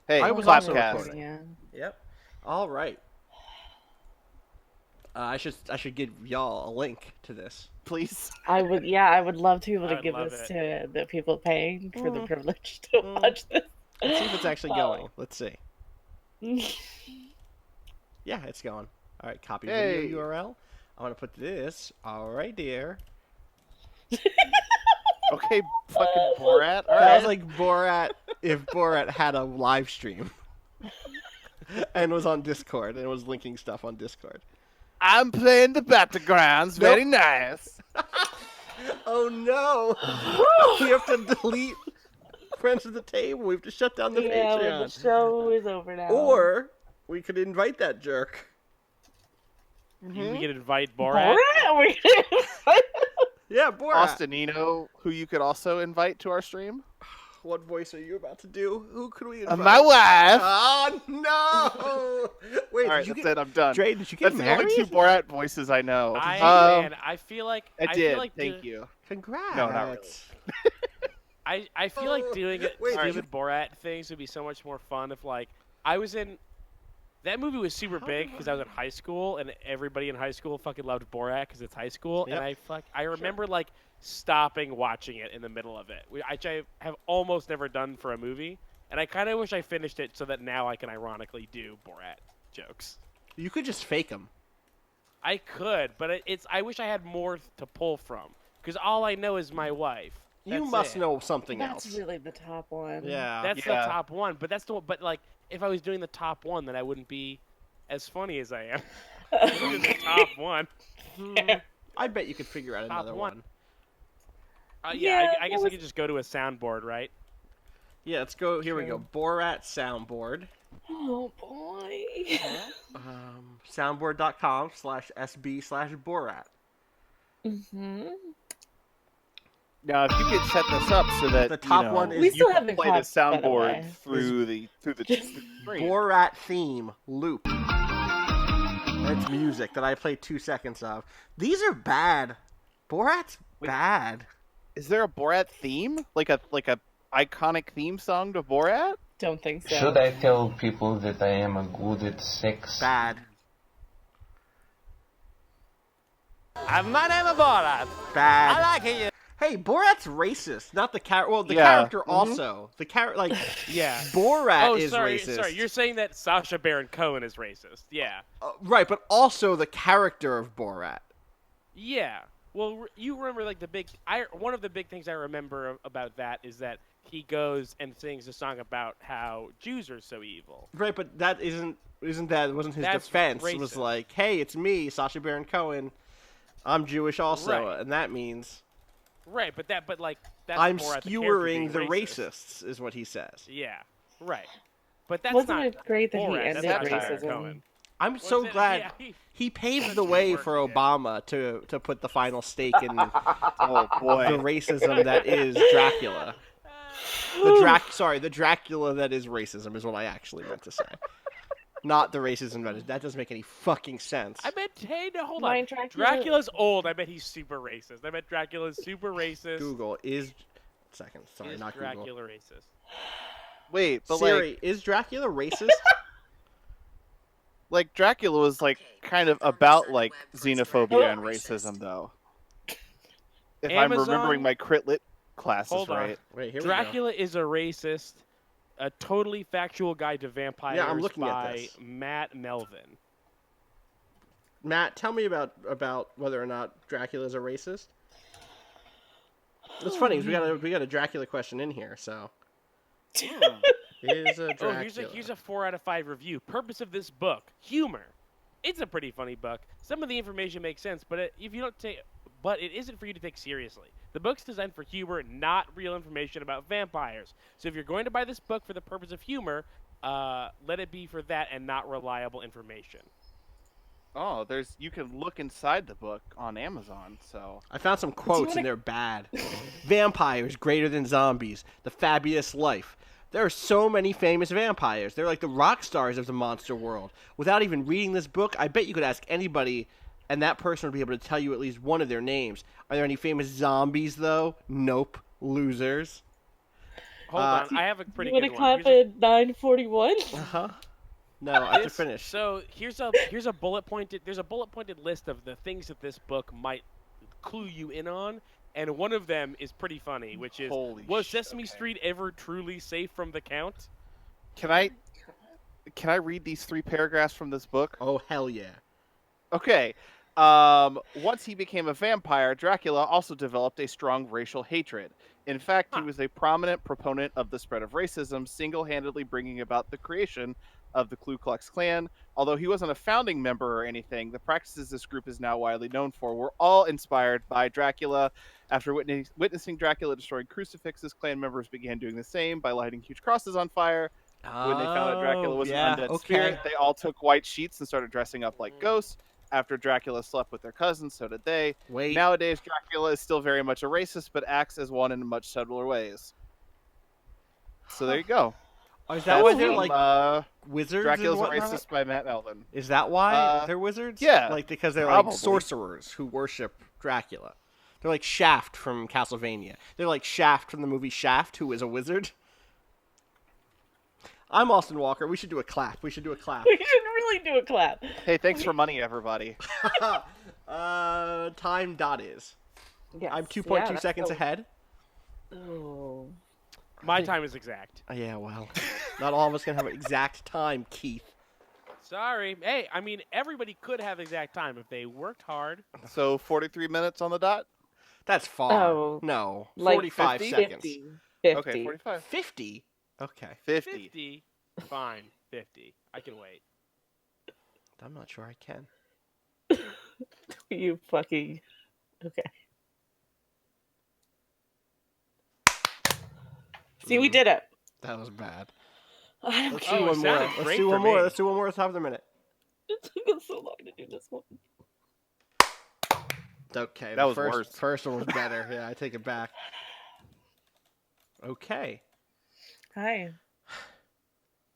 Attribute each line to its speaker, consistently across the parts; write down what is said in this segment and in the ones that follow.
Speaker 1: Hey,
Speaker 2: I was also
Speaker 1: Clapcast.
Speaker 2: recording.
Speaker 3: Yeah.
Speaker 2: Yep. All right. I should give y'all a link to this.
Speaker 1: Please.
Speaker 3: I would love to be able
Speaker 4: I
Speaker 3: to
Speaker 4: would
Speaker 3: give
Speaker 4: love
Speaker 3: this
Speaker 4: it.
Speaker 3: to the people paying for the
Speaker 2: Mm.
Speaker 3: privilege to
Speaker 2: Mm.
Speaker 3: watch this.
Speaker 2: Let's see if it's actually going. Let's see.
Speaker 3: going.
Speaker 2: Yeah, it's going. All right, copy
Speaker 1: Hey.
Speaker 2: video URL. I'm gonna put this right there.
Speaker 1: Okay, fucking Borat. All
Speaker 2: That
Speaker 1: right.
Speaker 2: was like Borat if Borat had a live stream and was on Discord and was linking stuff on Discord.
Speaker 1: I'm playing the battlegrounds. Very nice.
Speaker 2: Oh no! We have to delete friends at the table. We have to shut down the
Speaker 3: Yeah, when the
Speaker 2: Patreon.
Speaker 3: show is over now.
Speaker 2: Or we could invite that jerk.
Speaker 4: We can invite Borat.
Speaker 3: Borat?
Speaker 2: Yeah, Borat.
Speaker 1: Austin Eno, who you could also invite to our stream.
Speaker 2: What voice are you about to do? Who could we invite?
Speaker 1: My wife.
Speaker 2: Oh no! Wait,
Speaker 1: All right,
Speaker 2: did you
Speaker 1: that's
Speaker 2: get
Speaker 1: it. I'm done.
Speaker 2: Dre? Did you get
Speaker 1: That's the
Speaker 2: married?
Speaker 1: only two Borat voices I know.
Speaker 4: Man, I feel like
Speaker 1: I did.
Speaker 4: feel like
Speaker 1: Thank you.
Speaker 2: Congrats.
Speaker 1: No, not really.
Speaker 4: I feel like doing it
Speaker 2: Wait, did
Speaker 4: stupid Borat things would be so much more fun if like I was in. That movie was super big because I was in high school and everybody in high school fucking loved Borat because it's high school
Speaker 2: Yep.
Speaker 4: and I remember like stopping watching it in the middle of it, which I have almost never done for a movie, and I kind of wish I finished it so that now I can ironically do Borat jokes.
Speaker 2: You could just fake them.
Speaker 4: I could, but I wish I had more to pull from because all I know is my wife.
Speaker 2: You
Speaker 4: That's
Speaker 2: must
Speaker 4: it.
Speaker 2: know something
Speaker 3: That's
Speaker 2: else.
Speaker 3: really the top one.
Speaker 2: Yeah.
Speaker 4: That's
Speaker 1: Yeah.
Speaker 4: the top one, but that's the one. But like, if I was doing the top one, then I wouldn't be as funny as I am. Doing the top one.
Speaker 2: I bet you could figure out
Speaker 4: Top
Speaker 2: another
Speaker 4: one.
Speaker 2: one.
Speaker 4: Yeah,
Speaker 3: Yeah,
Speaker 4: I guess
Speaker 3: what
Speaker 4: I could just go to a soundboard, right?
Speaker 2: Yeah, let's go. Here we go.
Speaker 3: True.
Speaker 2: Borat soundboard.
Speaker 3: Oh boy.
Speaker 2: Soundboard.com/SB/Borat.
Speaker 3: Mhm.
Speaker 1: Now, if you could set this up so that
Speaker 2: The top
Speaker 1: you know,
Speaker 2: one is-
Speaker 3: We
Speaker 1: you
Speaker 3: still
Speaker 1: can
Speaker 3: haven't
Speaker 1: play the
Speaker 3: clapped, by the
Speaker 1: soundboard
Speaker 3: way.
Speaker 1: through the
Speaker 3: Just-
Speaker 1: screen.
Speaker 2: Borat theme loop. It's music that I played 2 seconds of. These are bad. Borat's bad.
Speaker 1: Is there a Borat theme? Like a iconic theme song to Borat?
Speaker 3: Don't think so.
Speaker 5: Should I tell people that I am a good at sex?
Speaker 2: Bad.
Speaker 4: My name is Borat.
Speaker 2: Bad.
Speaker 4: like it.
Speaker 2: Hey, Borat's racist. Not the character. Well, the
Speaker 1: Yeah.
Speaker 2: character also. The character, like,
Speaker 4: Yeah.
Speaker 2: Borat
Speaker 4: Oh,
Speaker 2: is
Speaker 4: sorry,
Speaker 2: racist.
Speaker 4: sorry. You're saying that Sacha Baron Cohen is racist? Yeah.
Speaker 2: Right, but also the character of Borat.
Speaker 4: Yeah. Well, you remember like one of the big things I remember about that is that he goes and sings a song about how Jews are so evil.
Speaker 2: Right, but that wasn't his
Speaker 4: That's
Speaker 2: defense. It was
Speaker 4: racist.
Speaker 2: like, hey, it's me, Sacha Baron Cohen. I'm Jewish also,
Speaker 4: Right.
Speaker 2: and that means
Speaker 4: Right, but that's
Speaker 2: I'm
Speaker 4: Borat the character
Speaker 2: skewering
Speaker 4: being
Speaker 2: the
Speaker 4: racist.
Speaker 2: racists, is what he says.
Speaker 4: Yeah. Right. But that's
Speaker 3: Wasn't
Speaker 4: not
Speaker 3: it great that he
Speaker 4: Borat,
Speaker 3: ended
Speaker 4: that's not
Speaker 1: satire.
Speaker 4: Sacha Cohen.
Speaker 2: I'm so
Speaker 4: it-
Speaker 2: glad
Speaker 4: yeah,
Speaker 2: he paved
Speaker 4: Such
Speaker 2: the
Speaker 4: good
Speaker 2: way
Speaker 4: work
Speaker 2: for
Speaker 4: he did.
Speaker 2: Obama to put the final stake in the
Speaker 1: Oh boy.
Speaker 2: racism that is Dracula. The Dracula that is racism is what I actually meant to say. Not the racism that doesn't make any fucking sense.
Speaker 4: I bet. Hey, no, hold
Speaker 3: Mine,
Speaker 4: on.
Speaker 3: Dracula-
Speaker 4: Dracula's old. I bet he's super racist. I bet Dracula's super racist.
Speaker 2: Google is sorry,
Speaker 4: Is
Speaker 2: not Google.
Speaker 4: Dracula racist?
Speaker 1: Wait, but
Speaker 2: Siri, is Dracula racist?
Speaker 1: like Dracula was like kind of about like xenophobia and racism though. If I'm
Speaker 4: Amazon-
Speaker 1: remembering my critlit classes
Speaker 4: Hold on.
Speaker 1: right.
Speaker 2: Wait, here we go.
Speaker 4: Dracula is a racist, a totally factual guide to vampires
Speaker 2: Yeah, I'm looking at
Speaker 4: by
Speaker 2: this.
Speaker 4: Matt Melvin.
Speaker 2: Matt, tell me about whether or not Dracula is a racist. It's funny 'cause we got a Dracula question in here, so is a
Speaker 4: Oh,
Speaker 2: Dracula.
Speaker 4: here's a 4 out of 5 review. Purpose of this book: humor. It's a pretty funny book. Some of the information makes sense, but it isn't for you to take seriously. The book's designed for humor, not real information about vampires. So if you're going to buy this book for the purpose of humor, let it be for that and not reliable information.
Speaker 1: Oh, you can look inside the book on Amazon, so
Speaker 2: I found some quotes and they're bad. Vampires greater than zombies. The fabulous life. There are so many famous vampires. They're like the rock stars of the monster world. Without even reading this book, I bet you could ask anybody, and that person would be able to tell you at least one of their names. Are there any famous zombies, though? Nope. Losers.
Speaker 4: Hold on, I have a pretty
Speaker 3: You
Speaker 4: good
Speaker 3: want
Speaker 4: one.
Speaker 3: to clap at 9:41?
Speaker 2: Uh-huh. No, I have to
Speaker 4: This-
Speaker 2: finish.
Speaker 4: So here's a bullet pointed. There's a bullet pointed list of the things that this book might clue you in on, and one of them is pretty funny, which is
Speaker 1: Holy
Speaker 4: was
Speaker 1: shit,
Speaker 4: Sesame
Speaker 1: okay.
Speaker 4: Street ever truly safe from the Count?
Speaker 1: Can I read these 3 paragraphs from this book?
Speaker 2: Oh, hell yeah.
Speaker 1: Okay. Once he became a vampire, Dracula also developed a strong racial hatred. In fact, he
Speaker 4: Huh.
Speaker 1: was a prominent proponent of the spread of racism, single-handedly bringing about the creation of the Ku Klux Klan. Although he wasn't a founding member or anything, the practices this group is now widely known for were all inspired by Dracula. After witnessing Dracula destroying crucifixes, Klan members began doing the same by lighting huge crosses on fire. When they found out Dracula was
Speaker 2: yeah,
Speaker 1: an undead
Speaker 2: okay.
Speaker 1: spirit, they all took white sheets and started dressing up like ghosts. After Dracula slept with their cousins, so did they.
Speaker 2: Wait.
Speaker 1: Nowadays, Dracula is still very much a racist, but acts as one in much subtler ways. So there you go.
Speaker 2: Oh, is that why they're
Speaker 1: from,
Speaker 2: like wizards
Speaker 1: Dracula's
Speaker 2: and
Speaker 1: a
Speaker 2: whatnot?
Speaker 1: Racist by Matt Melvin.
Speaker 2: Is that why they're wizards?
Speaker 1: yeah,
Speaker 2: Like because they're
Speaker 1: probably.
Speaker 2: like sorcerers who worship Dracula. They're like Shaft from Castlevania. They're like Shaft from the movie Shaft, who is a wizard. I'm Austin Walker. We should do a clap. We should do a clap.
Speaker 3: We should really do a clap.
Speaker 1: Hey, thanks for money, everybody.
Speaker 2: Time dot is.
Speaker 3: Yes.
Speaker 2: I'm 2.2
Speaker 3: yeah,
Speaker 2: seconds
Speaker 3: that's
Speaker 2: ahead.
Speaker 3: Oh.
Speaker 4: My time is exact.
Speaker 2: Yeah, well, not all of us can have an exact time, Keith.
Speaker 4: Sorry. Hey, I mean everybody could have exact time if they worked hard.
Speaker 1: So 43 minutes on the dot?
Speaker 2: That's far.
Speaker 3: Oh,
Speaker 2: No,
Speaker 3: like
Speaker 2: 45
Speaker 1: 50?
Speaker 2: seconds.
Speaker 3: 50.
Speaker 1: Okay, 45.
Speaker 2: 50? Okay.
Speaker 1: 50.
Speaker 4: 50. Fine. 50. I can wait.
Speaker 2: I'm not sure I can.
Speaker 3: You fucking. Okay. See, we did it.
Speaker 2: That was bad.
Speaker 3: I don't
Speaker 2: Let's
Speaker 3: care.
Speaker 2: do
Speaker 4: it
Speaker 2: one more.
Speaker 4: sounded
Speaker 2: Let's
Speaker 4: great
Speaker 2: do
Speaker 4: for
Speaker 2: one more.
Speaker 4: me.
Speaker 2: Let's do one more at the top of the minute.
Speaker 3: It took us so long to do this one.
Speaker 2: Okay.
Speaker 1: That
Speaker 2: the
Speaker 1: was
Speaker 2: first,
Speaker 1: worse.
Speaker 2: First one was better. Yeah, I take it back. Okay.
Speaker 3: Hi.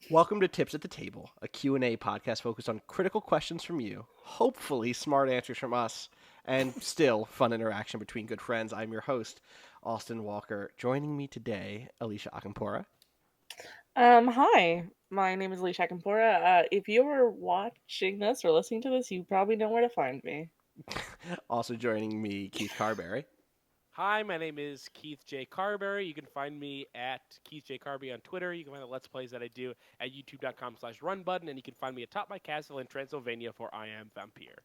Speaker 2: Welcome to Tips at the Table, a Q&A podcast focused on critical questions from you, hopefully smart answers from us, and still fun interaction between good friends. I'm your host, Austin Walker. Joining me today, Alicia Akampora.
Speaker 3: Hi. My name is Alicia Akampora. If you're watching this or listening to this, you probably know where to find me.
Speaker 2: Also joining me, Keith Carberry.
Speaker 4: Hi, my name is Keith J. Carberry. You can find me at Keith J. Carberry on Twitter. You can find the Let's Plays that I do at youtube.com/runbutton, and you can find me atop my castle in Transylvania for I Am Vampire.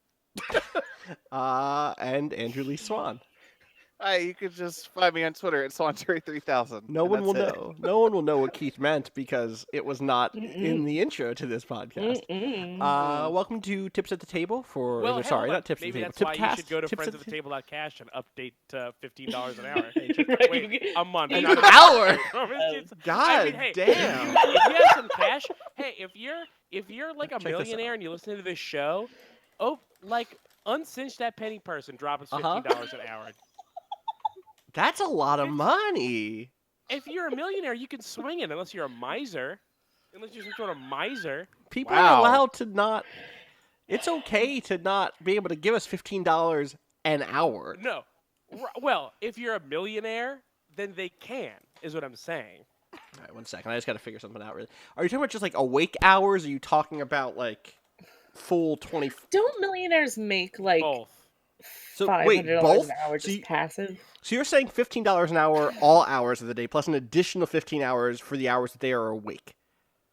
Speaker 2: And Andrew Lee Swan.
Speaker 1: Hi, you could just find me on Twitter at Swanterry3000.
Speaker 2: No one will
Speaker 1: that's it.
Speaker 2: know. No one will know what Keith meant because it was not in the intro to this podcast. Welcome to Tips at the Table for.
Speaker 4: Well,
Speaker 2: sorry,
Speaker 4: hold on.
Speaker 2: not Tips
Speaker 4: Maybe
Speaker 2: at the Table.
Speaker 4: that's why you should
Speaker 2: Tipcast.
Speaker 4: go to
Speaker 2: Tips at the
Speaker 4: friendsoftheTable.cash and update to $15 an hour.
Speaker 3: Right,
Speaker 4: Wait,
Speaker 3: you get-
Speaker 4: a month.
Speaker 3: An
Speaker 4: not
Speaker 2: hour?
Speaker 4: It's-
Speaker 2: God
Speaker 4: hey,
Speaker 2: damn.
Speaker 4: If you have some cash, hey, if you're like a
Speaker 2: Check this
Speaker 4: millionaire
Speaker 2: out.
Speaker 4: and you listen to this show, uncinch that penny purse and drop us
Speaker 2: Uh-huh.
Speaker 4: $15 an hour.
Speaker 2: That's a lot of money.
Speaker 4: If you're a millionaire, you can swing it unless you're a miser. Unless you're some sort of miser.
Speaker 2: People
Speaker 1: Wow.
Speaker 2: are allowed to not. It's okay to not be able to give us $15 an hour.
Speaker 4: No. Well, if you're a millionaire, then they can, is what I'm saying.
Speaker 2: All right, 1 second. I just got to figure something out. Really, are you talking about just like awake hours? Or are you talking about like full 20?
Speaker 3: Don't millionaires make like
Speaker 4: Both.
Speaker 2: So
Speaker 3: $500
Speaker 2: wait, both?
Speaker 3: an hour
Speaker 2: So
Speaker 3: just
Speaker 2: you-
Speaker 3: passive?
Speaker 2: So you're saying $15 an hour all hours of the day, plus an additional 15 hours for the hours that they are awake.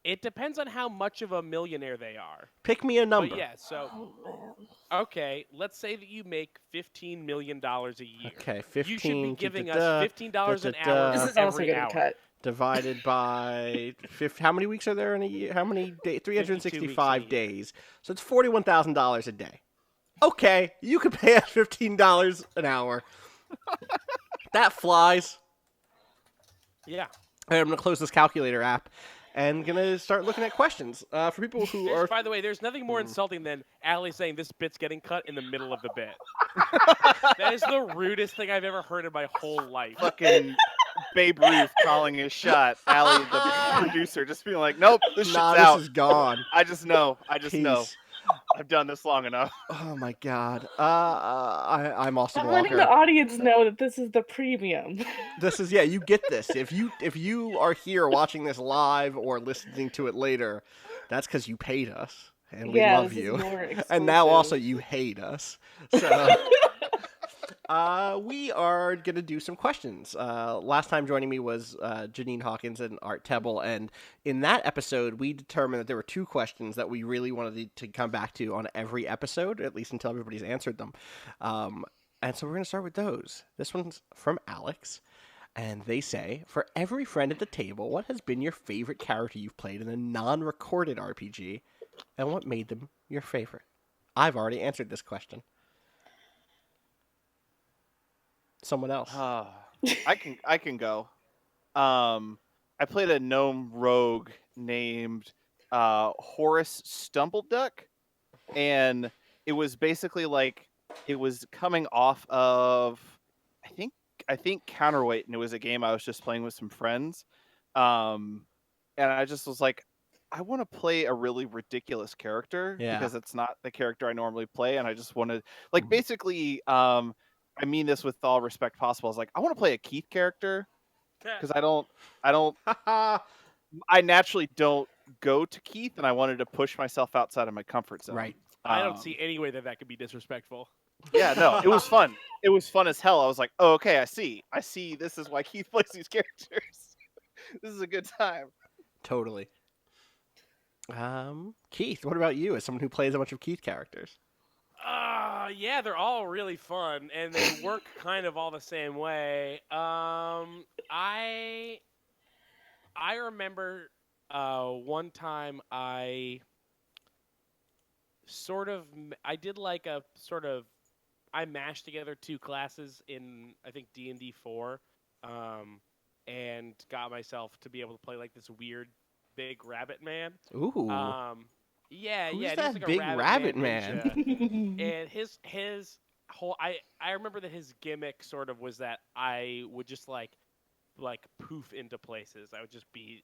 Speaker 4: It depends on how much of a millionaire they are.
Speaker 2: Pick me a number.
Speaker 4: But yeah, so
Speaker 3: Oh man.
Speaker 4: okay, let's say that you make $15 million a year.
Speaker 2: Okay, 15.
Speaker 4: You should be giving
Speaker 2: da-da-da,
Speaker 4: us $15 an
Speaker 2: da-da-da.
Speaker 4: hour.
Speaker 3: This is
Speaker 4: for
Speaker 3: also
Speaker 4: every
Speaker 3: getting
Speaker 4: hour.
Speaker 3: cut.
Speaker 2: divided by how many weeks are there in a year? How many days? 365
Speaker 4: year.
Speaker 2: days. So it's $41,000 a day. Okay, you could pay us $15 an hour. That flies.
Speaker 4: Yeah.
Speaker 2: All right, I'm gonna close this calculator app and gonna start looking at questions for people who are.
Speaker 4: By the way, there's nothing more insulting than Allie saying this bit's getting cut in the middle of the bit. That is the rudest thing I've ever heard in my whole life.
Speaker 1: Fucking Babe Ruth calling his shot. Allie, the producer, just being like, nope, this shit's
Speaker 2: Nah,
Speaker 1: out.
Speaker 2: this is gone.
Speaker 1: I just know. I just know.
Speaker 2: Peace.
Speaker 1: I've done this long enough.
Speaker 2: Oh my god. I'm Austin
Speaker 3: I'm letting the
Speaker 2: Walker.
Speaker 3: audience know that this is the premium.
Speaker 2: This is you get this. If you are here watching this live or listening to it later, that's because you paid us and we
Speaker 3: Yeah,
Speaker 2: love
Speaker 3: this is
Speaker 2: you.
Speaker 3: your
Speaker 2: And now also
Speaker 3: exclusive.
Speaker 2: you hate us. So we are going to do some questions. Last time joining me was Janine Hawkins and Art Tebble, and in that episode, we determined that there were 2 questions that we really wanted to come back to on every episode, at least until everybody's answered them. And so we're going to start with those. This one's from Alex, and they say, for every friend at the table, what has been your favorite character you've played in a non-recorded RPG, and what made them your favorite? I've already answered this question. Someone else.
Speaker 1: I can go. I played a gnome rogue named Horace Stumbleduck, and it was basically like it was coming off of I think Counterweight, and it was a game I was just playing with some friends. And I just was like, I want to play a really ridiculous character because it's not the character I normally play, and I just wanted basically I mean this with all respect possible. I was like, I want to play a Keith character because I naturally don't go to Keith, and I wanted to push myself outside of my comfort zone.
Speaker 2: Right.
Speaker 4: I don't see any way that could be disrespectful.
Speaker 1: Yeah, no, it was fun. It was fun as hell. I was like, oh, okay, I see. This is why Keith plays these characters. This is a good time.
Speaker 2: Totally. Keith, what about you as someone who plays a bunch of Keith characters?
Speaker 4: Yeah, they're all really fun, and they work kind of all the same way. I remember one time I mashed together 2 classes in, I think, D&D 4, and got myself to be able to play like this weird big rabbit man.
Speaker 2: Ooh.
Speaker 4: Yeah,
Speaker 2: Who's
Speaker 4: yeah. and
Speaker 2: that
Speaker 4: he's like
Speaker 2: big
Speaker 4: a
Speaker 2: rabbit
Speaker 4: ninja. And his whole I remember that his gimmick sort of was that I would just like poof into places. I would just be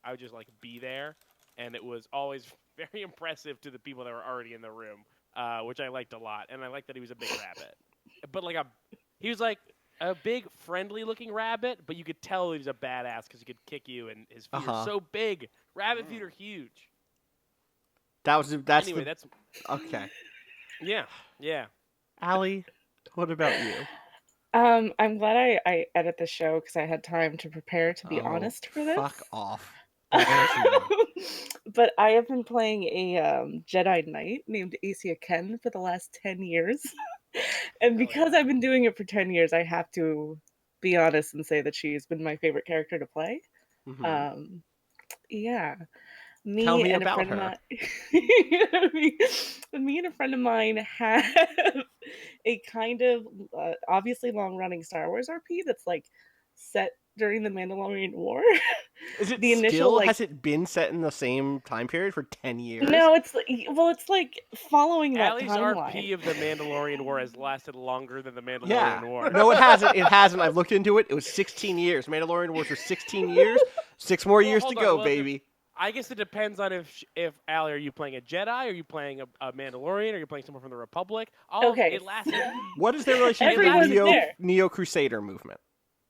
Speaker 4: there, and it was always very impressive to the people that were already in the room, which I liked a lot. And I liked that he was a big rabbit, but he was like a big friendly looking rabbit, but you could tell he was a badass because he could kick you, and his feet are so big. Rabbit feet are huge.
Speaker 2: That's okay.
Speaker 4: Yeah.
Speaker 2: Allie, what about you?
Speaker 3: I'm glad I edit the show because I had time to prepare, to be honest, for this.
Speaker 2: Fuck off.
Speaker 3: But I have been playing a Jedi Knight named Asia Ken for the last 10 years. And because I've been doing it for 10 years, I have to be honest and say that she's been my favorite character to play.
Speaker 2: Mm-hmm.
Speaker 3: Yeah.
Speaker 2: Tell me
Speaker 3: and
Speaker 2: about
Speaker 3: a friend
Speaker 2: her.
Speaker 3: me and a friend of mine have a kind of obviously long-running Star Wars RP that's like set during the Mandalorian War.
Speaker 2: Is it
Speaker 3: the initial
Speaker 2: still,
Speaker 3: like
Speaker 2: has it been set in the same time period for 10 years?
Speaker 3: no, it's like following that
Speaker 4: Allie's
Speaker 3: timeline.
Speaker 4: RP of the Mandalorian War has lasted longer than the Mandalorian War.
Speaker 2: No, it hasn't. It hasn't. I've looked into it. It was 16 years. Mandalorian Wars for 16 years. 6 more years to go, baby.
Speaker 4: I guess it depends on if Allie, are you playing a Jedi? Are you playing a Mandalorian? Are you playing someone from the Republic?
Speaker 3: Okay.
Speaker 4: It lasted.
Speaker 2: What is their relationship to
Speaker 3: Everyone's
Speaker 2: the
Speaker 3: there.
Speaker 2: Neo Crusader movement?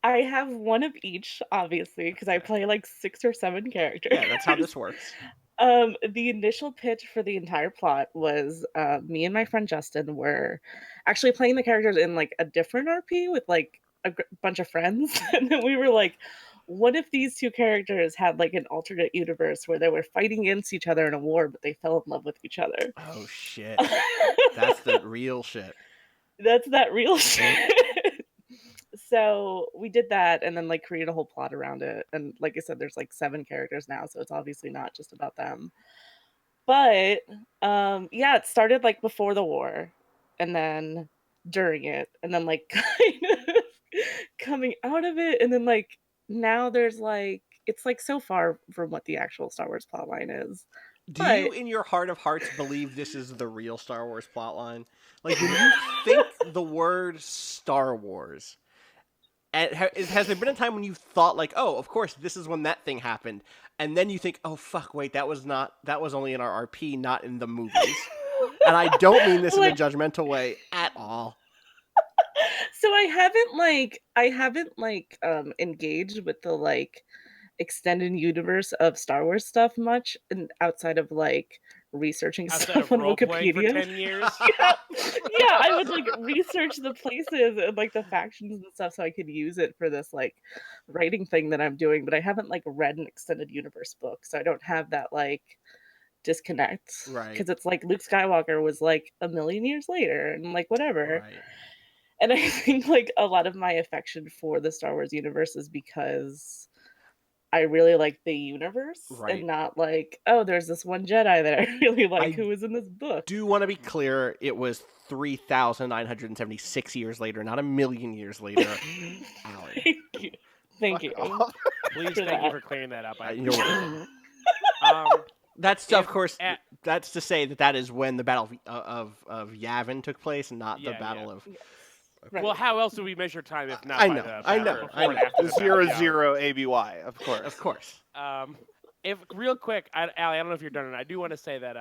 Speaker 3: I have one of each, obviously, because I play like 6 or 7 characters.
Speaker 2: Yeah, that's how this works.
Speaker 3: The initial pitch for the entire plot was me and my friend Justin were actually playing the characters in like a different RP with like a bunch of friends. And then we were like, what if these 2 characters had like an alternate universe where they were fighting against each other in a war, but they fell in love with each other?
Speaker 2: Oh, shit. That's the real shit.
Speaker 3: That's that real shit. So we did that and then like created a whole plot around it. And like I said, there's like 7 characters now, so it's obviously not just about them. But yeah, it started like before the war and then during it and then like kind of coming out of it, and then like now there's like it's like so far from what the actual Star Wars plotline is.
Speaker 2: Do you, in your heart of hearts, believe this is the real Star Wars plotline? Like, when you think the word Star Wars, has there been a time when you thought, like, oh, of course, this is when that thing happened, and then you think, oh, fuck, wait, that was only in our RP, not in the movies? And I don't mean this in a
Speaker 3: Like-
Speaker 2: judgmental way at all.
Speaker 3: So I haven't engaged with the like extended universe of Star Wars stuff much, and outside of like researching
Speaker 4: Outside
Speaker 3: stuff
Speaker 4: of
Speaker 3: on
Speaker 4: role playing for
Speaker 3: Wikipedia.
Speaker 4: 10 years.
Speaker 3: yeah, yeah, I would like research the places and like the factions and stuff so I could use it for this like writing thing that I'm doing, but I haven't like read an extended universe book, so I don't have that like disconnect.
Speaker 2: Right.
Speaker 3: Because it's like Luke Skywalker was like a million years later and like whatever.
Speaker 2: Right.
Speaker 3: And I think like a lot of my affection for the Star Wars universe is because I really like the universe
Speaker 2: Right.
Speaker 3: and not like, oh, there's this one Jedi that I really like
Speaker 2: I
Speaker 3: who was in this book.
Speaker 2: Do want to be clear, it was 3,976 years later, not a million years later. Allie.
Speaker 3: Thank you. Thank you.
Speaker 4: Please,
Speaker 3: For
Speaker 4: thank you
Speaker 3: that.
Speaker 4: for clearing that up.
Speaker 2: You're welcome.
Speaker 4: Um,
Speaker 2: That's, of
Speaker 4: If
Speaker 2: course,
Speaker 4: at-
Speaker 2: that's to say that is when the Battle of Yavin took place, and not
Speaker 4: Yeah,
Speaker 2: the Battle
Speaker 4: yeah.
Speaker 2: of...
Speaker 3: Right.
Speaker 4: well, how else do we measure time if not
Speaker 2: I
Speaker 4: by
Speaker 2: know,
Speaker 4: the
Speaker 2: I
Speaker 4: battle
Speaker 2: know,
Speaker 4: before
Speaker 2: I
Speaker 4: and
Speaker 2: know.
Speaker 4: after the battle?
Speaker 1: 00 ABY, of course.
Speaker 2: Of course.
Speaker 4: If real quick, Allie, I don't know if you're done, and I do want to say that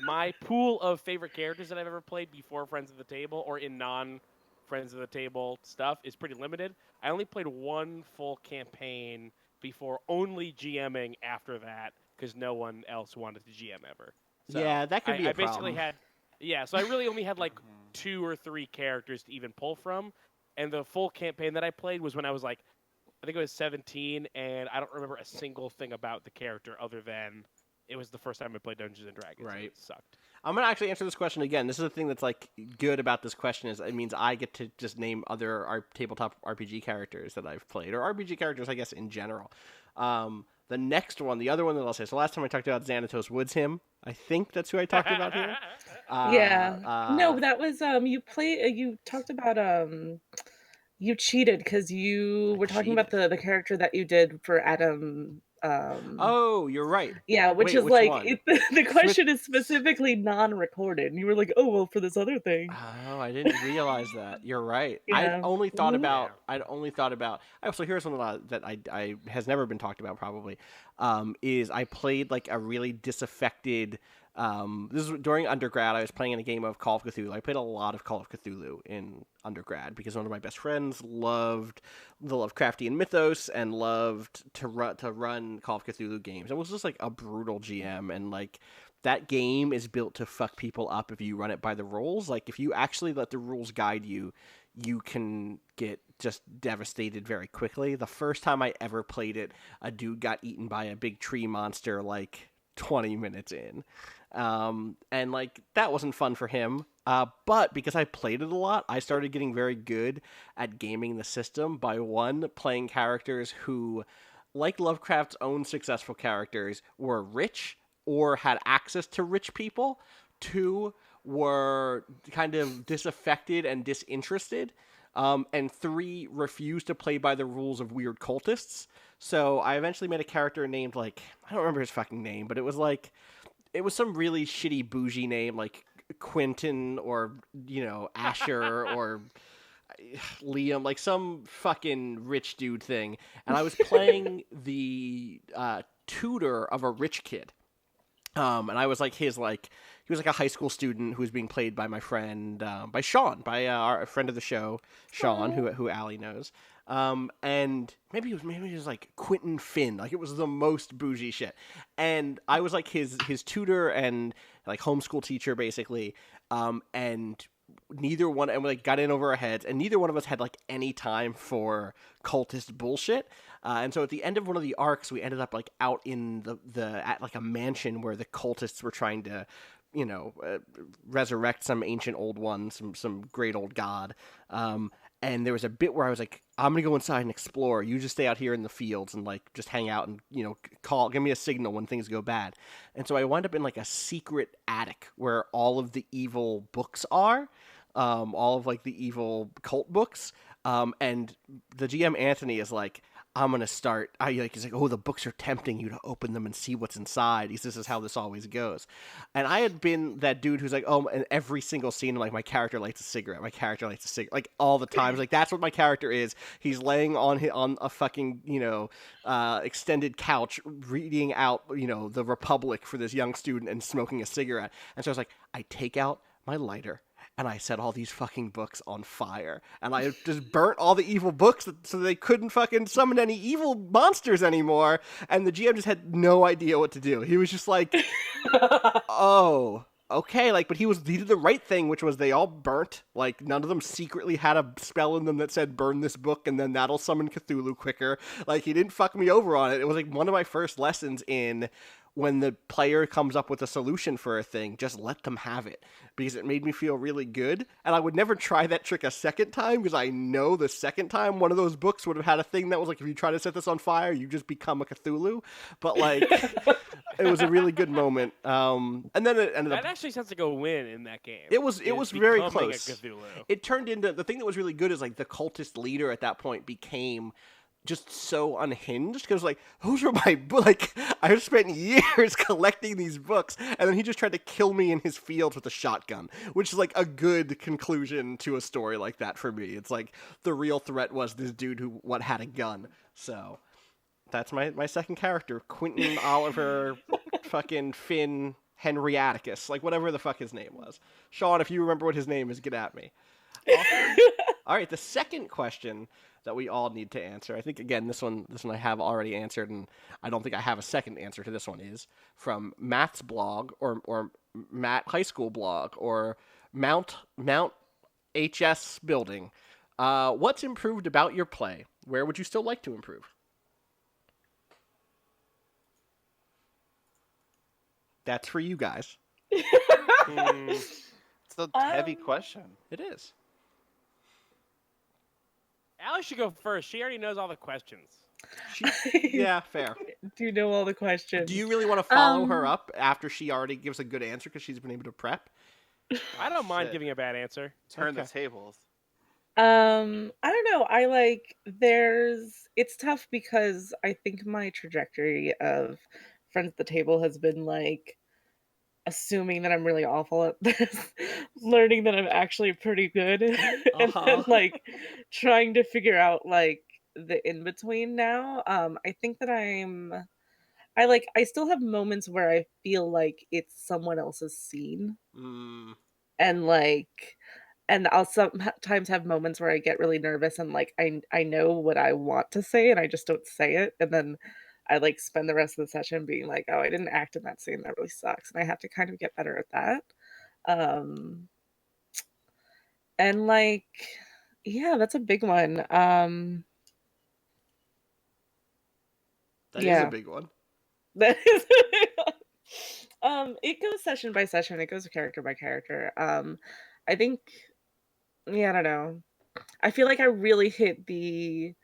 Speaker 4: my pool of favorite characters that I've ever played before Friends of the Table or in non-Friends of the Table stuff is pretty limited. I only played one full campaign before only GMing after that because no one else wanted to GM ever. So
Speaker 2: Yeah, that could be a
Speaker 4: I basically
Speaker 2: problem.
Speaker 4: had, yeah, so I really only had like 2 or 3 characters to even pull from, and the full campaign that I played was when I was like, I think I was 17, and I don't remember a single thing about the character other than it was the first time I played Dungeons and Dragons. And
Speaker 2: Right.
Speaker 4: it sucked.
Speaker 2: I'm going to actually answer this question again. This is the thing that's like good about this question is it means I get to just name other tabletop RPG characters that I've played, or RPG characters, I guess, in general. The next one, the other one that I'll say, so last time I talked about Xanatos Woods him. I think that's who I talked about here.
Speaker 3: Yeah. No, that was you talked about you cheated because you
Speaker 2: I
Speaker 3: were talking about the character that you did for Adam.
Speaker 2: Oh, you're right.
Speaker 3: Yeah, which
Speaker 2: Wait,
Speaker 3: is
Speaker 2: which
Speaker 3: like
Speaker 2: one?
Speaker 3: the question is specifically non-recorded, and you were like, "Oh well, for this other thing."
Speaker 2: Oh, I didn't realize that. You're right.
Speaker 3: Yeah.
Speaker 2: I'd only thought
Speaker 3: Mhm.
Speaker 2: about. So here's one that I has never been talked about. Probably, is I played like a really disaffected. This was during undergrad. I was playing in a game of Call of Cthulhu. I played a lot of Call of Cthulhu in undergrad because one of my best friends loved the Lovecraftian mythos and loved to run Call of Cthulhu games. It was just like a brutal GM, and like that game is built to fuck people up if you run it by the rules. Like if you actually let the rules guide you, you can get just devastated very quickly. The first time I ever played it, a dude got eaten by a big tree monster like 20 minutes in. And like that wasn't fun for him. But because I played it a lot, I started getting very good at gaming the system by playing characters who, like Lovecraft's own successful characters, were rich or had access to rich people. 2, were kind of disaffected and disinterested. And 3, refused to play by the rules of weird cultists. So I eventually made a character named like, I don't remember his fucking name, but it was some really shitty bougie name like Quentin or, Asher or Liam, like some fucking rich dude thing. And I was playing the tutor of a rich kid. And I was like he was like a high school student who was being played by my friend, by Sean, by our friend of the show, Sean, who Allie knows. And maybe it was like Quentin Finn, like it was the most bougie shit. And I was like his tutor and like homeschool teacher basically. And neither one, and we like got in over our heads, and neither one of us had like any time for cultist bullshit. And so at the end of one of the arcs, we ended up like out in at like a mansion where the cultists were trying to, resurrect some ancient old one, some great old god. And there was a bit where I was like, I'm gonna go inside and explore. You just stay out here in the fields and like just hang out and give me a signal when things go bad. And so I wound up in like a secret attic where all of the evil books are, all of like the evil cult books. And the GM Anthony is like, I'm gonna start. He's like, oh, the books are tempting you to open them and see what's inside. This is how this always goes. And I had been that dude who's like, oh, in every single scene, like my character lights a cigarette. My character lights a cigarette, like all the times. Like that's what my character is. He's laying on a fucking extended couch, reading out the Republic for this young student and smoking a cigarette. And so I was like, I take out my lighter. And I set all these fucking books on fire. And I just burnt all the evil books so they couldn't fucking summon any evil monsters anymore. And the GM just had no idea what to do. He was just like, oh, okay. Like, but he did the right thing, which was they all burnt. Like, none of them secretly had a spell in them that said burn this book and then that'll summon Cthulhu quicker. Like, he didn't fuck me over on it. It was like one of my first lessons in when the player comes up with a solution for a thing, just let them have it, because it made me feel really good. And I would never try that trick a second time, because I know the second time one of those books would have had a thing that was like, if you try to set this on fire, you just become a Cthulhu. But like, it was a really good moment. And then it ended up.
Speaker 4: That actually sounds like a win in that game.
Speaker 2: It was very
Speaker 4: becoming
Speaker 2: close.
Speaker 4: A Cthulhu.
Speaker 2: It turned into the thing that was really good is like the cultist leader at that point became just so unhinged, because like, those were my like I've spent years collecting these books, and then he just tried to kill me in his fields with a shotgun, which is like a good conclusion to a story like that for me. It's like the real threat was this dude who had a gun. So that's my second character, Quentin Oliver fucking Finn Henry Atticus, like whatever the fuck his name was. Sean, if you remember what his name is, get at me. All right, the second question that we all need to answer. I think, again, this one I have already answered, and I don't think I have a second answer to this one, is from Matt's blog, or Matt High School blog, or Mount HS Building. What's improved about your play? Where would you still like to improve? That's for you guys.
Speaker 1: It's a heavy question.
Speaker 2: It is.
Speaker 4: Allie should go first. She already knows all the questions.
Speaker 2: Yeah, fair.
Speaker 3: Do you know all the questions?
Speaker 2: Do you really want to follow her up after she already gives a good answer because she's been able to prep?
Speaker 4: I don't mind
Speaker 1: Shit.
Speaker 4: giving a bad answer.
Speaker 1: Turn the
Speaker 2: Okay.
Speaker 1: tables.
Speaker 3: I don't know. It's tough because I think my trajectory of Friends at the Table has been like assuming that I'm really awful at this, learning that I'm actually pretty good, and then like trying to figure out like the in between now. I think that I still have moments where I feel like it's someone else's scene, and I'll sometimes have moments where I get really nervous and like I know what I want to say and I just don't say it, and then I like spend the rest of the session being like, oh, I didn't act in that scene. That really sucks, and I have to kind of get better at that. And like, yeah, that's a big one.
Speaker 2: That is
Speaker 3: Yeah.
Speaker 2: a big one.
Speaker 3: That is it goes session by session. It goes character by character. I think, yeah, I don't know. I feel like I really hit the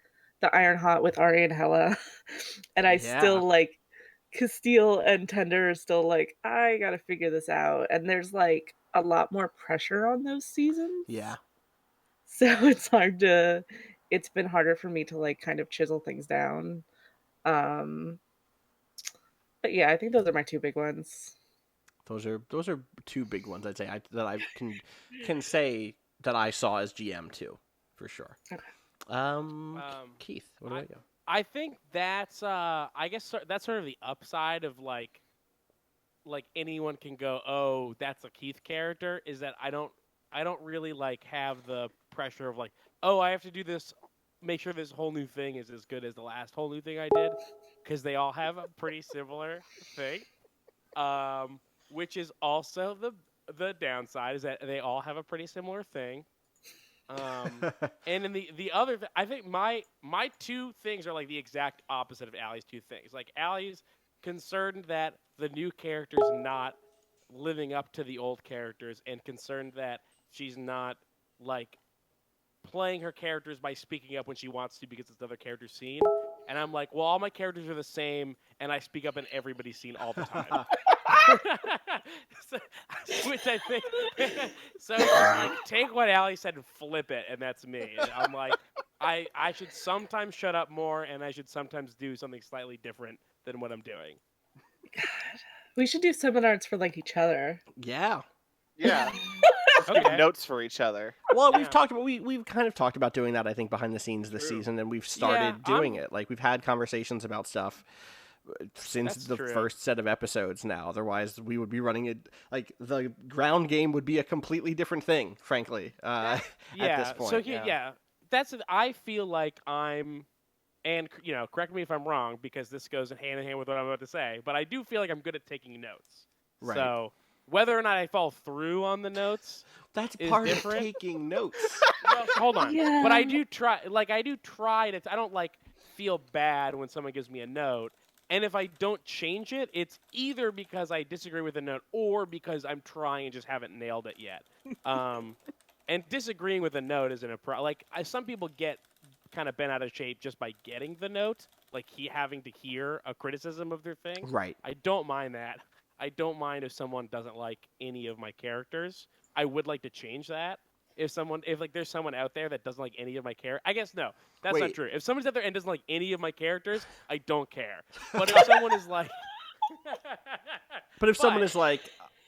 Speaker 3: iron hot with Ari and Hella, and I
Speaker 2: Yeah.
Speaker 3: still like Castile and Tender are still like, I gotta figure this out, and there's like a lot more pressure on those seasons.
Speaker 2: Yeah.
Speaker 3: So it's been harder for me to like kind of chisel things down. But yeah, I think those are my two big ones.
Speaker 2: Those are two big ones I'd say that I can say that I saw as GM too, for sure.
Speaker 3: Okay.
Speaker 2: Keith, what do I go?
Speaker 4: I think that's I guess that's sort of the upside of like anyone can go, oh, that's a Keith character, is that I don't really like have the pressure of like, oh, I have to do this, make sure this whole new thing is as good as the last whole new thing I did, because they all have a pretty similar thing, which is also the downside, is that they all have a pretty similar thing. And then the other I think my two things are like the exact opposite of Allie's two things. Like, Allie's concerned that the new character's not living up to the old characters, and concerned that she's not like playing her characters by speaking up when she wants to because it's the other character's scene. And I'm like, well, all my characters are the same, and I speak up in everybody's scene all the time. Which I think, so it's like, take what Allie said and flip it, and that's me. And I'm like, I should sometimes shut up more, and I should sometimes do something slightly different than what I'm doing.
Speaker 3: We should do seminars for like each other.
Speaker 2: Yeah.
Speaker 1: Yeah. Just give
Speaker 4: Okay.
Speaker 1: notes for each other.
Speaker 2: Well,
Speaker 4: Yeah.
Speaker 2: we've kind of talked about doing that, I think, behind the scenes this
Speaker 1: True.
Speaker 2: season, and we've started doing
Speaker 4: I'm-
Speaker 2: it. Like, we've had conversations about stuff since
Speaker 4: That's
Speaker 2: the
Speaker 4: true.
Speaker 2: first set of episodes now. Otherwise, we would be running it, like, the ground game would be a completely different thing, frankly, at this point.
Speaker 4: So I feel like I'm, and correct me if I'm wrong, because this goes hand in hand with what I'm about to say. But I do feel like I'm good at taking notes.
Speaker 2: Right.
Speaker 4: So whether or not I fall through on the notes,
Speaker 2: That's
Speaker 4: is
Speaker 2: part
Speaker 4: different.
Speaker 2: of taking notes.
Speaker 4: well, hold on.
Speaker 3: Yeah.
Speaker 4: But I do try. Like I do try to. I don't like feel bad when someone gives me a note. And if I don't change it, it's either because I disagree with the note or because I'm trying and just haven't nailed it yet. And disagreeing with a note isn't a problem. Like some people get kind of bent out of shape just by getting the note, like having to hear a criticism of their thing.
Speaker 2: Right.
Speaker 4: I don't mind that. I don't mind if someone doesn't like any of my characters. I would like to change that. If there's someone out there that doesn't like any of my characters, I guess no, that's not
Speaker 2: Wait.
Speaker 4: true. If someone's out there and doesn't like any of my characters, I don't care. But if someone is like,
Speaker 2: But if someone
Speaker 4: But-
Speaker 2: is like,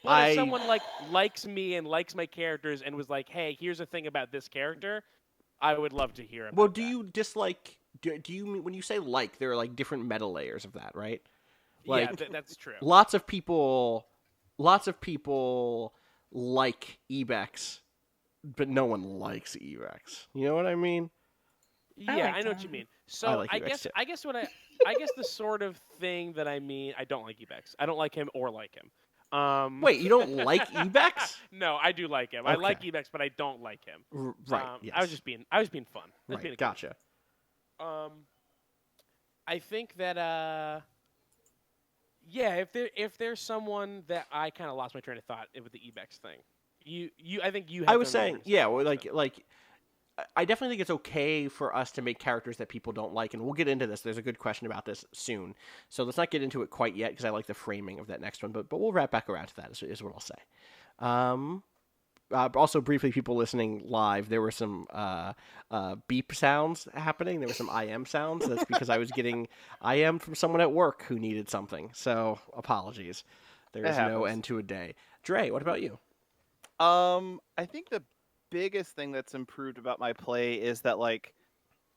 Speaker 4: but if someone likes me and likes my characters and was like, hey, here's a thing about this character, I would love to hear about
Speaker 2: well, do
Speaker 4: that.
Speaker 2: you dislike? Do you mean when you say like, there are like different meta layers of that, right?
Speaker 4: Yeah,
Speaker 2: Like,
Speaker 4: that's true.
Speaker 2: lots of people like Ebex, but no one likes Ebex. You know what I mean?
Speaker 4: Yeah,
Speaker 3: like
Speaker 4: I know what you
Speaker 3: that.
Speaker 4: mean. So
Speaker 2: like
Speaker 4: I
Speaker 2: Ebex
Speaker 4: guess
Speaker 2: too.
Speaker 4: I guess the sort of thing that I mean, I don't like Ebex. I don't like him or like him.
Speaker 2: Wait, you don't like Ebex?
Speaker 4: No, I do like him. I like
Speaker 2: Okay.
Speaker 4: Ebex, but I don't like him.
Speaker 2: Right. Yes.
Speaker 4: I was being fun. I was being a
Speaker 2: right.
Speaker 4: kid.
Speaker 2: Gotcha.
Speaker 4: I think that if there's someone that I kind of lost my train of thought with the Ebex thing. I think you.
Speaker 2: I
Speaker 4: have
Speaker 2: was
Speaker 4: something
Speaker 2: saying,
Speaker 4: to say
Speaker 2: yeah,
Speaker 4: about
Speaker 2: well,
Speaker 4: this.
Speaker 2: like, I definitely think it's okay for us to make characters that people don't like, and we'll get into this. There's a good question about this soon, so let's not get into it quite yet because I like the framing of that next one. But we'll wrap back around to that. Is what I'll say. Also, briefly, people listening live, there were some beep sounds happening. There were some IM sounds. That's because I was getting IM from someone at work who needed something. So apologies. There
Speaker 1: It
Speaker 2: is no
Speaker 1: happens.
Speaker 2: end to a day. Dre, what about you?
Speaker 1: I think the biggest thing that's improved about my play is that like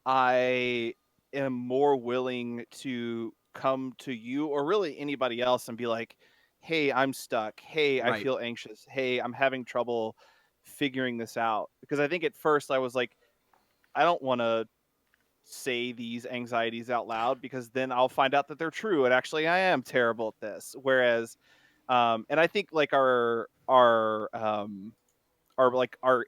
Speaker 1: I am more willing to come to you or really anybody else and be like, "Hey, I'm stuck. Hey, I
Speaker 2: Right.
Speaker 1: feel anxious. Hey, I'm having trouble figuring this out." Because I think at first I was like, I don't want to say these anxieties out loud because then I'll find out that they're true and actually I am terrible at this. Whereas and I think like our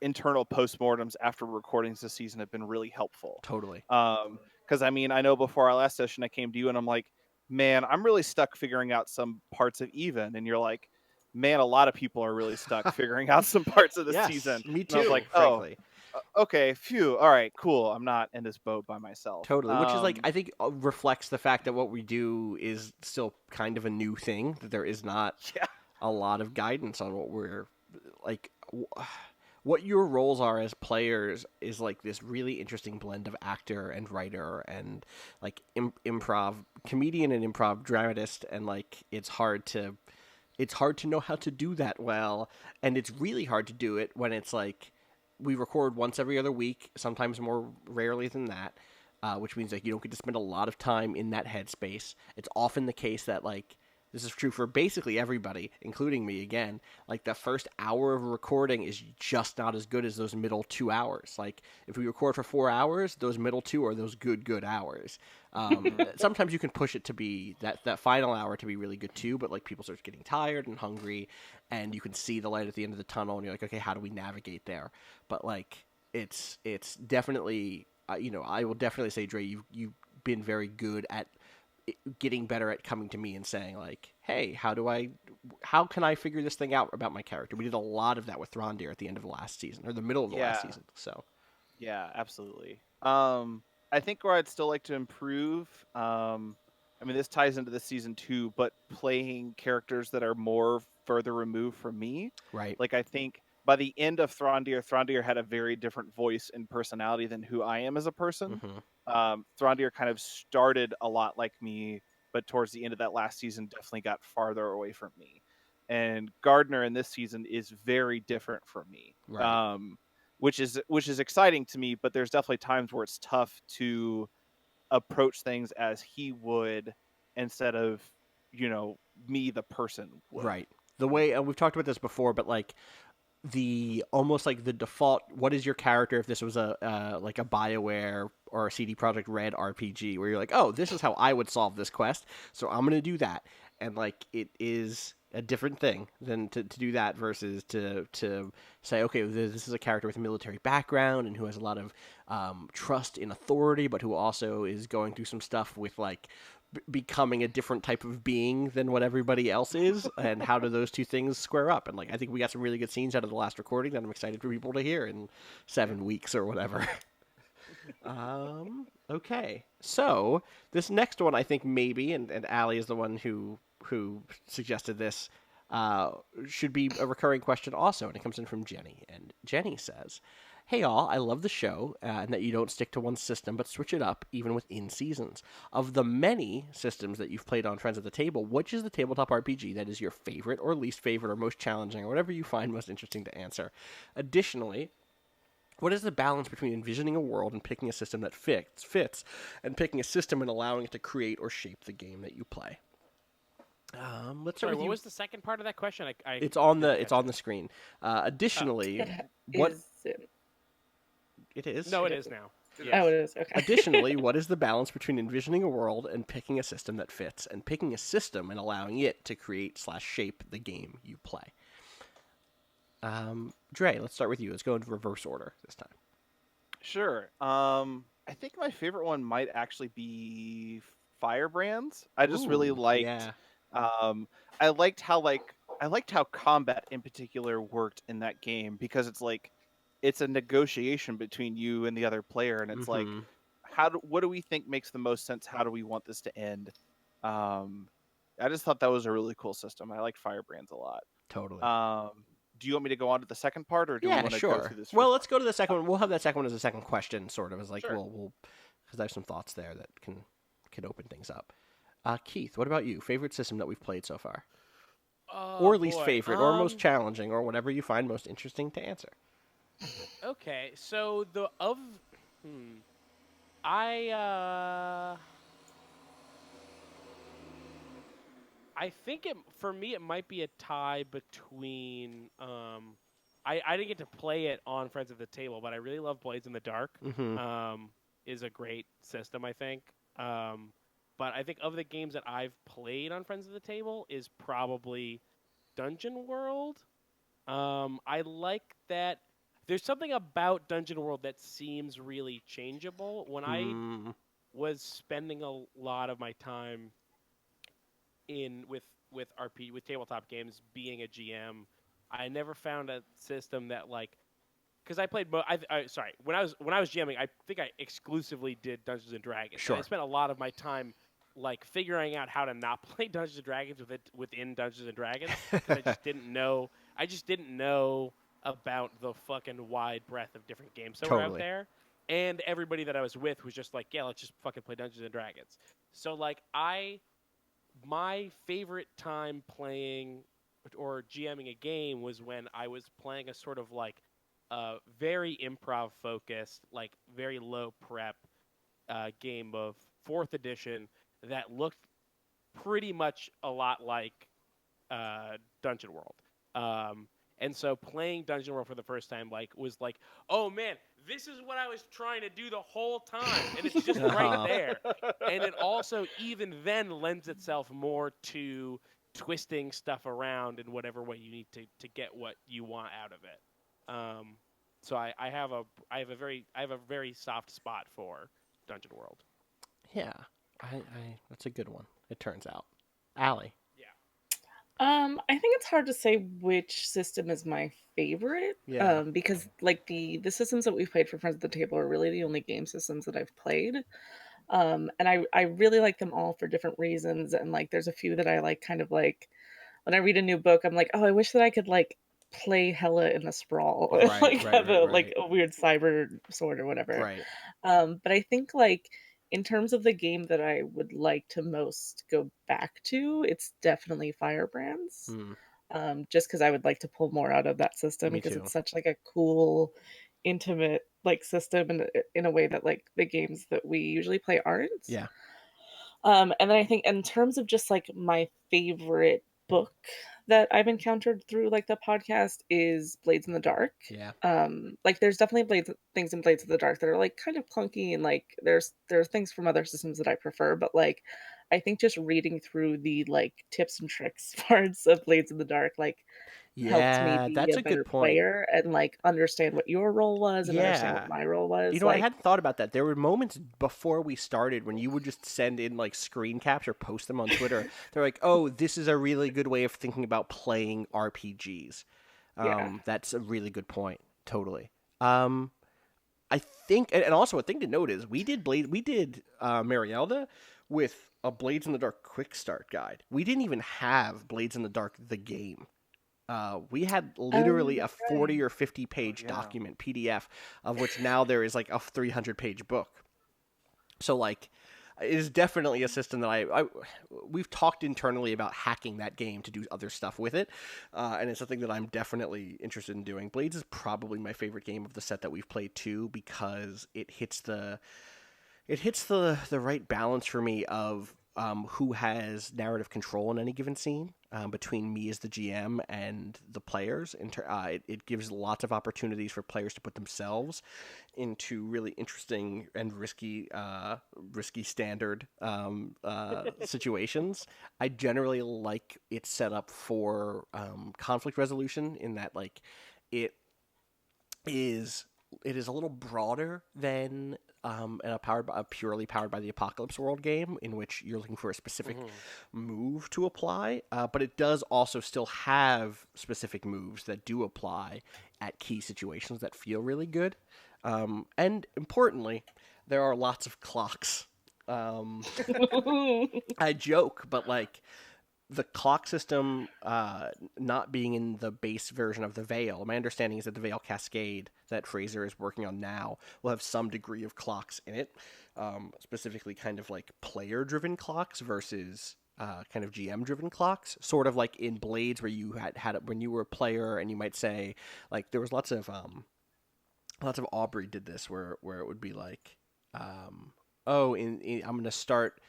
Speaker 1: internal postmortems after recordings this season have been really helpful.
Speaker 2: Totally.
Speaker 1: Because I mean, I know before our last session, I came to you and I'm like, man, I'm really stuck figuring out some parts of Even, and you're like, man, a lot of people are really stuck figuring out some parts of the
Speaker 2: Yes,
Speaker 1: season.
Speaker 2: me
Speaker 1: And I was
Speaker 2: too.
Speaker 1: like,
Speaker 2: frankly.
Speaker 1: okay, phew, all right, cool. I'm not in this boat by myself.
Speaker 2: Totally, which is like
Speaker 1: Um,
Speaker 2: I think reflects the fact that what we do is still kind of a new thing. That there is not
Speaker 1: Yeah.
Speaker 2: a lot of guidance on what we're like. What your roles are as players is like this really interesting blend of actor and writer and like improv comedian and improv dramatist, and like it's hard to know how to do that well, and it's really hard to do it when it's like we record once every other week, sometimes more rarely than that, which means like you don't get to spend a lot of time in that headspace. It's often the case that like this is true for basically everybody, including me again. Like the first hour of recording is just not as good as those middle 2 hours. Like if we record for 4 hours, those middle 2 are those good hours. Sometimes you can push it to be that final hour to be really good too, but like people start getting tired and hungry, and you can see the light at the end of the tunnel, and you're like, okay, how do we navigate there? But like it's definitely, I will definitely say, Dre, you've been very good at getting better at coming to me and saying like, hey, how can I figure this thing out about my character? We did a lot of that with Throndir at the end of the last season, or the middle of the last
Speaker 1: Yeah.
Speaker 2: season. So
Speaker 1: Yeah, absolutely. I think where I'd still like to improve, I mean, this ties into this season too, but playing characters that are more further removed from me.
Speaker 2: right.
Speaker 1: Like, I think by the end of Throndir had a very different voice and personality than who I am as a person. Throndir kind of started a lot like me, but towards the end of that last season definitely got farther away from me. And Gardner in this season is very different from me,
Speaker 2: Right.
Speaker 1: which is exciting to me. But there's definitely times where it's tough to approach things as he would instead of me the person would.
Speaker 2: Right. The way we've talked about this before, but like the almost like the default. What is your character if this was a like a BioWare or a CD Projekt Red RPG, where you're like, oh, this is how I would solve this quest, so I'm gonna do that, and like it is a different thing than to do that versus to say, okay, this is a character with a military background and who has a lot of trust in authority, but who also is going through some stuff with like becoming a different type of being than what everybody else is, and how do those two things square up? And like I think we got some really good scenes out of the last recording that I'm excited for people to hear in 7 weeks or whatever. Okay, so this next one I think maybe, and Allie is the one who suggested this, should be a recurring question also, and it comes in from Jenny. And Jenny says, hey all, I love the show, and that you don't stick to one system but switch it up even within seasons. Of the many systems that you've played on Friends at the Table, which is the tabletop RPG that is your favorite or least favorite or most challenging or whatever you find most interesting to answer? Additionally, what is the balance between envisioning a world and picking a system that fits, and picking a system and allowing it to create or shape the game that you play? Let's start
Speaker 4: Sorry,
Speaker 2: with
Speaker 4: what
Speaker 2: you.
Speaker 4: was the second part of that question?
Speaker 2: It's on
Speaker 4: didn't
Speaker 2: the
Speaker 4: catch it.
Speaker 2: screen. Additionally,
Speaker 3: It
Speaker 2: what
Speaker 3: is soon.
Speaker 2: it is?
Speaker 4: No, it is now.
Speaker 3: Oh, it is. Okay.
Speaker 2: Additionally, what is the balance between envisioning a world and picking a system that fits, and picking a system and allowing it to create/shape the game you play? Dre, let's start with you. Let's go in reverse order this time.
Speaker 1: Sure. I think my favorite one might actually be Firebrands. I just really
Speaker 2: Ooh,
Speaker 1: liked.
Speaker 2: yeah.
Speaker 1: I liked how combat in particular worked in that game, because it's a negotiation between you and the other player, and it's like,
Speaker 2: Mhm.
Speaker 1: what do we think makes the most sense? How do we want this to end? I just thought that was a really cool system. I like Firebrands a lot.
Speaker 2: Totally.
Speaker 1: Do you want me to go on to the second part, or do we
Speaker 2: Yeah,
Speaker 1: want to
Speaker 2: sure.
Speaker 1: go through this?
Speaker 2: Well,
Speaker 1: first
Speaker 2: let's go to the second one. We'll have that second one as a second question, sort of, as like
Speaker 1: Sure.
Speaker 2: we'll because I have some thoughts there that can open things up. Keith, what about you? Favorite system that we've played so far, or least
Speaker 4: boy.
Speaker 2: favorite, or most challenging, or whatever you find most interesting to answer?
Speaker 4: Okay, so I think for me it might be a tie between I didn't get to play it on Friends of the Table, but I really love Blades in the Dark.
Speaker 2: Mm-hmm.
Speaker 4: Is a great system, I think. But I think of the games that I've played on Friends of the Table is probably Dungeon World. I like that. There's something about Dungeon World that seems really changeable. When I was spending a lot of my time with tabletop games, being a GM, I never found a system that like, because I played sorry, when I was GMing, I think I exclusively did Dungeons and Dragons.
Speaker 2: Sure.
Speaker 4: And I spent a lot of my time like figuring out how to not play Dungeons and Dragons within Dungeons and Dragons, because I just didn't know about the fucking wide breadth of different games that were out
Speaker 2: Totally.
Speaker 4: there. And everybody that I was with was just like, yeah, let's just fucking play Dungeons and Dragons. So like my favorite time playing or GMing a game was when I was playing a sort of like very improv focused, like very low prep game of 4th edition that looked pretty much a lot like Dungeon World. And so playing Dungeon World for the first time was like, oh man, this is what I was trying to do the whole time, and it's just right there. And it also even then lends itself more to twisting stuff around in whatever way you need to get what you want out of it. So I have a very soft spot for Dungeon World.
Speaker 2: Yeah, I that's a good one. It turns out, Allie.
Speaker 3: I think it's hard to say which system is my favorite.
Speaker 2: Yeah.
Speaker 3: Because like the systems that we've played for Friends at the Table are really the only game systems that I've played. And I really like them all for different reasons. And like there's a few that I like kind of like when I read a new book, I'm like, oh, I wish that I could like play hella in the sprawl,
Speaker 2: Right,
Speaker 3: like
Speaker 2: right,
Speaker 3: have
Speaker 2: right,
Speaker 3: like
Speaker 2: right.
Speaker 3: a weird cyber sword or whatever.
Speaker 2: Right.
Speaker 3: But I think like in terms of the game that I would like to most go back to, it's definitely Firebrands.
Speaker 2: Mm,
Speaker 3: Just because I would like to pull more out of that system
Speaker 2: me
Speaker 3: because
Speaker 2: too.
Speaker 3: it's such like a cool, intimate like system in a way that like the games that we usually play aren't.
Speaker 2: Yeah.
Speaker 3: And then I think in terms of just like my favorite book that I've encountered through like the podcast is Blades in the Dark.
Speaker 2: Yeah.
Speaker 3: Like there's definitely things in Blades in the Dark that are like kind of clunky and like there are things from other systems that I prefer, but like I think just reading through the like tips and tricks parts of Blades in the Dark like helped me
Speaker 2: Yeah,
Speaker 3: be
Speaker 2: that's
Speaker 3: a
Speaker 2: a good
Speaker 3: better
Speaker 2: point.
Speaker 3: player and like understand what your role was and understand what
Speaker 2: Yeah.
Speaker 3: my role
Speaker 2: You
Speaker 3: was.
Speaker 2: know, I
Speaker 3: Like
Speaker 2: hadn't thought about that. There were moments before we started when you would just send in like screen caps or post them on Twitter. They're like, "Oh, this is a really good way of thinking about playing RPGs."
Speaker 3: yeah.
Speaker 2: That's a really good point. Totally. Um, I think, and also a thing to note is we did Marielda with a Blades in the Dark quick start guide. We didn't even have Blades in the Dark the game. We had literally a 40 or 50 page
Speaker 1: yeah.
Speaker 2: document PDF, of which now there is like a 300-page book. So like, it is definitely a system that we've talked internally about hacking that game to do other stuff with it, and it's something that I'm definitely interested in doing. Blades is probably my favorite game of the set that we've played too, because it hits the right balance for me of who has narrative control in any given scene, between me as the GM and the players. It gives lots of opportunities for players to put themselves into really interesting and risky standard situations. I generally like it set up for conflict resolution, in that like it is a little broader than a purely powered by the Apocalypse World game, in which you're looking for a specific move to apply, but it does also still have specific moves that do apply at key situations that feel really good. And importantly, there are lots of clocks. I joke, but like, the clock system not being in the base version of the Veil, my understanding is that the Veil Cascade that Fraser is working on now will have some degree of clocks in it, specifically kind of like player-driven clocks versus kind of GM-driven clocks, sort of like in Blades, where you had it when you were a player, and you might say, like, there was lots of Aubrey did this, where it would be like, I'm going to start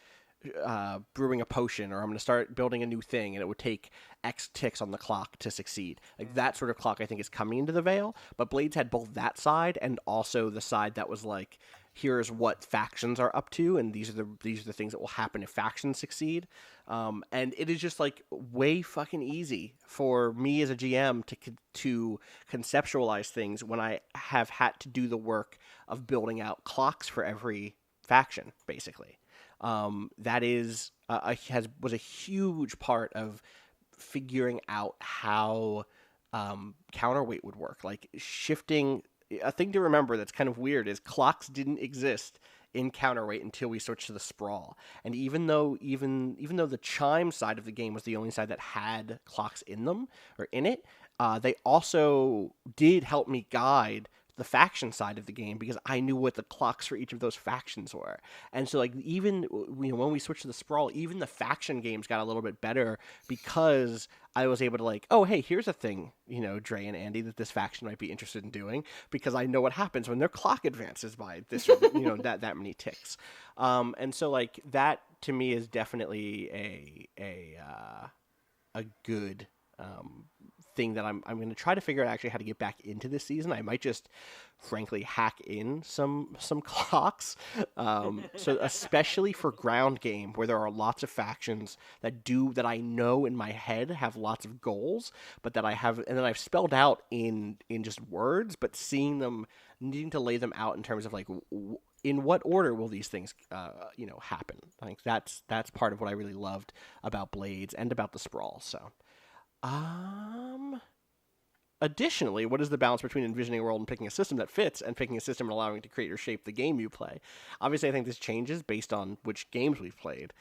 Speaker 2: brewing a potion, or I'm going to start building a new thing, and it would take X ticks on the clock to succeed. Like, that sort of clock, I think, is coming into the Veil. But Blades had both that side and also the side that was like, here's what factions are up to, and these are the things that will happen if factions succeed. And it is just like way fucking easy for me as a GM to conceptualize things when I have had to do the work of building out clocks for every faction, basically. That was a huge part of figuring out how counterweight would work. Like, shifting, a thing to remember that's kind of weird is clocks didn't exist in counterweight until we switched to the sprawl. And even though the chime side of the game was the only side that had clocks in them, or in it, they also did help me guide the faction side of the game, because I knew what the clocks for each of those factions were. And so, like, even when we switched to the sprawl, even the faction games got a little bit better, because I was able to, like, oh, hey, here's a thing, Dre and Andy, that this faction might be interested in doing, because I know what happens when their clock advances by this, that many ticks. And so, like, that to me is definitely a good thing that I'm going to try to figure out actually how to get back into this season. I might just frankly hack in some clocks. So especially for ground game, where there are lots of factions that I know in my head have lots of goals, but that and then I've spelled out in just words, but seeing them, needing to lay them out in terms of like, in what order will these things happen. I think that's part of what I really loved about Blades and about the Sprawl. So additionally, what is the balance between envisioning a world and picking a system that fits, and picking a system and allowing it to create or shape the game you play? Obviously, I think this changes based on which games we've played.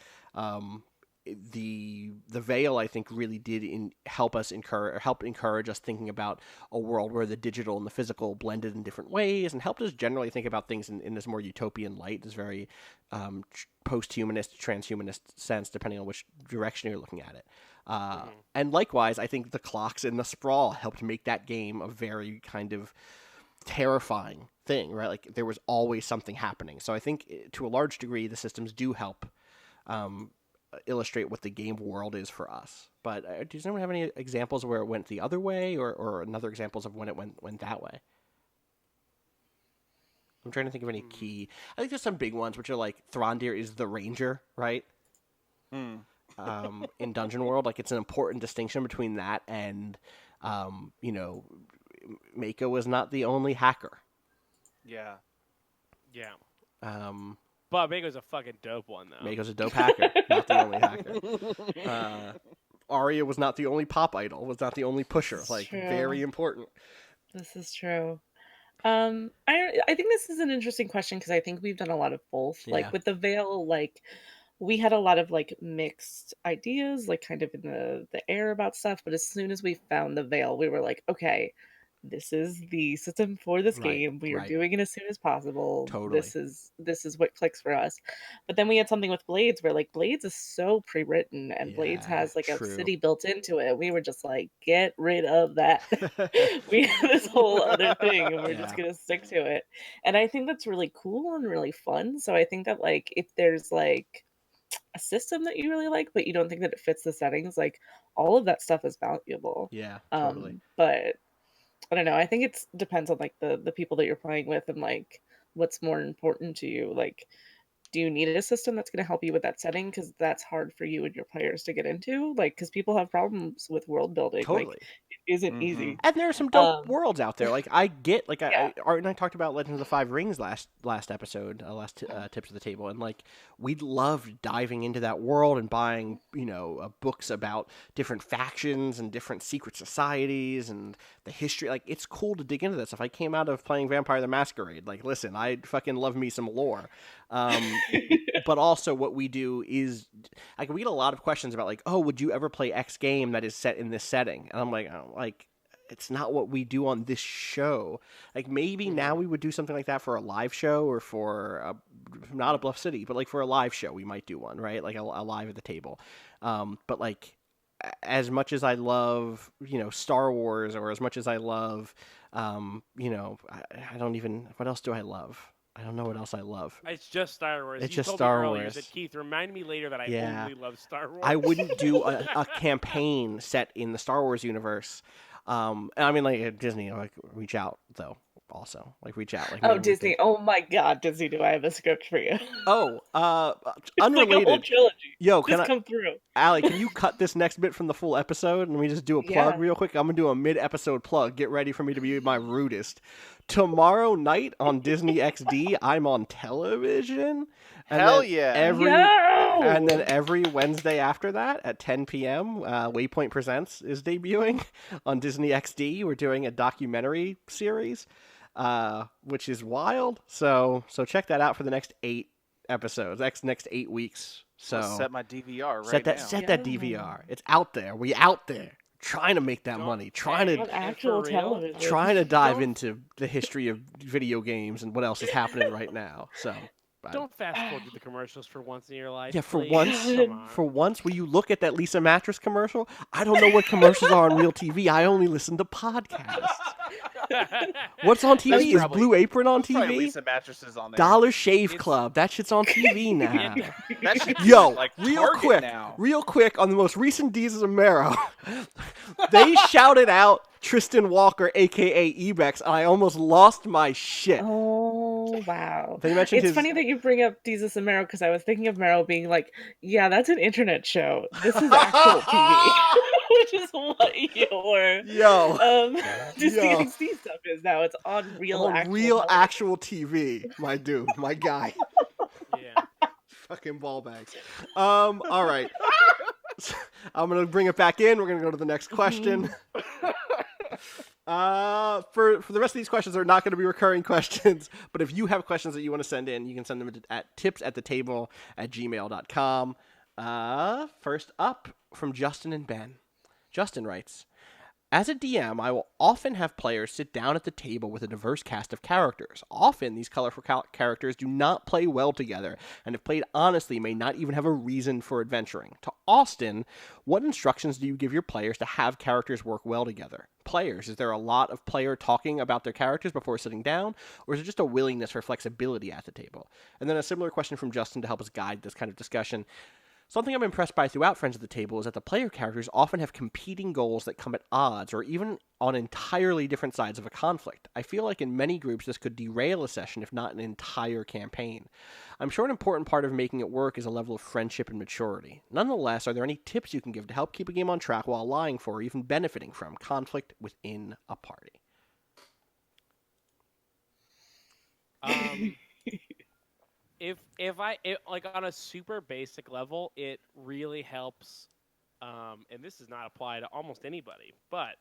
Speaker 2: the Veil, I think, really did help encourage us thinking about a world where the digital and the physical blended in different ways, and helped us generally think about things in this more utopian light, this very post-humanist, transhumanist sense, depending on which direction you're looking at it. And likewise, I think the clocks in the Sprawl helped make that game a very kind of terrifying thing, right? Like, there was always something happening. So I think, to a large degree, the systems do help illustrate what the game world is for us. But does anyone have any examples where it went the other way, or another examples of when it went that way? I'm trying to think of any key. I think there's some big ones, which are like Throndir is the ranger, right? In Dungeon World, like, it's an important distinction between that and, Mako was not the only hacker.
Speaker 1: Yeah.
Speaker 4: Yeah.
Speaker 2: Um,
Speaker 4: But Mako's a fucking dope one, though.
Speaker 2: Mako's a dope hacker, not the only hacker. Arya was not the only pop idol, was not the only pusher.
Speaker 3: That's
Speaker 2: Like,
Speaker 3: true.
Speaker 2: very important.
Speaker 3: This is true. I think this is an interesting question because I think we've done a lot of both.
Speaker 2: Yeah.
Speaker 3: Like with the Veil, like we had a lot of like mixed ideas, like kind of in the air about stuff. But as soon as we found the Veil, we were like, okay, this is the system for this
Speaker 2: Right,
Speaker 3: game. We are
Speaker 2: right.
Speaker 3: doing it as soon as possible.
Speaker 2: Totally.
Speaker 3: This is what clicks for us. But then we had something with Blades where like Blades is so pre-written and Blades
Speaker 2: Yeah,
Speaker 3: has like
Speaker 2: true.
Speaker 3: a city built into it. We were just like, get rid of that. We have this whole other thing and we're just
Speaker 2: Yeah.
Speaker 3: gonna stick to it. And I think that's really cool and really fun. So I think that like if there's like a system that you really like but you don't think that it fits the settings, like all of that stuff is valuable.
Speaker 2: Yeah, totally.
Speaker 3: But I don't know, I think it depends on like the people that you're playing with and like what's more important to you. Like, do you need a system that's going to help you with that setting because that's hard for you and your players to get into, like, because people have problems with world building.
Speaker 2: Totally.
Speaker 3: Like, it isn't
Speaker 1: Mhm.
Speaker 3: easy.
Speaker 2: And there are some dope
Speaker 3: Um,
Speaker 2: worlds out there. Like, I get, like,
Speaker 3: Yeah.
Speaker 2: Art and I talked about Legends of the Five Rings last episode, Tips of the Table, and like, we loved diving into that world and buying, books about different factions and different secret societies and the history. Like, it's cool to dig into this. If I came out of playing Vampire the Masquerade, like, listen, I fucking love me some lore. But also what we do is, like, we get a lot of questions about, like, oh, would you ever play X game that is set in this setting? And I'm like, it's not what we do on this show. Like, maybe now we would do something like that for a live show or for not a Bluff City, but like for a live show, we might do one, right? Like a live at the table. But like, as much as I love, Star Wars, or as much as I love, I don't even, what else do I love? I don't know what else I love.
Speaker 4: It's just Star Wars.
Speaker 2: It's
Speaker 4: You
Speaker 2: just
Speaker 4: told
Speaker 2: Star
Speaker 4: me earlier,
Speaker 2: Wars.
Speaker 4: You said, Keith, remind me later that I
Speaker 2: Yeah.
Speaker 4: only love Star Wars.
Speaker 2: I wouldn't do a campaign set in the Star Wars universe. And I mean, like, Disney, like, reach out though. Also, like, reach out. Like,
Speaker 3: Oh,
Speaker 2: maybe we
Speaker 3: Disney.
Speaker 2: could-
Speaker 3: Oh my God, Disney, do I have a script for you?
Speaker 2: Oh,
Speaker 3: It's like a whole
Speaker 2: unrelated.
Speaker 3: trilogy.
Speaker 2: Yo,
Speaker 3: Just come through.
Speaker 2: Allie, can you cut this next bit from the full episode and we just do a plug
Speaker 3: Yeah.
Speaker 2: real quick? I'm gonna do a mid-episode plug. Get ready for me to be my rudest. Tomorrow night on Disney XD, I'm on television. And
Speaker 1: Hell
Speaker 2: then
Speaker 1: yeah.
Speaker 2: And then every Wednesday after that at 10 p.m., Waypoint Presents is debuting on Disney XD. We're doing a documentary series, which is wild. So check that out for the next 8 episodes, next 8 weeks. So
Speaker 1: Let's set my DVR right
Speaker 2: set that
Speaker 1: now.
Speaker 2: that
Speaker 3: Yeah.
Speaker 2: DVR. It's out there. We out there trying to make that
Speaker 4: Don't
Speaker 2: money,
Speaker 4: say
Speaker 2: trying
Speaker 4: it.
Speaker 3: On
Speaker 2: to
Speaker 3: actual
Speaker 4: for real?
Speaker 3: television.
Speaker 2: trying to dive
Speaker 4: Don't-
Speaker 2: into the history of video games and what else is happening right now. So
Speaker 4: Don't fast forward through the commercials for once in your life.
Speaker 2: Yeah, for
Speaker 4: please.
Speaker 2: once-
Speaker 4: Come on.
Speaker 2: For once, will you look at that Lisa Mattress commercial? I don't know what commercials are on real TV. I only listen to podcasts. What's on TV?
Speaker 1: That's
Speaker 2: Is
Speaker 1: probably-
Speaker 2: Blue Apron on
Speaker 1: Probably
Speaker 2: TV?
Speaker 1: Lisa mattresses on there.
Speaker 2: Dollar Shave
Speaker 4: It's-
Speaker 2: Club. That shit's on TV now.
Speaker 1: That shit
Speaker 2: Yo,
Speaker 1: like
Speaker 2: real
Speaker 1: Target
Speaker 2: quick,
Speaker 1: now.
Speaker 2: real quick, on the most recent Deez's of Marrow, they shouted out Tristan Walker, a.k.a. Ebex, and I almost lost my shit.
Speaker 3: Oh, wow.
Speaker 2: They mentioned
Speaker 3: It's
Speaker 2: his...
Speaker 3: funny that you bring up Jesus and Marrow because I was thinking of Marrow being like, yeah, that's an internet show. This is actual TV. Which is what your
Speaker 2: Yo.
Speaker 3: Disney
Speaker 2: Yo.
Speaker 3: XD stuff is now. It's on real
Speaker 2: on
Speaker 3: actual
Speaker 2: real
Speaker 3: television.
Speaker 2: actual TV, my dude, my guy.
Speaker 4: Yeah.
Speaker 2: Fucking ball bags. All right. I'm gonna bring it back in. We're gonna go to the next question. For the rest of these questions are not going to be recurring questions, but if you have questions that you want to send in, you can send them at tips@thetable@gmail.com. First up from Justin and Ben. Justin writes, as a DM, I will often have players sit down at the table with a diverse cast of characters. Often, these colorful characters do not play well together, and if played honestly, may not even have a reason for adventuring. To Austin, what instructions do you give your players to have characters work well together? Players, is there a lot of player talking about their characters before sitting down, or is it just a willingness for flexibility at the table? And then a similar question from Justin to help us guide this kind of discussion. Something I'm impressed by throughout Friends of the Table is that the player characters often have competing goals that come at odds or even on entirely different sides of a conflict. I feel like in many groups this could derail a session if not an entire campaign. I'm sure an important part of making it work is a level of friendship and maturity. Nonetheless, are there any tips you can give to help keep a game on track while allowing for or even benefiting from conflict within a party?
Speaker 4: If like on a super basic level, it really helps. And this does not apply to almost anybody, but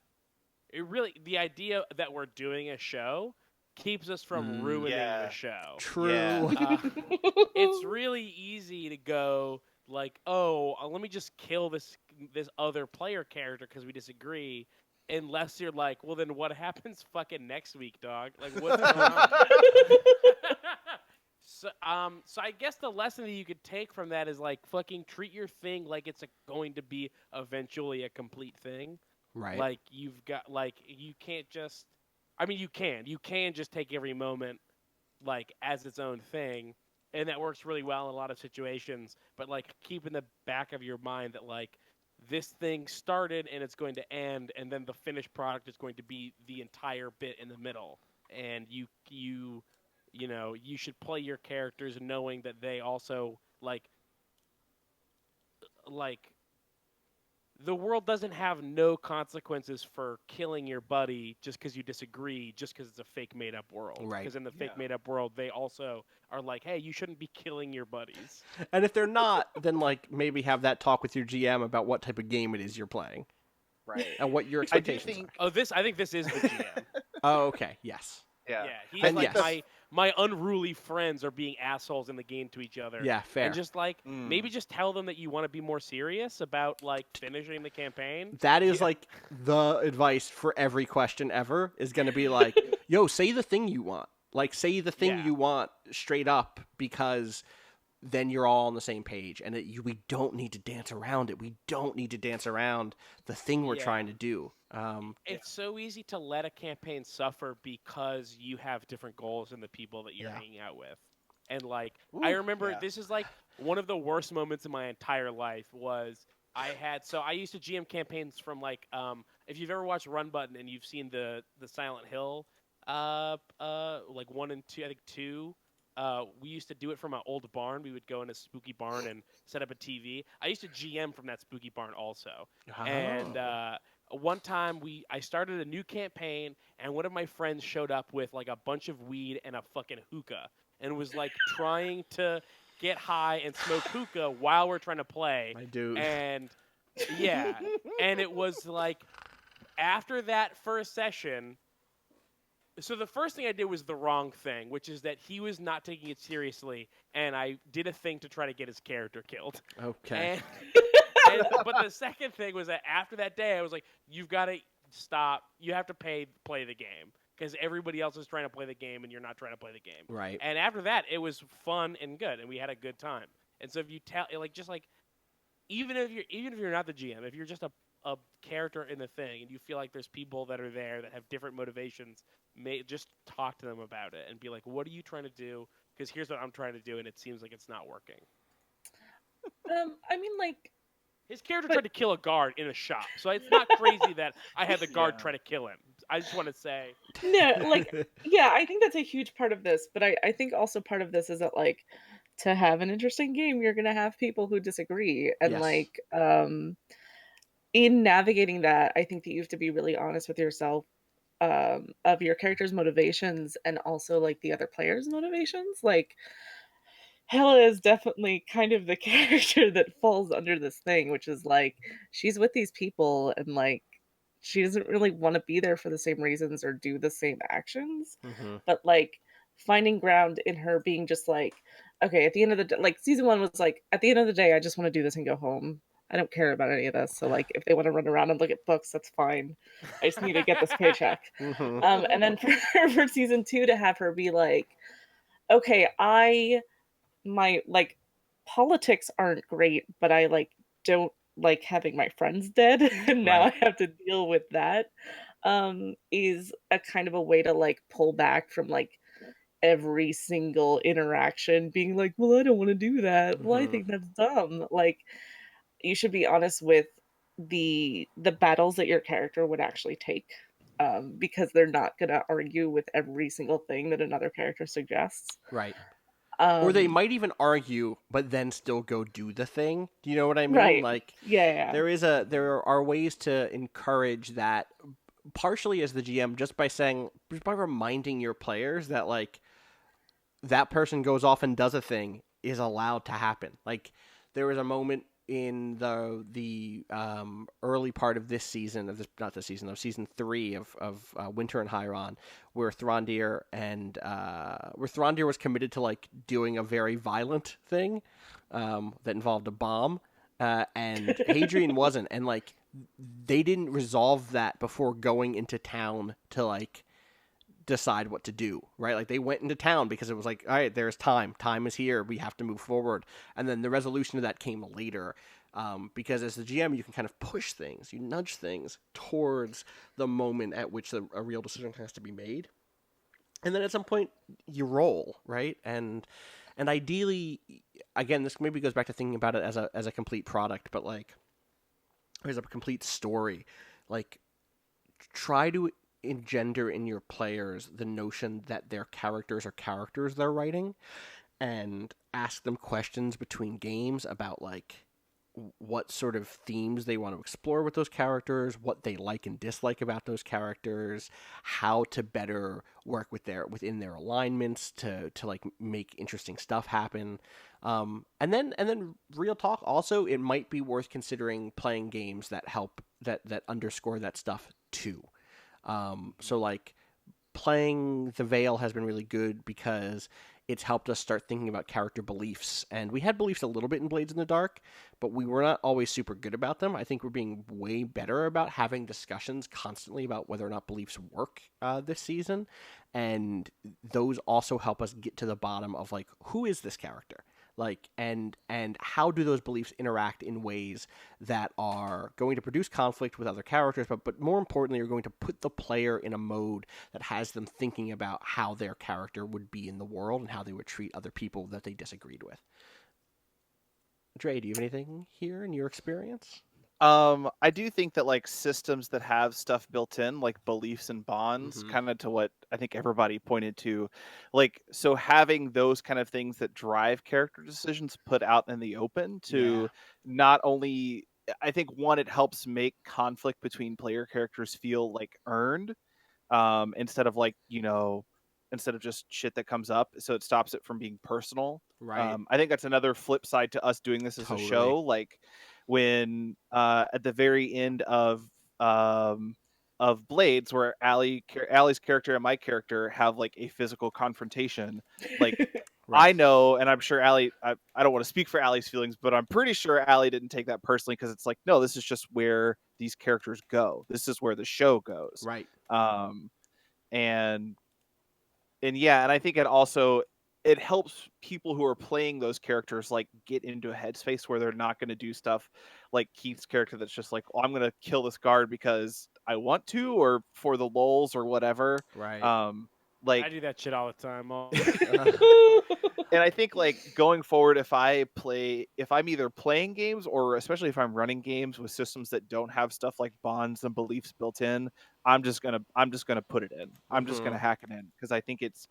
Speaker 4: it really, the idea that we're doing a show keeps us from ruining
Speaker 1: Yeah.
Speaker 4: the show.
Speaker 2: True.
Speaker 1: Yeah.
Speaker 4: It's really easy to go like, oh, let me just kill this other player character because we disagree. Unless you're like, well, then what happens fucking next week, dog? Like, what's going on? So I guess the lesson that you could take from that is like fucking treat your thing like it's going to be eventually a complete thing.
Speaker 2: Right.
Speaker 4: Like you've got you can't just. I mean, you can just take every moment like as its own thing, and that works really well in a lot of situations. But like keep in the back of your mind that like this thing started and it's going to end, and then the finished product is going to be the entire bit in the middle, and you should play your characters knowing that they also like the world doesn't have no consequences for killing your buddy just because you disagree, just because it's a fake made up world.
Speaker 2: Right.
Speaker 4: Because in the fake made up world, they also are like, hey, you shouldn't be killing your buddies.
Speaker 2: And if they're not, then like maybe have that talk with your GM about what type of game it is you're playing
Speaker 1: Right.
Speaker 2: and what your
Speaker 1: I do
Speaker 2: expectations
Speaker 1: think.
Speaker 4: Oh, I think this is the GM.
Speaker 2: are. Oh, okay. Yes.
Speaker 1: Yeah.
Speaker 4: Yeah, he's
Speaker 2: And
Speaker 4: like
Speaker 2: yes.
Speaker 4: my unruly friends are being assholes in the game to each other.
Speaker 2: Yeah, fair.
Speaker 4: And just like maybe just tell them that you want to be more serious about like finishing the campaign.
Speaker 2: That is like the advice for every question ever is going to be like, yo, say the thing you want. Like, say the thing
Speaker 4: Yeah.
Speaker 2: you want straight up because then you're all on the same page. And we don't need to dance around it. We don't need to dance around the thing we're
Speaker 4: Yeah.
Speaker 2: trying to do.
Speaker 4: It's so easy to let a campaign suffer because you have different goals than the people that you're
Speaker 2: Yeah.
Speaker 4: hanging out with. And like I
Speaker 1: Ooh,
Speaker 4: remember
Speaker 1: yeah.
Speaker 4: this is like one of the worst moments in my entire life was I used to GM campaigns from like if you've ever watched Run Button and you've seen the Silent Hill like 1 and 2, I think 2, we used to do it from an old barn. We would go in a spooky barn and set up a TV. I used to GM from that spooky barn also. And one time I started a new campaign, and one of my friends showed up with like a bunch of weed and a fucking hookah, and was like trying to get high and smoke hookah while we're trying to play.
Speaker 2: My dude.
Speaker 4: And yeah, and it was like after that first session. So the first thing I did was the wrong thing, which is that he was not taking it seriously, and I did a thing to try to get his character killed.
Speaker 2: Okay.
Speaker 4: But the second thing was that after that day, I was like, you've got to stop. You have to play the game because everybody else is trying to play the game and you're not trying to play the game.
Speaker 2: Right.
Speaker 4: And after that, it was fun and good, and we had a good time. And so if you tell, like, just like, even if you're not the GM, if you're just a character in the thing and you feel like there's people that are there that have different motivations, just talk to them about it and be like, what are you trying to do? Because here's what I'm trying to do, and it seems like it's not working.
Speaker 3: I mean, like,
Speaker 4: His character tried to kill a guard in a shop, so it's not crazy that I had the guard try to kill him. I just want to say,
Speaker 3: no, like, yeah, I think that's a huge part of this, but I think also part of this is that, like, to have an interesting game, you're gonna have people who disagree, and
Speaker 2: Yes.
Speaker 3: like, in navigating that, I think that you have to be really honest with yourself, of your character's motivations and also like the other players' motivations. Like, Hella is definitely kind of the character that falls under this thing, which is like she's with these people and like she doesn't really want to be there for the same reasons or do the same actions,
Speaker 2: Mm-hmm.
Speaker 3: but like finding ground in her being just like, okay, at the end of the day, like season 1 was like, at the end of the day, I just want to do this and go home. I don't care about any of this. So like, if they want to run around and look at books, that's fine. I just need to get this paycheck.
Speaker 2: Mhm.
Speaker 3: And then for season 2 to have her be like, okay, my like politics aren't great, but I like don't like having my friends dead, and now
Speaker 2: Right.
Speaker 3: I have to deal with that. Is a kind of a way to like pull back from like every single interaction being like, well, I don't want to do that. Well, I
Speaker 2: Mhm.
Speaker 3: think that's dumb. Like, you should be honest with the battles that your character would actually take. Because they're not gonna argue with every single thing that another character suggests.
Speaker 2: Right. Or they
Speaker 3: Um,
Speaker 2: might even argue, but then still go do the thing. Do you know what I mean?
Speaker 3: right.
Speaker 2: Like,
Speaker 3: Yeah.
Speaker 2: there are ways to encourage that, partially as the GM, just by reminding your players that like that person goes off and does a thing is allowed to happen. Like, there was a moment in the early part of this season of this, not this season, of season 3 of Winter and Hyron, where Throndir was committed to like doing a very violent thing that involved a bomb, and Hadrian wasn't, and like they didn't resolve that before going into town to like decide what to do, right? Like, they went into town because it was like, all right, there's time. Time is here. We have to move forward. And then the resolution of that came later, because as the GM, you can kind of push things, you nudge things towards the moment at which a real decision has to be made. And then at some point, you roll, right? And ideally, again, this maybe goes back to thinking about it as a complete product, but like, there's a complete story. Like, try to engender in your players the notion that their characters are characters they're writing, and ask them questions between games about like what sort of themes they want to explore with those characters, what they like and dislike about those characters, how to better work within their alignments to like make interesting stuff happen. And then real talk, also it might be worth considering playing games that help that underscore that stuff too. So like, playing The Veil has been really good because it's helped us start thinking about character beliefs. And we had beliefs a little bit in Blades in the Dark, but we were not always super good about them. I think we're being way better about having discussions constantly about whether or not beliefs work this season. And those also help us get to the bottom of like, who is this character? Like, and how do those beliefs interact in ways that are going to produce conflict with other characters, but more importantly, are going to put the player in a mode that has them thinking about how their character would be in the world and how they would treat other people that they disagreed with. Dre, do you have anything here in your experience?
Speaker 1: I do think that like systems that have stuff built in, like beliefs and bonds,
Speaker 2: Mhm.
Speaker 1: kind of to what I think everybody pointed to, like, so having those kind of things that drive character decisions put out in the open to not only, I think one, it helps make conflict between player characters feel like earned, instead of like, instead of just shit that comes up, so it stops it from being personal.
Speaker 2: Right.
Speaker 1: I think that's another flip side to us doing this as a
Speaker 2: Totally.
Speaker 1: show, like when at the very end of Blades, where Allie's character and my character have like a physical confrontation, like,
Speaker 2: Right.
Speaker 1: I know, and I'm sure Allie, I don't want to speak for Allie's feelings, but I'm pretty sure Allie didn't take that personally, because it's like, no, this is just where these characters go. This is where the show goes.
Speaker 2: Right.
Speaker 1: Um, and yeah, and I think it helps people who are playing those characters like get into a headspace where they're not going to do stuff like Keith's character that's just like, oh, I'm going to kill this guard because I want to, or for the lulz or whatever.
Speaker 2: Right.
Speaker 1: Like,
Speaker 4: I do that shit all the time.
Speaker 1: and I think like going forward, if I'm either playing games, or especially if I'm running games with systems that don't have stuff like bonds and beliefs built in, I'm just gonna put it in. I'm just gonna
Speaker 2: Mhm.
Speaker 1: hack it in, because I think it's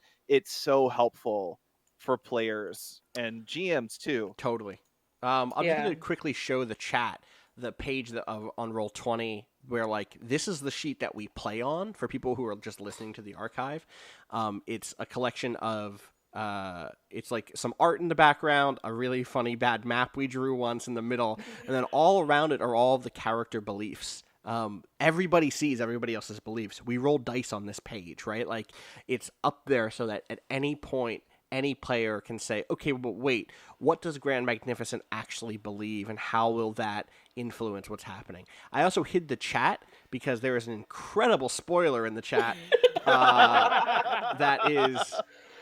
Speaker 1: so helpful for players and GMs too.
Speaker 2: Totally. I'm just
Speaker 3: Yeah.
Speaker 2: going to quickly show the chat the page on Roll20, where like, this is the sheet that we play on for people who are just listening to the archive. It's a collection of it's like some art in the background, a really funny bad map we drew once in the middle, and then all around it are all of the character beliefs. Everybody sees everybody else's beliefs. We roll dice on this page, right? Like, it's up there so that at any point any player can say, okay, but wait, what does Grand Magnificent actually believe, and how will that influence what's happening? I also hid the chat because there is an incredible spoiler in the chat that is.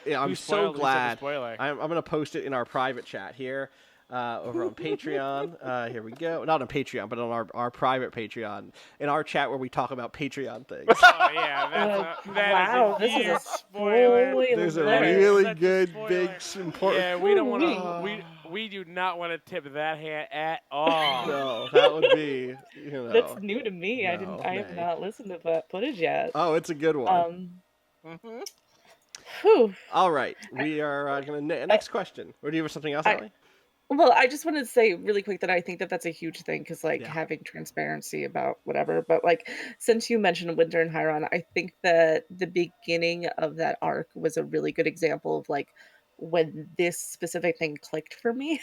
Speaker 2: Yeah, I'm
Speaker 4: Who
Speaker 2: so
Speaker 4: spoiled? Who said the
Speaker 2: glad.
Speaker 4: spoiler?
Speaker 2: I'm going to post it in our private chat here. Over on Patreon. Here we go. Not on Patreon, but on our private Patreon. In our chat where we talk about Patreon things.
Speaker 4: Oh yeah,
Speaker 3: Wow,
Speaker 4: that is a
Speaker 3: this is
Speaker 4: huge
Speaker 3: a
Speaker 4: spoiler.
Speaker 2: There's a
Speaker 3: spoiler.
Speaker 2: really
Speaker 4: Such a
Speaker 2: good,
Speaker 4: spoiler.
Speaker 2: big, important...
Speaker 4: Yeah, we don't want
Speaker 3: Ooh-wee.
Speaker 4: to. We do not want to tip that hand at all.
Speaker 2: No, that would be,
Speaker 3: That's new to me.
Speaker 2: No,
Speaker 3: I have
Speaker 2: nay.
Speaker 3: not listened to that footage yet.
Speaker 2: Oh, it's a good one.
Speaker 3: Whew.
Speaker 2: All right. We are going to... Next question. Or do you have something else, Allie?
Speaker 3: Well, I just wanted to say really quick that I think that that's a huge thing because, like,
Speaker 2: Yeah.
Speaker 3: having transparency about whatever. But, like, since you mentioned Winter and Hyron, I think that the beginning of that arc was a really good example of, like, when this specific thing clicked for me.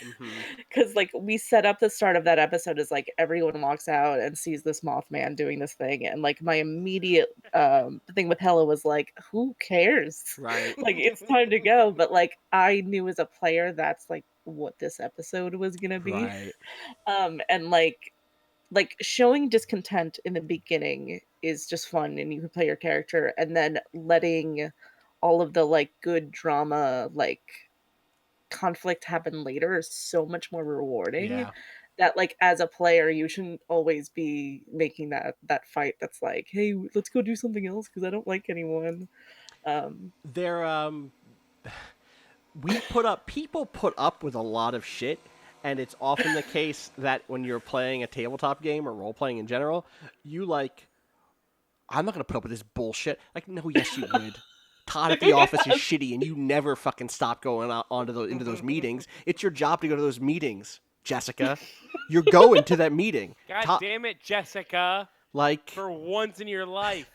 Speaker 3: Because, like, we set up the start of that episode as, like, everyone walks out and sees this Mothman doing this thing. And, like, my immediate thing with Hella was, like, who cares?
Speaker 2: Right.
Speaker 3: Like, it's time to go. But, like, I knew as a player that's, like, what this episode was gonna be.
Speaker 2: Right.
Speaker 3: And like showing discontent in the beginning is just fun, and you can play your character, and then letting all of the like good drama, like conflict happen later is so much more rewarding.
Speaker 2: Yeah.
Speaker 3: That like as a player you shouldn't always be making that fight that's like, hey, let's go do something else because I don't like anyone.
Speaker 2: There, people put up with a lot of shit, and it's often the case that when you're playing a tabletop game or role-playing in general, you like, I'm not going to put up with this bullshit. Like, no, yes, you would. Todd at the office is shitty, and you never fucking stop going into those meetings. It's your job to go to those meetings, Jessica. You're going to that meeting.
Speaker 4: God damn it, Jessica!
Speaker 2: Like,
Speaker 4: For once in your life.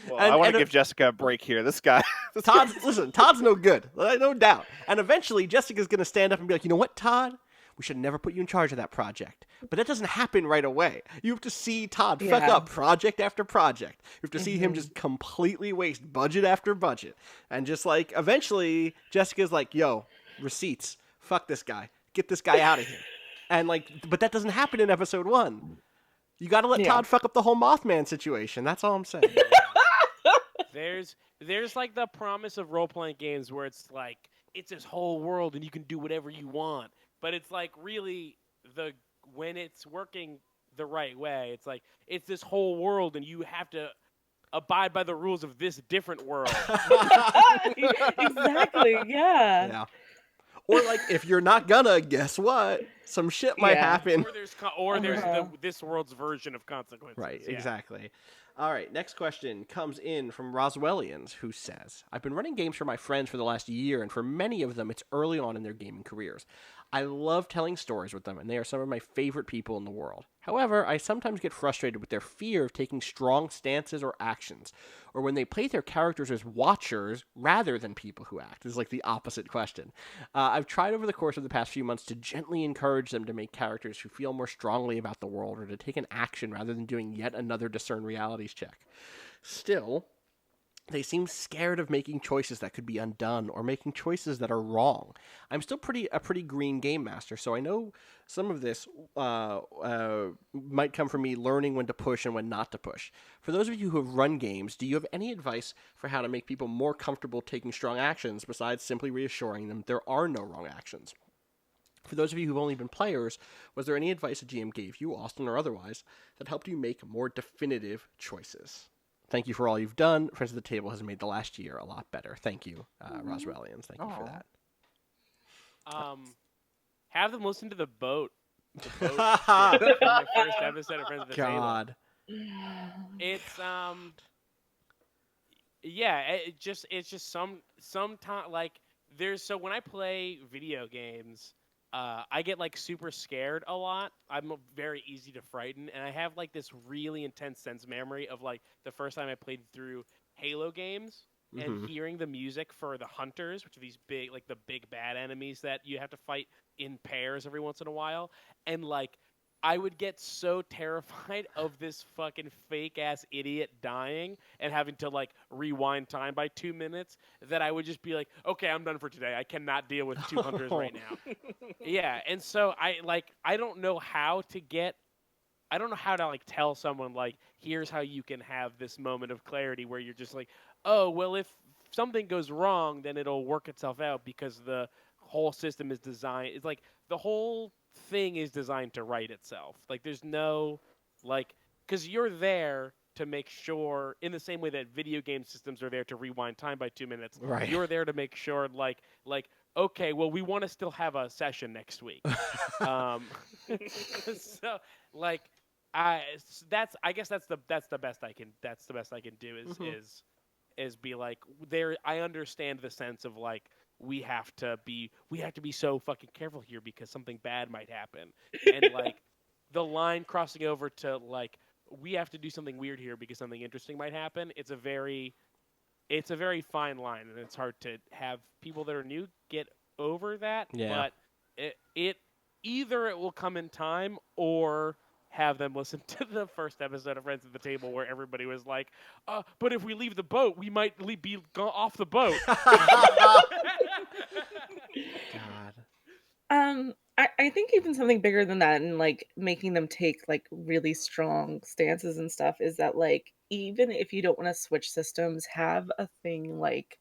Speaker 1: Well, I want to give Jessica a break here. This guy.
Speaker 2: Todd's no good, no doubt. And eventually, Jessica's going to stand up and be like, you know what, Todd? We should never put you in charge of that project. But that doesn't happen right away. You have to see Todd fuck up project after project. You have to see him just completely waste budget after budget. And just like, eventually, Jessica's like, yo, receipts. Fuck this guy. Get this guy out of here. And like, but that doesn't happen in episode 1. You got to let Todd fuck up the whole Mothman situation. That's all I'm saying.
Speaker 4: There's like the promise of role-playing games where it's like, it's this whole world and you can do whatever you want. But it's like really when it's working the right way, it's like it's this whole world and you have to abide by the rules of this different world.
Speaker 3: Exactly, yeah.
Speaker 2: Or like, if you're not gonna, guess what? Some shit might happen.
Speaker 4: Or there's this world's version of consequences.
Speaker 2: Right, exactly. All right, next question comes in from Roswellians, who says, I've been running games for my friends for the last year, and for many of them, it's early on in their gaming careers. I love telling stories with them, and they are some of my favorite people in the world. However, I sometimes get frustrated with their fear of taking strong stances or actions, or when they play their characters as watchers rather than people who act. This is like the opposite question. I've tried over the course of the past few months to gently encourage them to make characters who feel more strongly about the world, or to take an action rather than doing yet another discern realities check. Still, they seem scared of making choices that could be undone, or making choices that are wrong. I'm still a pretty green game master, so I know some of this might come from me learning when to push and when not to push. For those of you who have run games, do you have any advice for how to make people more comfortable taking strong actions besides simply reassuring them there are no wrong actions? For those of you who've only been players, was there any advice a GM gave you, Austin or otherwise, that helped you make more definitive choices? Thank you for all you've done. Friends of the Table has made the last year a lot better. Thank you, Roswellians. Thank you for that.
Speaker 4: Have them listen to the boat. The boat shit from the first episode of Friends of the
Speaker 2: God.
Speaker 4: Table. It's yeah. It's just some time like so when I play video games. I get like super scared a lot. I'm very easy to frighten, and I have like this really intense sense memory of like the first time I played through Halo games and hearing the music for the hunters, which are these big, like the big bad enemies that you have to fight in pairs every once in a while, and like I would get so terrified of this fucking fake ass idiot dying and having to like rewind time by 2 minutes that I would just be like, okay, I'm done for today. I cannot deal with 200s right now. Yeah, and so I don't know how to get I don't know how to like tell someone like here's how you can have this moment of clarity where you're just like, "Oh, well if something goes wrong, then it'll work itself out because the whole system is designed it's like the whole thing is designed to write itself." Like there's no like cuz you're there to make sure in the same way that video game systems are there to rewind time by 2 minutes,
Speaker 2: Right.
Speaker 4: you're there to make sure like okay, well we want to still have a session next week. Um so like I guess that's the best I can do
Speaker 2: Mhm.
Speaker 4: is be like there I understand the sense of like we have to be so fucking careful here because something bad might happen and like the line crossing over to like we have to do something weird here because something interesting might happen. It's a very fine line and it's hard to have people that are new get over that,
Speaker 2: Yeah.
Speaker 4: but it either it will come in time or have them listen to the first episode of Friends at the Table where everybody was like, but if we leave the boat, we might be off the boat.
Speaker 2: God.
Speaker 3: I think even something bigger than that and like making them take like really strong stances and stuff is that like even if you don't want to switch systems, have a thing like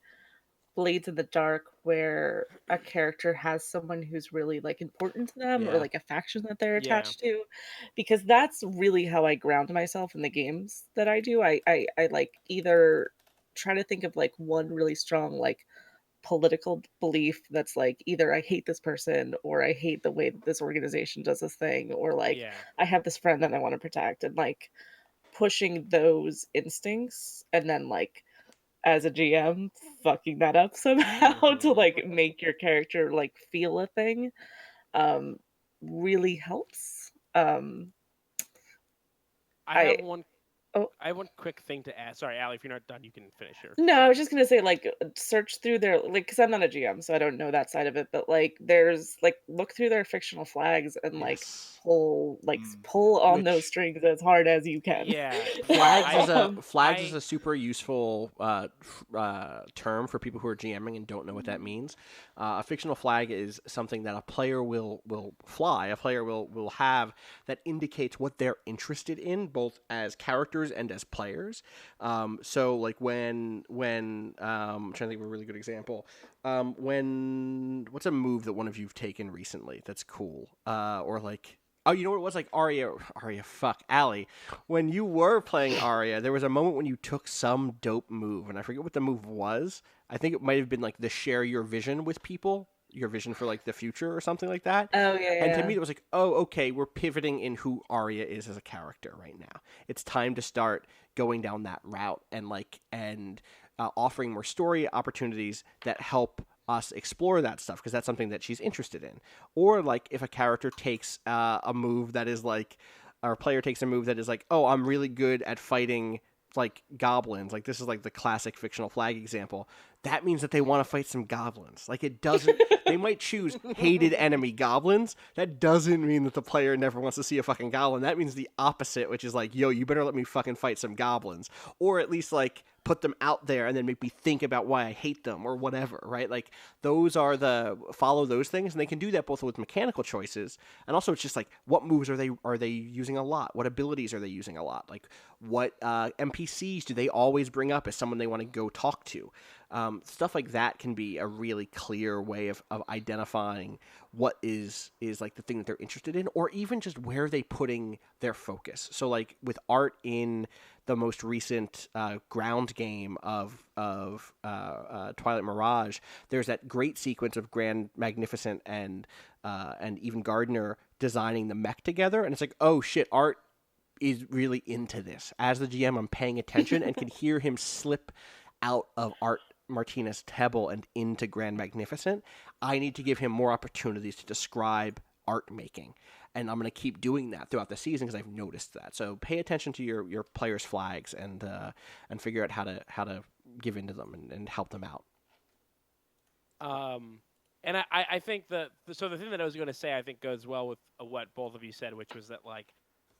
Speaker 3: Blades in the Dark where a character has someone who's really like important to them or
Speaker 2: Yeah.
Speaker 3: like a faction that they're
Speaker 4: Yeah.
Speaker 3: attached to, because that's really how I ground myself in the games that I do. I like either try to think of like one really strong like political belief that's like either I hate this person or I hate the way that this organization does this thing, or like
Speaker 4: Yeah.
Speaker 3: I have this friend that I want to protect, and like pushing those instincts and then like as a GM fucking that up somehow to
Speaker 4: Mhm.
Speaker 3: like make your character like feel a thing um really helps.
Speaker 4: I
Speaker 3: I
Speaker 4: have one
Speaker 3: oh
Speaker 4: I have one quick thing to add. Sorry, Allie, if you're not done, you can finish your
Speaker 3: No, I was
Speaker 4: thought.
Speaker 3: just gonna say, like, search through their like, because I'm not a GM, so I don't know that side of it. But like, there's like, look through their fictional flags and like
Speaker 2: Yes.
Speaker 3: pull on those
Speaker 2: Which
Speaker 3: strings as hard as you can.
Speaker 4: Yeah.
Speaker 2: flags
Speaker 4: I
Speaker 2: is a
Speaker 3: Um,
Speaker 2: flags is
Speaker 4: I
Speaker 2: a super useful term for people who are GMing and don't know what that means. A fictional flag is something that a player will fly. A player will have that indicates what they're interested in, both as characters and as players. So like when I'm trying to think of a really good example. When what's a move that one of you've taken recently that's cool? Or like. Oh, you know what it was like fuck, Allie. When you were playing Arya, there was a moment when you took some dope move, and I forget what the move was. I think it might have been like the share your vision with people, your vision for like the future or something like that.
Speaker 3: oh yeah,
Speaker 2: And to
Speaker 3: yeah.
Speaker 2: me, it was like, oh, okay, we're pivoting in who Arya is as a character right now. It's time to start going down that route and offering more story opportunities that help us explore that stuff because that's something that she's interested in. Or like if a character takes a move that is like, or a player takes a move that is like, oh, I'm really good at fighting like goblins. Like this is like the classic fictional flag example. That means that they want to fight some goblins. Like it doesn't. They might choose hated enemy goblins. That doesn't mean that the player never wants to see a fucking goblin. That means the opposite, which is like, yo, you better let me fucking fight some goblins, or at least like put them out there and then make me think about why I hate them or whatever, right? Like those are the follow those things, and they can do that both with mechanical choices and also it's just like what moves are they using a lot? What abilities are they using a lot? Like what NPCs do they always bring up as someone they want to go talk to? Stuff like that can be a really clear way of identifying what is like the thing that they're interested in, or even just where are they putting their focus. So like with art in the most recent ground game of Twilight Mirage, there's that great sequence of Grand Magnificent and even Gardner designing the mech together, and it's like, oh shit, art is really into this. As the GM, I'm paying attention and can hear him slip out of Art Martinez Tebble and into Grand Magnificent. I need to give him more opportunities to describe art making. And I'm going to keep doing that throughout the season because I've noticed that. So pay attention to your players' flags and figure out how to give into them and help them out.
Speaker 4: And I think so the thing that I was going to say I think goes well with what both of you said, which was that like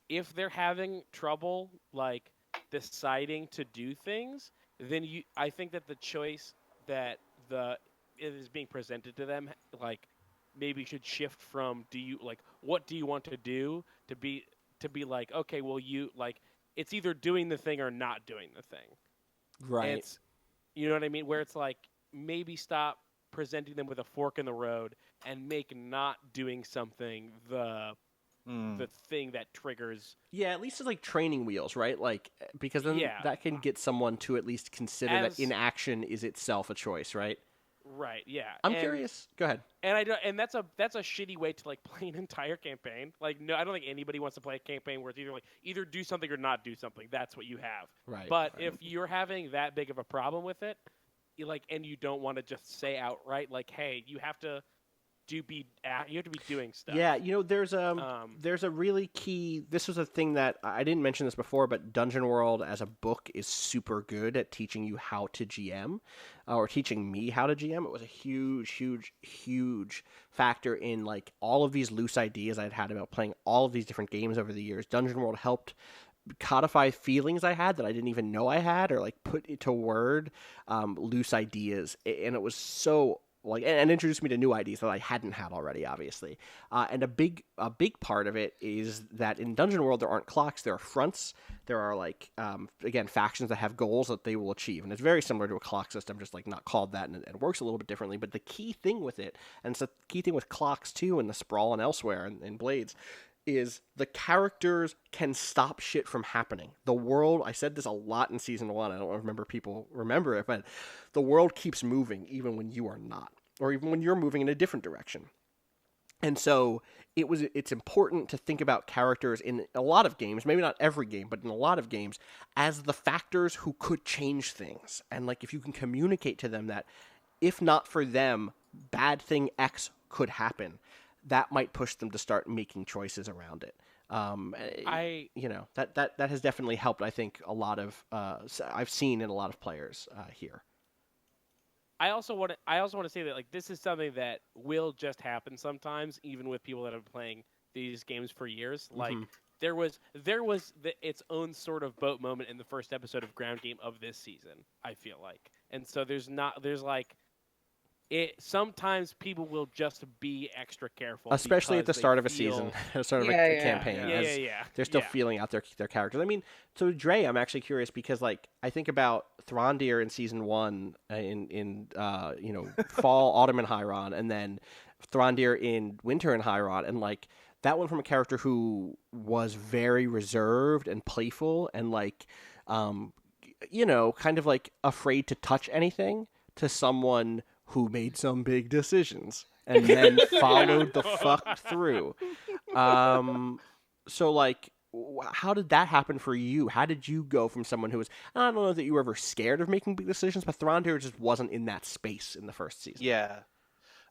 Speaker 4: if they're having trouble like deciding to do things, then I think that the choice that it is being presented to them like maybe should shift from do you like what do you want to do to be like okay, well you like it's either doing the thing or not doing the thing. And
Speaker 2: Right.
Speaker 4: it's you know what I mean, where it's like maybe stop presenting them with a fork in the road and make not doing something the thing that triggers.
Speaker 2: Yeah, at least it's like training wheels, right? Like because then
Speaker 4: Yeah.
Speaker 2: that can get someone to at least consider that
Speaker 4: As
Speaker 2: inaction is itself a choice, right?
Speaker 4: right, yeah.
Speaker 2: I'm curious. Go ahead.
Speaker 4: And I don't, and that's a shitty way to like play an entire campaign. Like no, I don't think anybody wants to play a campaign where it's either do something or not do something. That's what you have.
Speaker 2: Right.
Speaker 4: But if you're having that big of a problem with it, and you don't want to just say outright like, hey, you have to you have to be doing stuff.
Speaker 2: Yeah, there's a really key. This was a thing that I didn't mention this before, but Dungeon World as a book is super good at teaching you how to GM, or teaching me how to GM. It was a huge, huge, huge factor in like all of these loose ideas I'd had about playing all of these different games over the years. Dungeon World helped codify feelings I had that I didn't even know I had, or like put into word loose ideas, and it was so like and introduced me to new ideas that I hadn't had already, obviously. And a big part of it is that in Dungeon World there aren't clocks, there are fronts. There are like again factions that have goals that they will achieve, and it's very similar to a clock system, just like not called that, and it works a little bit differently. But the key thing with it, and it's the key thing with clocks too, in the Sprawl and elsewhere in Blades, is the characters can stop shit from happening. The world, I said this a lot in season 1, I don't remember people remember it, but the world keeps moving even when you are not, or even when you're moving in a different direction. And so it's important to think about characters in a lot of games, maybe not every game, but in a lot of games, as the factors who could change things. And like if you can communicate to them that if not for them, bad thing X could happen, that might push them to start making choices around it. That has definitely helped. I think a lot of I've seen in a lot of players here.
Speaker 4: I also want to say that like this is something that will just happen sometimes, even with people that have been playing these games for years. Like there was its own sort of boat moment in the first episode of Ground Game of this season, I feel like, and so there's like. Sometimes people will just be extra careful,
Speaker 2: especially at the start of a season, at the start of a campaign.
Speaker 4: Yeah.
Speaker 2: They're still feeling out their characters. I mean, so Dre, I'm actually curious because like I think about Throndir in season 1 in fall, autumn, and Hyron, and then Throndir in winter and Hyron, and like that one from a character who was very reserved and playful and like kind of like afraid to touch anything, to someone who made some big decisions and then followed the fuck through. So like, how did that happen for you? How did you go from someone who was, I don't know that you were ever scared of making big decisions, but Throndir just wasn't in that space in the first season.
Speaker 1: Yeah.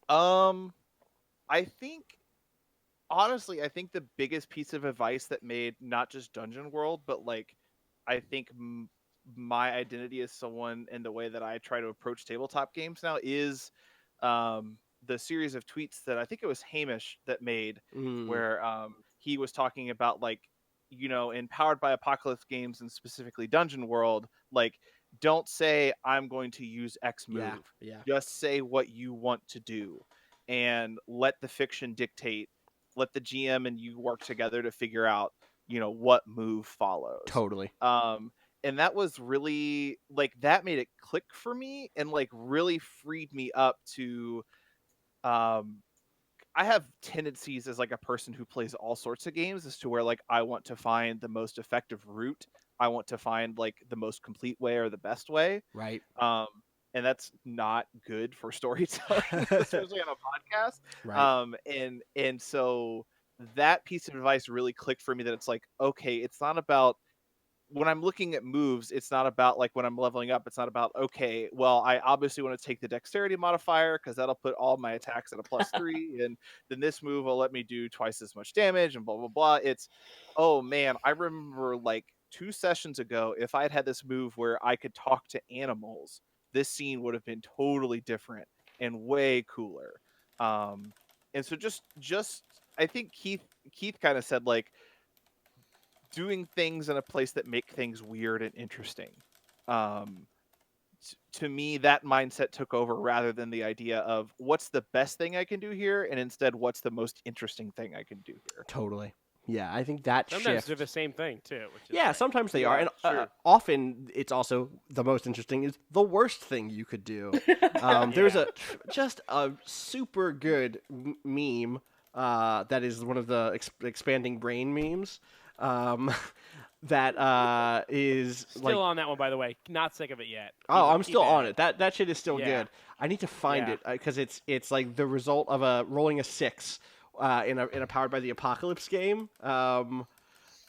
Speaker 1: I think, honestly, the biggest piece of advice that made not just Dungeon World, but like, I think my identity as someone and the way that I try to approach tabletop games now is the series of tweets that I think it was Hamish that made, where he was talking about like, in Powered by Apocalypse games and specifically Dungeon World, like don't say I'm going to use X move.
Speaker 2: Yeah.
Speaker 1: Just say what you want to do and let the fiction dictate. Let the GM and you work together to figure out, what move follows.
Speaker 2: Totally.
Speaker 1: And that was really like that made it click for me and like really freed me up to I have tendencies as like a person who plays all sorts of games as to where like I want to find the most effective route. I want to find like the most complete way or the best way.
Speaker 2: Right.
Speaker 1: And that's not good for storytelling, especially on a podcast.
Speaker 2: Right.
Speaker 1: And so that piece of advice really clicked for me that it's like, okay, it's not about when I'm looking at moves, it's not about like when I'm leveling up, it's not about, okay, well, I obviously want to take the dexterity modifier because that'll put all my attacks at a +3. And then this move will let me do twice as much damage and blah, blah, blah. It's, oh man, I remember like 2 sessions ago, if I had had this move where I could talk to animals, this scene would have been totally different and way cooler. And so just I think Keith kind of said like doing things in a place that make things weird and interesting. Um, to me, that mindset took over rather than the idea of what's the best thing I can do here, and instead what's the most interesting thing I can do here.
Speaker 2: Totally. Yeah, I think that
Speaker 4: Sometimes
Speaker 2: shift.
Speaker 4: they're the same thing too. Which is
Speaker 2: Yeah,
Speaker 4: great.
Speaker 2: sometimes they are,
Speaker 1: Yeah,
Speaker 2: and
Speaker 1: sure.
Speaker 2: often it's also the most interesting is the worst thing you could do. There's
Speaker 4: Yeah.
Speaker 2: just a super good meme that is one of the expanding brain memes um, that is
Speaker 4: Still
Speaker 2: like.
Speaker 4: on that one, by the way. Not sick of it yet.
Speaker 2: Oh, I'm
Speaker 4: Keep
Speaker 2: still
Speaker 4: at
Speaker 2: on it. That shit is still
Speaker 4: Yeah.
Speaker 2: good. I need to find
Speaker 4: Yeah.
Speaker 2: it because it's like the result of a rolling a 6 in a Powered by the Apocalypse game.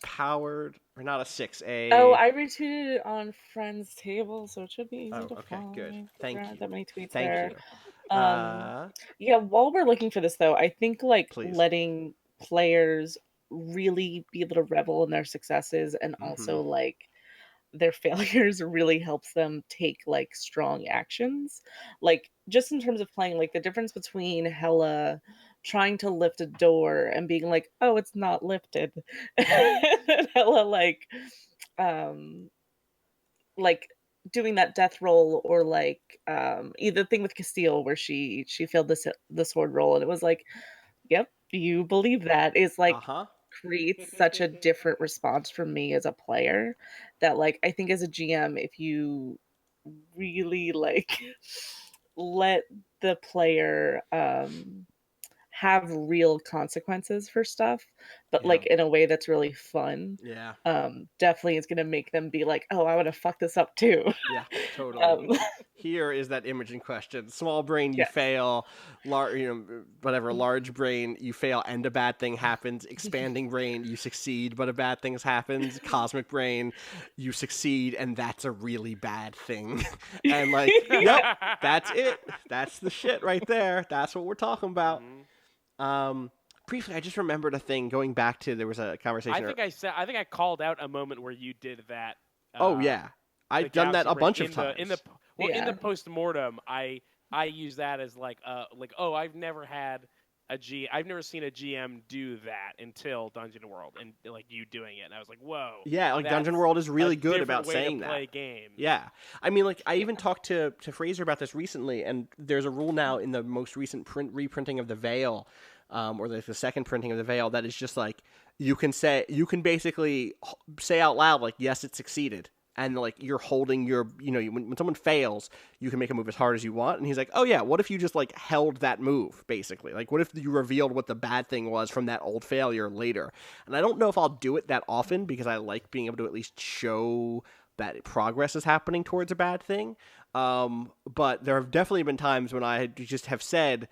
Speaker 2: Powered or not a 6, a
Speaker 3: Oh, I retweeted it on Friends Table, so it should be easy
Speaker 2: Oh,
Speaker 3: to
Speaker 2: okay,
Speaker 3: find.
Speaker 2: good. Thank
Speaker 3: There aren't
Speaker 2: you.
Speaker 3: that many tweets
Speaker 2: Thank
Speaker 3: there.
Speaker 2: you.
Speaker 3: Yeah, while we're looking for this though, I think like
Speaker 2: Please.
Speaker 3: letting players really be able to revel in their successes and also like their failures really helps them take like strong actions. Like just in terms of playing, like the difference between Hella trying to lift a door and being like, oh, it's not lifted. And Hella um like doing that death roll or like either thing with Castile where she failed the sword roll and it was like, yep, you believe that is like
Speaker 2: Uh-huh.
Speaker 3: creates such a different response from me as a player that like I think as a GM if you really like let the player have real consequences for stuff, but
Speaker 2: Yeah.
Speaker 3: like in a way that's really fun.
Speaker 2: Yeah.
Speaker 3: Definitely is gonna make them be like, oh, I wanna fuck this up too.
Speaker 2: Yeah, totally.
Speaker 3: um,
Speaker 2: Here is that image in question. Small brain, you
Speaker 3: yes.
Speaker 2: fail. Large brain, you fail, and a bad thing happens. Expanding brain, you succeed, but a bad thing happens. Cosmic brain, you succeed, and that's a really bad thing. And like, yep, that's it. That's the shit right there. That's what we're talking about. Briefly, I just remembered a thing going back to there was a conversation.
Speaker 4: I think I called out a moment where you did that.
Speaker 2: Oh yeah,
Speaker 4: the
Speaker 2: I've done that
Speaker 4: Galaxy
Speaker 2: a
Speaker 4: Brain
Speaker 2: bunch of
Speaker 4: in
Speaker 2: times.
Speaker 4: in the
Speaker 3: Yeah.
Speaker 4: post-mortem, I use that as like oh, I've never seen a GM do that until Dungeon World and like you doing it, and I was like, whoa.
Speaker 2: Yeah, like Dungeon
Speaker 4: that's
Speaker 2: World is really
Speaker 4: a
Speaker 2: good
Speaker 4: different
Speaker 2: about
Speaker 4: way
Speaker 2: saying
Speaker 4: to
Speaker 2: that.
Speaker 4: play games.
Speaker 2: Yeah. I mean, like, I even talked to Fraser about this recently, and there's a rule now in the most recent reprinting of the Veil, or the second printing of the Veil, that is just like, you can basically say out loud, like, yes, it succeeded. And, like, you're holding your, when someone fails, you can make a move as hard as you want. And he's like, oh, yeah, what if you just, like, held that move, basically? Like, what if you revealed what the bad thing was from that old failure later? And I don't know if I'll do it that often because I like being able to at least show that progress is happening towards a bad thing. But there have definitely been times when I just have said,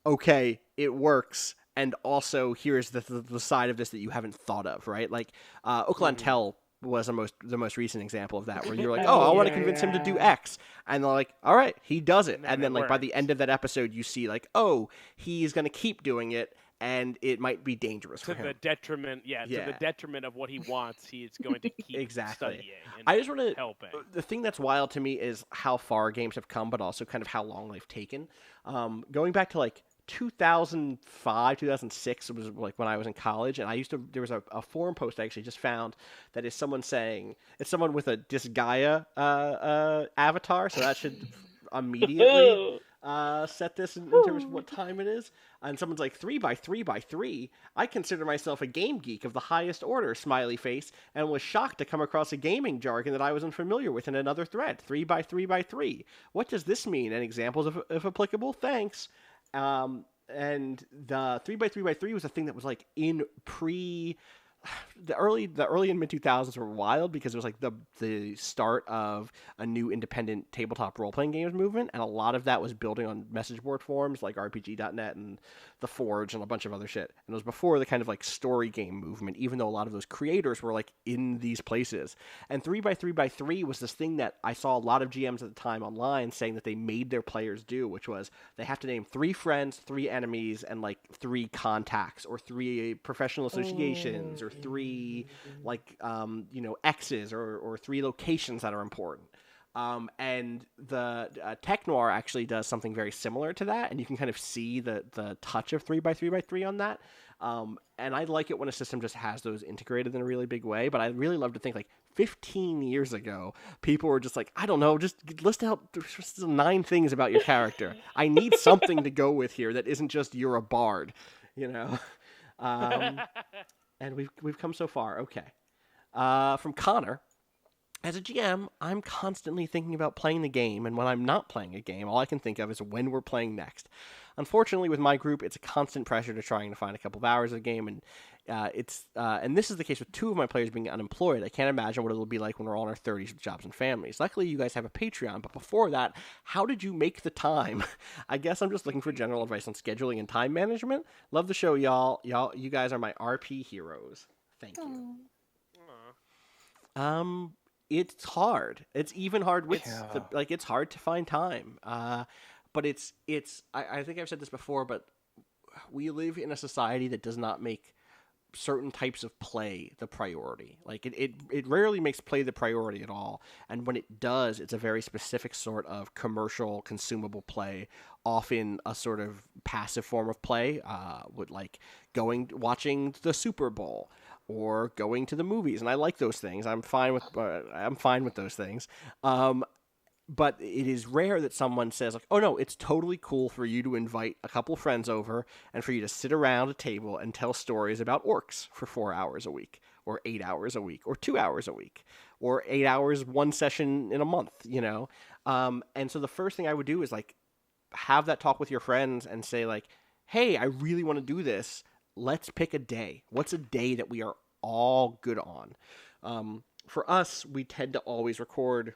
Speaker 2: okay, it works, and also here's the side of this that you haven't thought of, right? Like, Oaklantel was the most recent example of that, where you're like, I want to convince him to do X, and they're like, all right, he does it, and then like by the end of that episode, you see like, oh, he's gonna keep doing it, and it might be dangerous for him.
Speaker 4: To the detriment of what he wants, he is going to keep
Speaker 2: Exactly.
Speaker 4: studying and
Speaker 2: I just want to
Speaker 4: helping.
Speaker 2: The thing that's wild to me is how far games have come, but also kind of how long they've taken. Going back to like 2005, 2006 was like when I was in college, and there was a forum post I actually just found that is someone saying, it's someone with a Disgaea avatar, so that should immediately set this in terms of what time it is. And someone's like, 3x3x3. I consider myself a game geek of the highest order, smiley face, and was shocked to come across a gaming jargon that I was unfamiliar with in another thread. 3x3x3. What does this mean? And examples if applicable? Thanks. And the 3x3x3 was a thing that was like in the early and mid 2000s were wild because it was like the start of a new independent tabletop role playing games movement, and a lot of that was building on message board forums like RPG.net and The Forge and a bunch of other shit. And it was before the kind of like story game movement, even though a lot of those creators were like in these places. And 3x3x3 was this thing that I saw a lot of GMs at the time online saying that they made their players do, which was they have to name 3 friends, 3 enemies, and like 3 contacts, or 3 professional associations, or 3 like X's, or 3 locations that are important. And the Tech Noir actually does something very similar to that, and you can kind of see the touch of 3x3x3 on that. And I like it when a system just has those integrated in a really big way, but I really love to think like 15 years ago, people were just like, I don't know, just list out 9 things about your character. I need something to go with here that isn't just you're a bard, you know? And we've come so far. Okay. From Connor. As a GM, I'm constantly thinking about playing the game, and when I'm not playing a game, all I can think of is when we're playing next. Unfortunately, with my group, it's a constant pressure to trying to find a couple of hours of the game, and and this is the case with 2 of my players being unemployed. I can't imagine what it'll be like when we're all in our 30s with jobs and families. Luckily, you guys have a Patreon, but before that, how did you make the time? I guess I'm just looking for general advice on scheduling and time management. Love the show, y'all. You guys are my RP heroes. Thank you.
Speaker 4: Aw.
Speaker 2: It's hard. It's even hard with
Speaker 5: Yeah.
Speaker 2: it's hard to find time. But I think I've said this before, but we live in a society that does not make certain types of play the priority. Like it rarely makes play the priority at all. And when it does, it's a very specific sort of commercial consumable play, often a sort of passive form of play, with like watching the Super Bowl or going to the movies. And I like those things. I'm fine with those things. But it is rare that someone says, like, oh, no, it's totally cool for you to invite a couple friends over and for you to sit around a table and tell stories about orcs for 4 hours a week or 8 hours a week or 2 hours a week or 8 hours one session in a month, you know? And so the first thing I would do is, like, have that talk with your friends and say, like, hey, I really want to do this. Let's pick a day. What's a day that we are all good on? For us, we tend to always record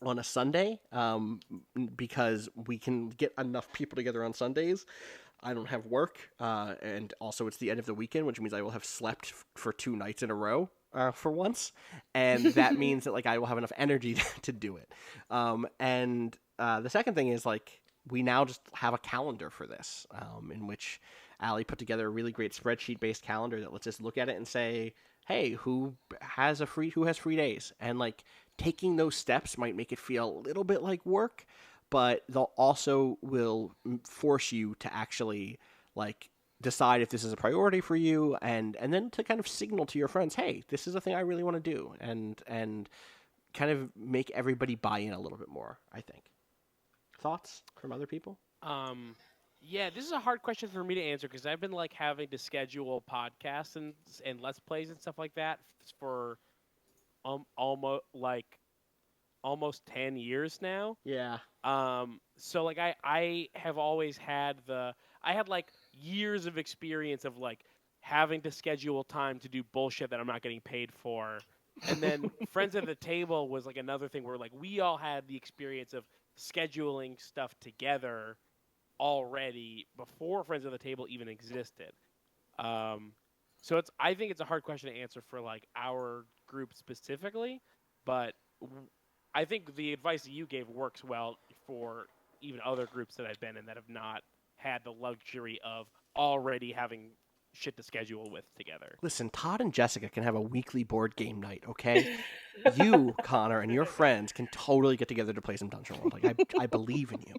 Speaker 2: on a Sunday, because we can get enough people together on Sundays. I don't have work, and also it's the end of the weekend, which means I will have slept for 2 nights in a row, for once, and that means that, like, I will have enough energy to do it. And the second thing is, like, we now just have a calendar for this, in which Allie put together a really great spreadsheet-based calendar that lets us look at it and say, hey, who has free days? And, like, taking those steps might make it feel a little bit like work, but they'll also will force you to actually, like, decide if this is a priority for you, and then to kind of signal to your friends, hey, this is a thing I really want to do, and kind of make everybody buy in a little bit more, I think. Thoughts from other people?
Speaker 4: Yeah, this is a hard question for me to answer because I've been like having to schedule podcasts and let's plays and stuff like that for almost 10 years now.
Speaker 2: Yeah.
Speaker 4: So like I have always had I had like years of experience of like having to schedule time to do bullshit that I'm not getting paid for. And then Friends at the Table was like another thing where like we all had the experience of scheduling stuff together already before Friends at the Table even existed. So I think it's a hard question to answer for like our group specifically, but I think the advice that you gave works well for even other groups that I've been in that have not had the luxury of already having shit to schedule with together.
Speaker 2: Listen, Todd and Jessica can have a weekly board game night, okay? You, Connor, and your friends can totally get together to play some Dungeon World. Like, I believe in you.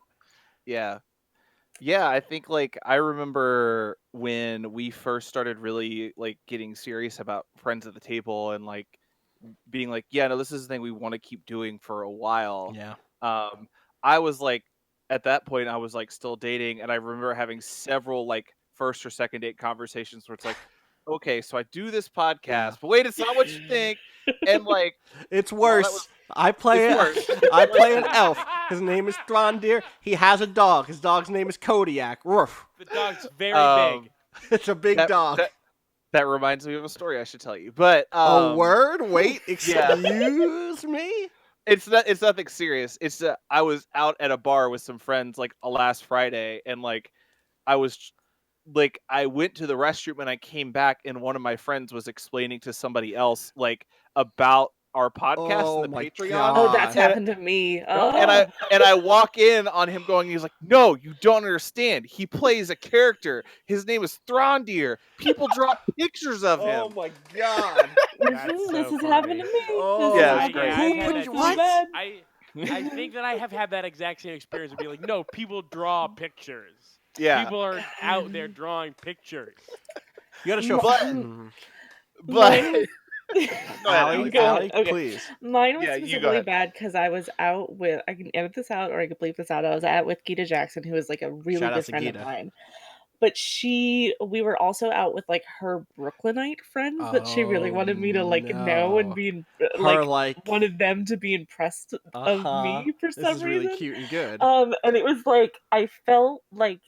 Speaker 1: Yeah, I think, like, I remember when we first started really, like, getting serious about Friends at the Table and, like, being like, yeah, no, this is the thing we want to keep doing for a while.
Speaker 2: Yeah.
Speaker 1: I was, like, at that point, I was, like, still dating, and I remember having several, like, first or second date conversations where it's like, okay, so I do this podcast, but wait, it's not what you think. And, like,
Speaker 2: It's worse. I play an elf. His name is Throndir. He has a dog. His dog's name is Kodiak. Woof.
Speaker 4: The dog's very big.
Speaker 2: It's a big dog.
Speaker 1: That reminds me of a story I should tell you. But
Speaker 2: a word? Wait,
Speaker 1: yeah.
Speaker 2: excuse me?
Speaker 1: It's nothing serious. It's I was out at a bar with some friends like last Friday, and like I went to the restroom and I came back, and one of my friends was explaining to somebody else like about our podcast and the Patreon.
Speaker 2: God.
Speaker 3: Oh, that's happened to me. Oh.
Speaker 1: And I walk in on him going, he's like, no, you don't understand. He plays a character. His name is Throndir. People drop pictures of him.
Speaker 2: Oh my God.
Speaker 3: This has happened to me.
Speaker 2: Oh,
Speaker 1: yeah,
Speaker 3: This
Speaker 1: it's great.
Speaker 3: has happened to me.
Speaker 2: What?
Speaker 4: I think that I have had that exact same experience of being like, no, people draw pictures.
Speaker 1: Yeah,
Speaker 4: People are out there drawing pictures.
Speaker 2: You gotta show.
Speaker 1: But-
Speaker 2: Mm.
Speaker 1: but
Speaker 3: Mine was-
Speaker 1: Go ahead,
Speaker 2: Allie,
Speaker 1: Allie.
Speaker 3: Go ahead.
Speaker 2: Allie,
Speaker 3: Okay.
Speaker 2: please.
Speaker 3: Mine was
Speaker 1: Yeah, you go
Speaker 3: specifically
Speaker 1: ahead.
Speaker 3: bad because I was out with, I can edit this out or I could bleep this out. I was out with Gita Jackson, who is like a really
Speaker 2: Shout out
Speaker 3: good
Speaker 2: to
Speaker 3: friend of
Speaker 2: Gita.
Speaker 3: mine. But we were also out with like her Brooklynite friends that she really wanted me to like know and
Speaker 2: no.
Speaker 3: be
Speaker 2: Her like
Speaker 3: wanted them to be impressed of me for
Speaker 2: This
Speaker 3: some
Speaker 2: is really
Speaker 3: reason.
Speaker 2: cute and good.
Speaker 3: And it was like I felt like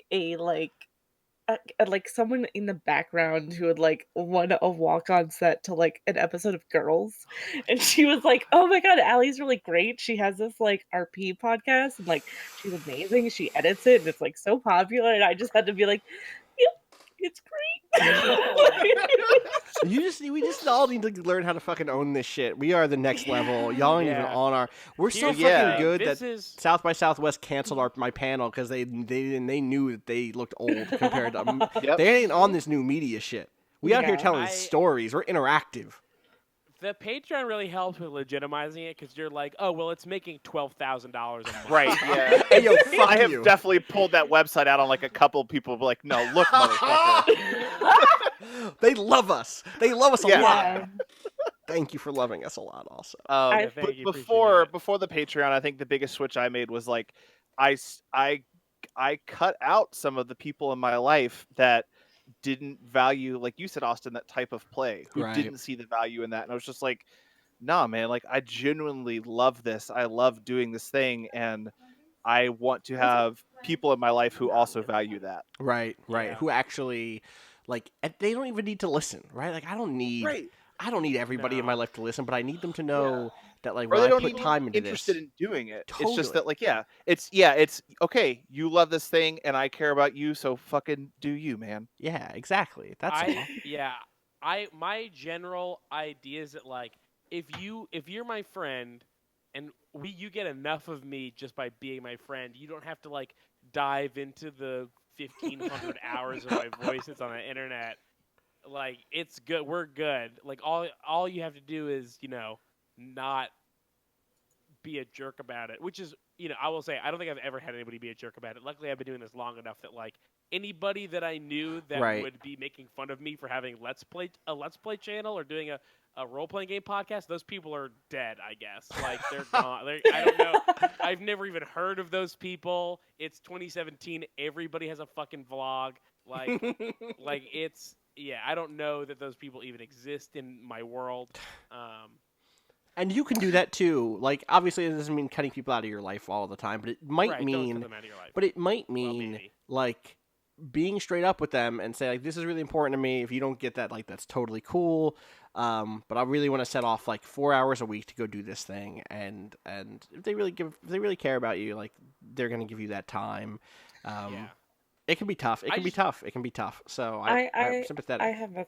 Speaker 3: like someone in the background who had like won a walk on set to like an episode of Girls, and she was like, "Oh my god, Allie's really great. She has this like RP podcast, and like she's amazing. She edits it, and it's like so popular." And I just had to be like, "Yep, it's great."
Speaker 2: We just all need to learn how to fucking own this shit. We are the next level. Y'all ain't even
Speaker 4: Yeah.
Speaker 2: on our. We're so
Speaker 4: Here's the
Speaker 2: fucking
Speaker 4: thing,
Speaker 2: good
Speaker 4: this
Speaker 2: that
Speaker 4: is
Speaker 2: South by Southwest canceled my panel because they knew that they looked old compared to.
Speaker 1: Yep.
Speaker 2: They ain't on this new media shit. We out here
Speaker 3: Yeah.
Speaker 2: telling
Speaker 4: I-
Speaker 2: stories. We're interactive.
Speaker 4: the Patreon really helps with legitimizing it because you're like, oh well, it's making $12,000 a month.
Speaker 1: Right, yeah.
Speaker 2: Hey yo, fuck
Speaker 1: I have
Speaker 2: you.
Speaker 1: definitely pulled that website out on like a couple people. Like, no, look, motherfucker.
Speaker 2: They love us. They love us a
Speaker 1: Yeah.
Speaker 2: lot.
Speaker 3: Yeah.
Speaker 2: Thank you for loving us a lot. Also.
Speaker 4: Yeah, thank
Speaker 1: But
Speaker 4: you, appreciate
Speaker 1: before the Patreon, I think the biggest switch I made was like, I cut out some of the people in my life that didn't value, like you said, Austin, that type of play, who
Speaker 2: Right.
Speaker 1: didn't see the value in that, and I was just like, nah, man, like I genuinely love this. I love doing this thing, and I want to have people in my life who also value that.
Speaker 2: Right.
Speaker 4: Yeah.
Speaker 2: Who actually, like, they don't even need to listen. Right. Like, I don't need everybody in my
Speaker 4: No.
Speaker 2: life to listen, but I need them to know that, like,
Speaker 1: Or
Speaker 2: when
Speaker 1: they
Speaker 2: I
Speaker 1: don't
Speaker 2: put
Speaker 1: even
Speaker 2: time into
Speaker 1: interested
Speaker 2: this.
Speaker 1: in doing it. It's
Speaker 2: Totally.
Speaker 1: just that, like, it's okay. You love this thing, and I care about you, so fucking do you, man.
Speaker 2: Yeah, exactly. That's all.
Speaker 4: My general idea is that like if you're my friend and you get enough of me just by being my friend, you don't have to like dive into the 1,500 hours of my voice that's on the internet. Like it's good, we're good. Like all you have to do is not be a jerk about it, which is I will say I don't think I've ever had anybody be a jerk about it. Luckily, I've been doing this long enough that like anybody that I knew that
Speaker 2: Right.
Speaker 4: would be making fun of me for having a let's play channel or doing a role playing game podcast, those people are dead. I guess like they're gone. I don't know. I've never even heard of those people. It's 2017. Everybody has a fucking vlog. Like it's I don't know that those people even exist in my world.
Speaker 2: And you can do that too. Like, obviously, it doesn't mean cutting people out of your life all the time, but it might
Speaker 4: Right, don't
Speaker 2: mean.
Speaker 4: cut them out of your life.
Speaker 2: But it might
Speaker 4: Well,
Speaker 2: mean
Speaker 4: maybe.
Speaker 2: like being straight up with them and say like, this is really important to me. If you don't get that, like, that's totally cool. But I really want to set off like 4 hours a week to go do this thing, and if they really care about you, like, they're gonna give you that time.
Speaker 4: Yeah.
Speaker 2: It can be tough. It
Speaker 4: I
Speaker 2: can be
Speaker 4: just-
Speaker 2: tough. It can be tough. So I'm sympathetic.
Speaker 3: I have a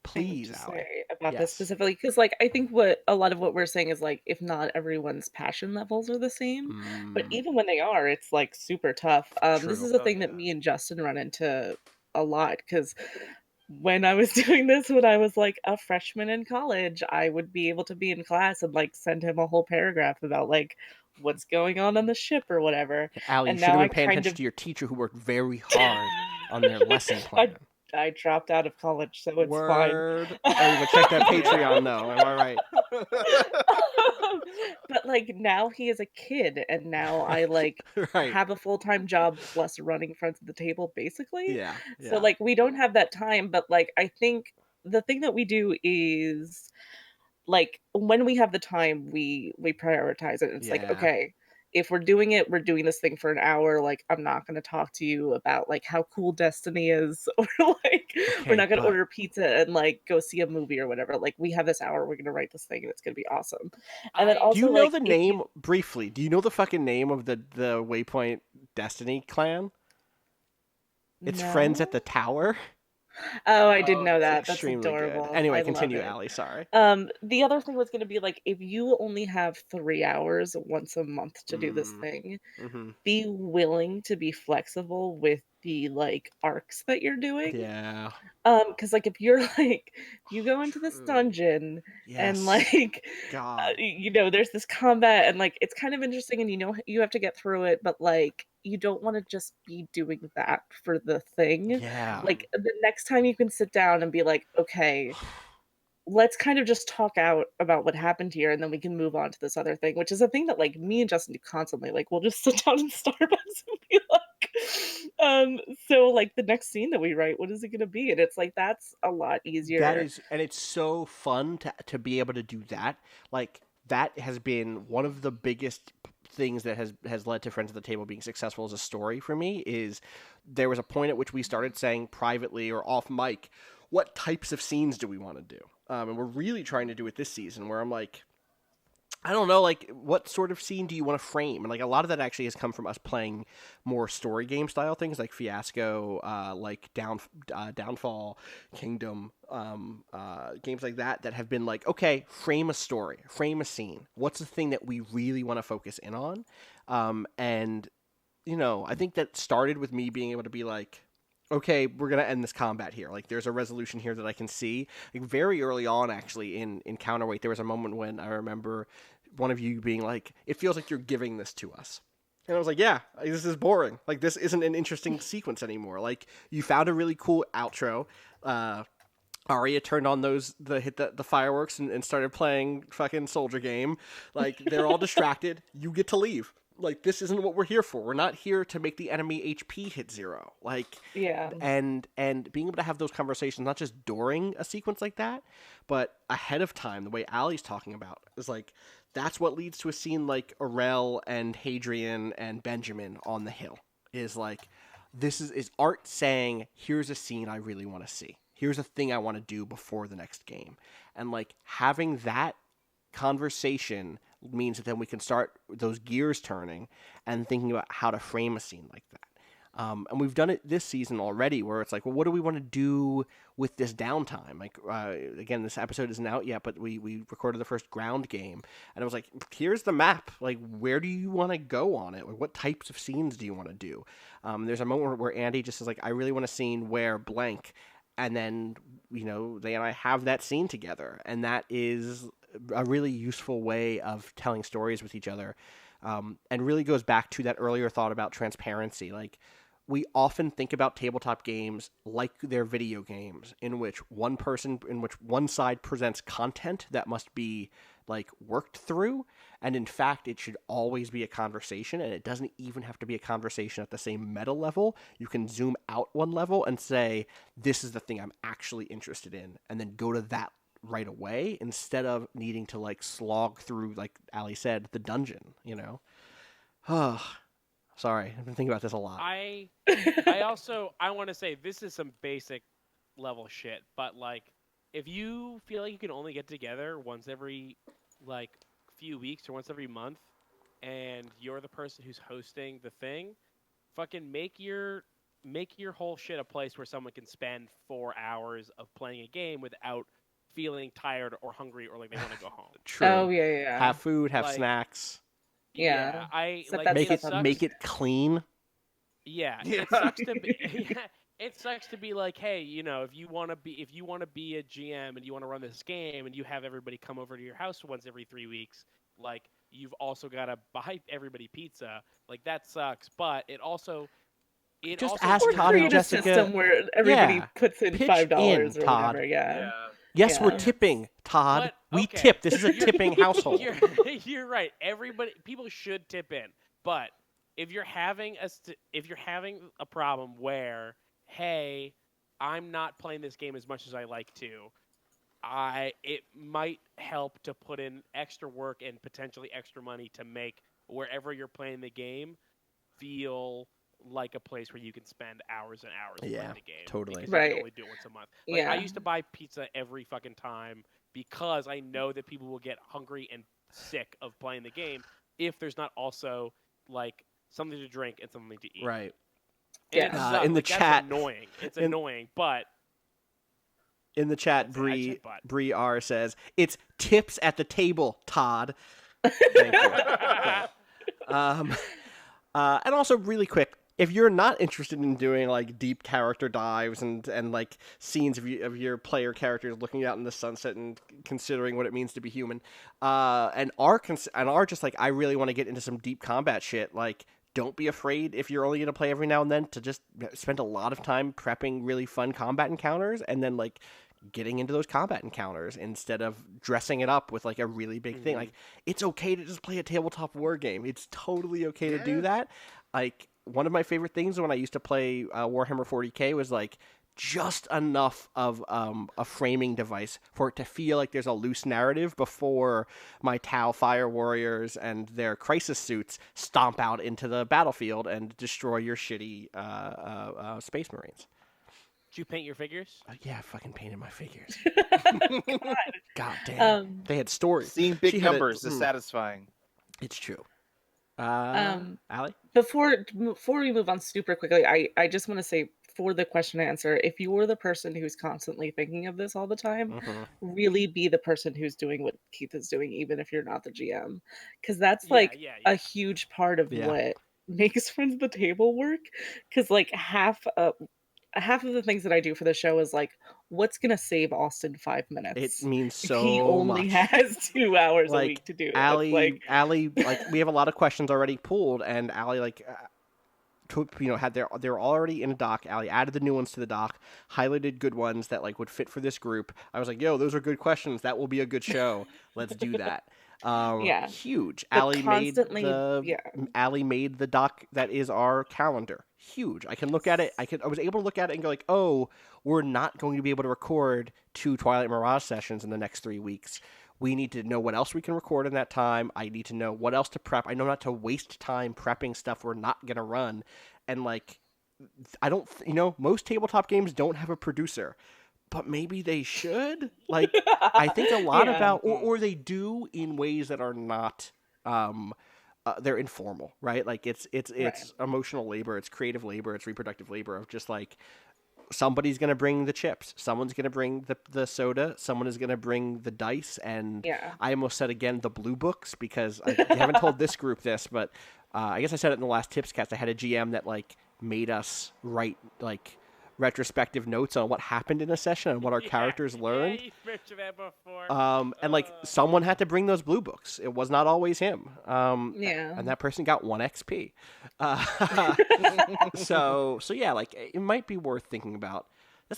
Speaker 2: Please,
Speaker 3: thing to
Speaker 2: Allie.
Speaker 3: say about
Speaker 2: Yes.
Speaker 3: this specifically because like I think a lot of what we're saying is like if not everyone's passion levels are the same, but
Speaker 2: Mm,
Speaker 3: even when they are, it's like super tough. This
Speaker 2: True.
Speaker 3: is a
Speaker 4: Oh,
Speaker 3: thing that
Speaker 4: yeah.
Speaker 3: me and Justin run into a lot because when I was doing this when I was like a freshman in college, I would be able to be in class and like send him a whole paragraph about like what's going on the ship or whatever.
Speaker 2: Allie, you
Speaker 3: and
Speaker 2: should have
Speaker 3: now
Speaker 2: been
Speaker 3: I
Speaker 2: paying
Speaker 3: kind
Speaker 2: attention
Speaker 3: of-
Speaker 2: to your teacher who worked very hard on their lesson plan.
Speaker 3: I dropped out of college, so it's fine.
Speaker 2: Word. Oh, you can check that Patreon though. Am I right?
Speaker 3: But like now he is a kid and now I like
Speaker 2: Right.
Speaker 3: have a full-time job plus running front of the table basically.
Speaker 2: Yeah.
Speaker 3: So like we don't have that time, but like I think the thing that we do is like when we have the time we prioritize it. It's like,
Speaker 2: Yeah.
Speaker 3: okay, if we're doing this thing for an hour, like I'm not going to talk to you about like how cool Destiny is or like
Speaker 2: Okay,
Speaker 3: we're not going to
Speaker 2: but-
Speaker 3: order pizza and like go see a movie or whatever. Like we have this hour, we're going to write this thing and it's going to be awesome. And then
Speaker 4: I-
Speaker 3: also
Speaker 2: Do you know
Speaker 3: like,
Speaker 2: the
Speaker 3: if
Speaker 2: name briefly? Do you know the fucking name of the Waypoint Destiny clan? It's Friends at
Speaker 3: No?
Speaker 2: the Tower.
Speaker 3: Oh, I didn't know
Speaker 2: It's
Speaker 3: that. That's
Speaker 2: extremely
Speaker 3: adorable.
Speaker 2: good. Anyway,
Speaker 3: I love
Speaker 2: continue,
Speaker 3: it.
Speaker 2: Allie. Sorry.
Speaker 3: The other thing was going to be like if you only have 3 hours once a month to do this
Speaker 2: Mm.
Speaker 3: thing,
Speaker 2: Mm-hmm.
Speaker 3: be willing to be flexible with the like arcs that you're doing.
Speaker 2: Yeah.
Speaker 3: Because like if you're like you go into this
Speaker 2: True.
Speaker 3: dungeon and
Speaker 2: Yes.
Speaker 3: like
Speaker 2: God.
Speaker 3: you know there's this combat and like it's kind of interesting and you know you have to get through it, but like you don't want to just be doing that for the thing.
Speaker 2: Yeah.
Speaker 3: Like the next time you can sit down and be like, okay, let's kind of just talk out about what happened here and then we can move on to this other thing, which is a thing that like me and Justin do constantly. Like we'll just sit down in Starbucks and be like, so like the next scene that we write, what is it gonna be? And it's like that's a lot easier.
Speaker 2: That is, and it's so fun to be able to do that. Like that has been one of the biggest things that has led to Friends at the Table being successful as a story for me. Is there was a point at which we started saying privately or off mic, what types of scenes do we want to do? And we're really trying to do it this season, where I'm like, I don't know, like, what sort of scene do you want to frame? And, like, a lot of that actually has come from us playing more story game style things, like Fiasco, like Downfall, Kingdom, games like that have been like, okay, frame a story, frame a scene. What's the thing that we really want to focus in on? And, you know, I think that started with me being able to be like, okay, we're going to end this combat here. Like, there's a resolution here that I can see. Like, very early on, actually, in Counterweight, there was a moment when I remember one of you being like, it feels like you're giving this to us. And I was like, yeah, this is boring. Like, this isn't an interesting sequence anymore. Like, you found a really cool outro. Arya turned on hit the fireworks and started playing fucking Soldier Game. Like, they're all distracted. You get to leave. Like, this isn't what we're here for. We're not here to make the enemy HP hit 0. Like,
Speaker 3: Yeah.
Speaker 2: And being able to have those conversations, not just during a sequence like that, but ahead of time, the way Allie's talking about, is like, that's what leads to a scene like Aurel and Hadrian and Benjamin on the hill. Is like, this is art saying, here's a scene I really want to see. Here's a thing I want to do before the next game. And like, having that conversation means that then we can start those gears turning and thinking about how to frame a scene like that. And we've done it this season already, where it's like, well, what do we want to do with this downtime? Like, again, this episode isn't out yet, but we recorded the first ground game, and it was like, here's the map. Like, where do you want to go on it? Or what types of scenes do you want to do? There's a moment where Andy just is like, I really want a scene where blank, and then, you know, they and I have that scene together, and that is a really useful way of telling stories with each other, and really goes back to that earlier thought about transparency. Like, we often think about tabletop games like they're video games, in which one side presents content that must be like worked through, and in fact it should always be a conversation, and it doesn't even have to be a conversation at the same meta level. You can zoom out one level and say, this is the thing I'm actually interested in, and then go to that right away, instead of needing to like slog through, like Allie said, the dungeon, you know. Sorry, I've been thinking about this a lot.
Speaker 4: I want to say this is some basic level shit, but like, if you feel like you can only get together once every like few weeks or once every month, and you're the person who's hosting the thing, fucking make your whole shit a place where someone can spend 4 hours of playing a game without feeling tired or hungry or like they want to go home.
Speaker 2: True.
Speaker 3: Oh yeah.
Speaker 2: Have food, have
Speaker 4: Like,
Speaker 2: snacks.
Speaker 3: Yeah.
Speaker 4: I
Speaker 3: Set
Speaker 4: like
Speaker 3: that
Speaker 2: Make
Speaker 3: stuff
Speaker 2: it
Speaker 3: up.
Speaker 2: make it clean.
Speaker 4: Yeah,
Speaker 1: Yeah.
Speaker 4: it sucks to be. It sucks to be like, hey, you know, if you want to be a GM and you want to run this game and you have everybody come over to your house once every 3 weeks, like you've also got to buy everybody pizza. Like that sucks, but it also
Speaker 2: Just
Speaker 4: also
Speaker 2: ask
Speaker 3: Or
Speaker 2: Todd and
Speaker 3: create a
Speaker 2: Jessica-
Speaker 3: system where everybody
Speaker 2: Yeah.
Speaker 3: puts in
Speaker 2: Pitch
Speaker 3: $5
Speaker 2: in,
Speaker 3: or
Speaker 2: Todd.
Speaker 3: whatever. Yeah.
Speaker 2: Yes, we're
Speaker 3: Yeah.
Speaker 2: tipping, Todd.
Speaker 4: What?
Speaker 2: We
Speaker 4: Okay.
Speaker 2: tip. This is a tipping household.
Speaker 4: You're right. People should tip in, but if you're having a problem where, hey, I'm not playing this game as much as I like to, it might help to put in extra work and potentially extra money to make wherever you're playing the game feel like a place where you can spend hours and hours
Speaker 2: Yeah,
Speaker 4: playing the game.
Speaker 2: totally.
Speaker 4: Because you
Speaker 3: Right.
Speaker 4: can only do it once a month. Like,
Speaker 3: Yeah.
Speaker 4: I used to buy pizza every fucking time because I know that people will get hungry and sick of playing the game if there's not also like something to drink and something to eat.
Speaker 2: Right.
Speaker 4: And
Speaker 3: Yeah.
Speaker 4: it sucks.
Speaker 2: In the
Speaker 4: Like, that's
Speaker 2: chat-
Speaker 4: annoying. It's
Speaker 2: in-
Speaker 4: annoying, but
Speaker 2: In the chat,
Speaker 4: I
Speaker 2: Bree
Speaker 4: said but.
Speaker 2: Bree R says, "It's tips at the table, Todd." Thank you. And also, really quick, if you're not interested in doing like deep character dives and like scenes of your player characters looking out in the sunset and considering what it means to be human, and are just like, I really want to get into some deep combat shit, like, don't be afraid if you're only going to play every now and then to just spend a lot of time prepping really fun combat encounters and then like getting into those combat encounters instead of dressing it up with like a really big thing. Like, it's okay to just play a tabletop war game. It's totally okay to do that. Like, one of my favorite things when I used to play Warhammer 40K was like just enough of a framing device for it to feel like there's a loose narrative before my Tau Fire Warriors and their crisis suits stomp out into the battlefield and destroy your shitty Space Marines.
Speaker 4: Did you paint your figures?
Speaker 2: Yeah, I fucking painted my figures.
Speaker 3: God.
Speaker 2: God damn. They had stories.
Speaker 1: Seeing big
Speaker 2: She had
Speaker 1: numbers is satisfying.
Speaker 2: It's true. Allie?
Speaker 3: Before we move on super quickly, I just want to say, for the question and answer, if you were the person who's constantly thinking of this all the time, really be the person who's doing what Keith is doing, even if you're not the GM, because that's like a huge part of what makes Friends of the Table work. Because like half of the things that I do for the show is like, what's gonna save Austin 5 minutes?
Speaker 2: It means so
Speaker 3: he only
Speaker 2: much.
Speaker 3: has 2 hours
Speaker 2: like,
Speaker 3: a week to do it.
Speaker 2: Allie, like we have a lot of questions already pulled, and Allie like had they're already in a doc. Allie added the new ones to the doc, highlighted good ones that like would fit for this group. I was like, yo, those are good questions. That will be a good show. Let's do that. Huge. Allie made the doc that is our calendar. Huge. I can look at it. I was able to look at it and go like, oh, we're not going to be able to record 2 Twilight Mirage sessions in the next 3 weeks. We need to know what else we can record in that time. I need to know what else to prep. I know not to waste time prepping stuff we're not going to run. And like, I don't, most tabletop games don't have a producer, but maybe they should. Like, I think a lot about, or they do in ways that are not, they're informal, right? Like it's emotional labor, it's creative labor, it's reproductive labor of just like, somebody's going to bring the chips, someone's going to bring the soda, someone is going to bring the dice, and I almost said again the blue books, because I haven't told this group this, but I guess I said it in the last Tipscast. I had a GM that like made us write like retrospective notes on what happened in a session and what our characters learned.
Speaker 4: Yeah, you've mentioned that before.
Speaker 2: And like someone had to bring those blue books. It was not always him. And that person got 1 XP. So yeah, like it might be worth thinking about.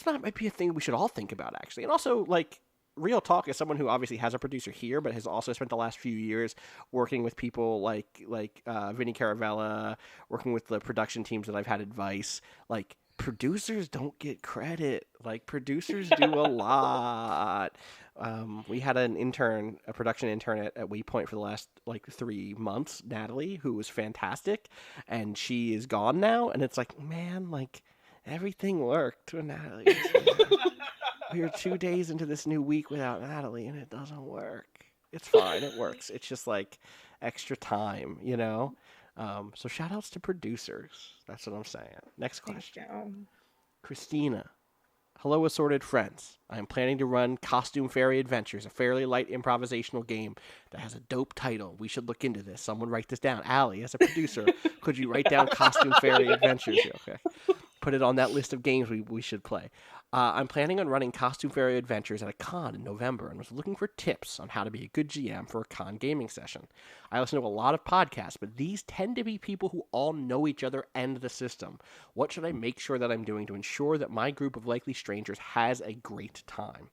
Speaker 2: Might be a thing we should all think about, actually. And also, like, real talk, as someone who obviously has a producer here, but has also spent the last few years working with people like Vinny Caravella, working with the production teams that I've had advice, like, producers don't get credit. Like, producers do a lot. We had a production intern at Waypoint for the last like 3 months, Natalie, who was fantastic, and she is gone now. And it's like, man, like everything worked with Natalie. We are 2 days into this new week without Natalie, and it doesn't work. It's fine, it works. It's just like extra time, So shout outs to producers. That's what I'm saying. Next question. Christina. Hello, assorted friends. I am planning to run Costume Fairy Adventures, a fairly light improvisational game that has a dope title. We should look into this. Someone write this down. Allie, as a producer, could you write down Costume Fairy Adventures? Okay. Put it on that list of games we should play. I'm planning on running Costume Fairy Adventures at a con in November and was looking for tips on how to be a good GM for a con gaming session. I listen to a lot of podcasts, but these tend to be people who all know each other and the system. What should I make sure that I'm doing to ensure that my group of likely strangers has a great time?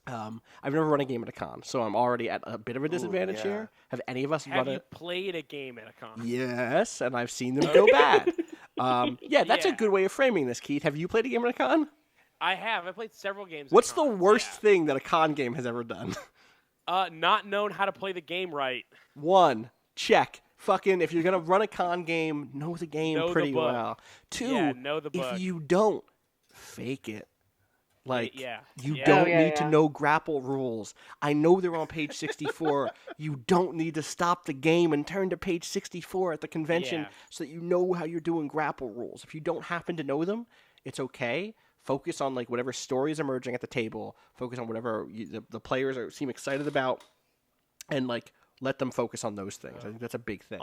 Speaker 2: I've never run a game at a con, so I'm already at a bit of a disadvantage here. Have any of us
Speaker 4: Have you played a game at a con?
Speaker 2: Yes, and I've seen them go bad. That's a good way of framing this, Keith. Have you played a game at a con?
Speaker 4: I have. I played several games.
Speaker 2: What's the worst thing that a con game has ever done?
Speaker 4: Not known how to play the game right.
Speaker 2: 1, check. Fucking, if you're gonna run a con game, know the game pretty well. 2,
Speaker 4: know the book.
Speaker 2: If you don't, fake it. Like, you
Speaker 3: Oh,
Speaker 2: don't need to know grapple rules. I know they're on page 64. You don't need to stop the game and turn to page 64 at the convention so that you know how you're doing grapple rules. If you don't happen to know them, it's okay. Focus on like whatever story is emerging at the table. Focus on whatever the players seem excited about, and like let them focus on those things. I think that's a big thing.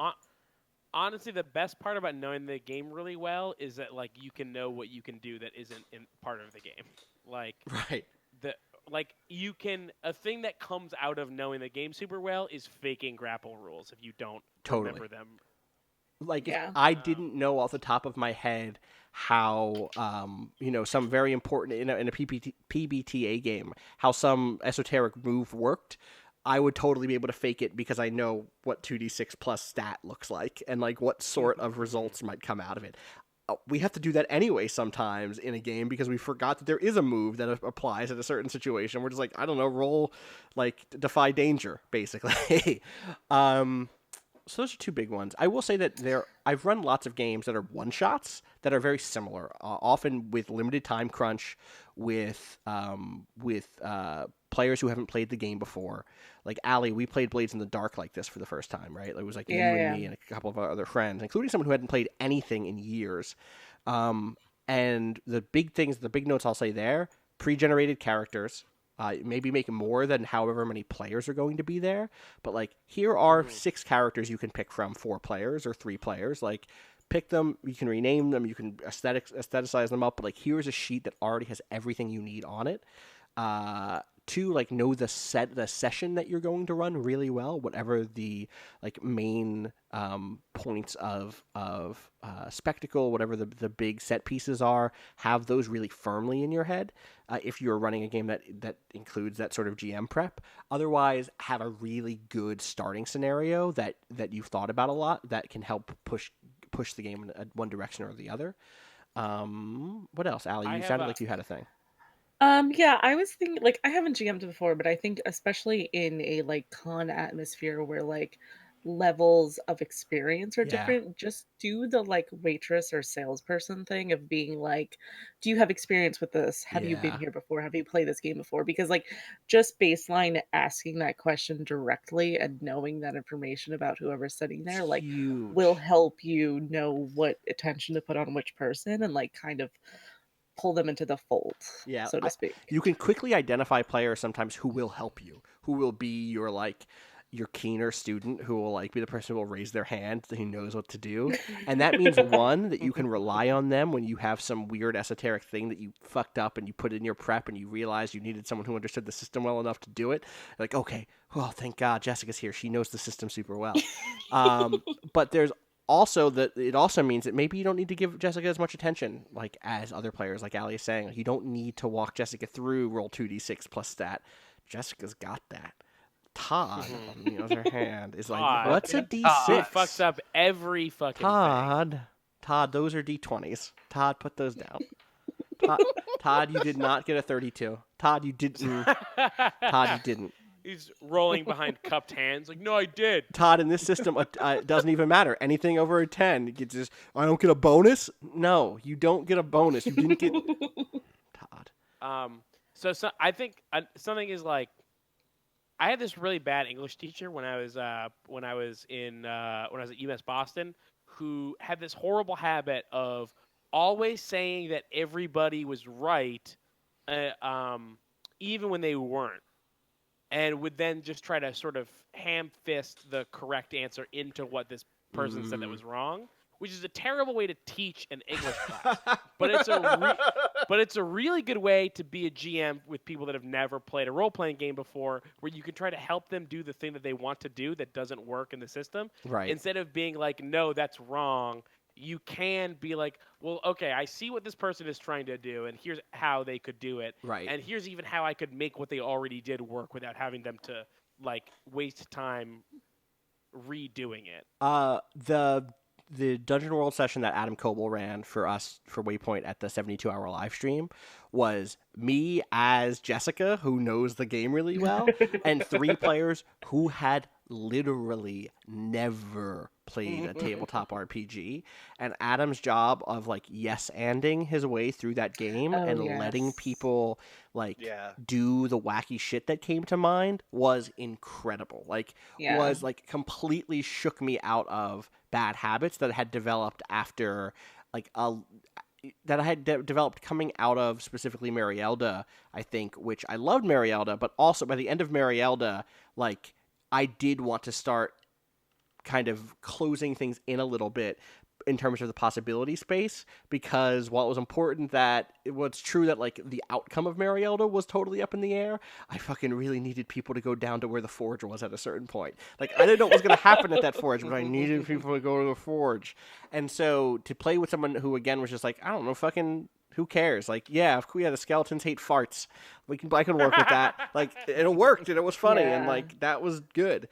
Speaker 4: honestly, the best part about knowing the game really well is that like you can know what you can do that isn't in part of the game. Like
Speaker 2: Right.
Speaker 4: you can a thing that comes out of knowing the game super well is faking grapple rules if you don't
Speaker 2: Totally.
Speaker 4: remember them.
Speaker 2: Like, if
Speaker 3: Yeah.
Speaker 2: I didn't know off the top of my head how, some very important in a PBTA game, how some esoteric move worked, I would totally be able to fake it because I know what 2d6 plus stat looks like and like what sort of results might come out of it. We have to do that anyway sometimes in a game because we forgot that there is a move that applies at a certain situation. We're just like, I don't know, roll like defy danger, basically. So those are two big ones. I will say that I've run lots of games that are one-shots that are very similar, often with limited time crunch, with players who haven't played the game before. Like Allie, we played Blades in the Dark like this for the first time, right? It was like you and me and a couple of our other friends, including someone who hadn't played anything in years. And the big notes I'll say there, pre-generated characters. Maybe make more than however many players are going to be there. But, like, here are 6 characters you can pick from 4 players or 3 players. Like, pick them. You can rename them. You can aestheticize them up. But, like, here's a sheet that already has everything you need on it. 2, like, know the session that you're going to run really well. Whatever the, like, main points of spectacle, whatever the big set pieces are, have those really firmly in your head. If you're running a game that includes that sort of GM prep. Otherwise, have a really good starting scenario that you've thought about a lot that can help push the game in one direction or the other. What else, Allie? You sounded like you had a thing.
Speaker 3: Yeah, I was thinking like I haven't GM'd before, but I think especially in a like con atmosphere where like levels of experience are
Speaker 2: Yeah.
Speaker 3: different, just do the like waitress or salesperson thing of being like, do you have experience with this? Have you been
Speaker 2: Yeah.
Speaker 3: here before? Have you played this game before? Because like just baseline asking that question directly and knowing that information about whoever's sitting there like
Speaker 2: Huge.
Speaker 3: will help you know what attention to put on which person and like kind of pull them into the fold,
Speaker 2: Yeah,
Speaker 3: so to speak.
Speaker 2: You can quickly identify players sometimes who will help you, who will be your keener student, who will like be the person who will raise their hand, who knows what to do. And that means one, that you can rely on them when you have some weird esoteric thing that you fucked up and you put in your prep and you realize you needed someone who understood the system well enough to do it. Like, okay, well, thank God Jessica's here. She knows the system super well. But there's also it also means that maybe you don't need to give Jessica as much attention like as other players, like Allie is saying. Like, you don't need to walk Jessica through roll 2d6 plus stat. Jessica's got that. Todd, on the other hand, is like,
Speaker 4: Todd.
Speaker 2: what's a
Speaker 4: He
Speaker 2: d6?
Speaker 4: fucks up every fucking
Speaker 2: Todd, those are d20s. Todd, put those down. Todd, you did not get a 32. Todd, you didn't. Todd, you didn't.
Speaker 4: He's rolling behind cupped hands like, no, I did.
Speaker 2: Todd, in this system, it doesn't even matter. Anything over a 10, you just, I don't get a bonus? No, you don't get a bonus. You didn't get... Todd.
Speaker 4: So I think something is like, I had this really bad English teacher when I was at UMass Boston, who had this horrible habit of always saying that everybody was right, even when they weren't. And would then just try to sort of ham-fist the correct answer into what this person said that was wrong, which is a terrible way to teach an English class. But it's a really good way to be a GM with people that have never played a role-playing game before, where you can try to help them do the thing that they want to do that doesn't work in the system.
Speaker 2: Right.
Speaker 4: Instead of being like, no, that's wrong, you can be like, well, okay, I see what this person is trying to do, and here's how they could do it.
Speaker 2: Right.
Speaker 4: And here's even how I could make what they already did work without having them to, like, waste time redoing it.
Speaker 2: The Dungeon World session that Adam Coble ran for us for Waypoint at the 72-hour live stream was me as Jessica, who knows the game really well, and 3 players who had literally never played a tabletop RPG, and Adam's job of like yes-anding his way through that game letting people like do the wacky shit that came to mind was incredible. Like was like completely shook me out of bad habits that had developed after like that I had developed coming out of specifically Marielda, I think, which I loved Marielda, but also by the end of Marielda, like I did want to start kind of closing things in a little bit in terms of the possibility space, because while it was important that it was true that like the outcome of Marielda was totally up in the air, I fucking really needed people to go down to where the forge was at a certain point. Like I didn't know what was going to happen at that forge, but I needed people to go to the forge. And so to play with someone who again was just like, I don't know, fucking who cares? Like, yeah, the skeletons hate farts. I can work with that. Like, it worked and it was funny and
Speaker 3: Yeah.
Speaker 2: like that was good.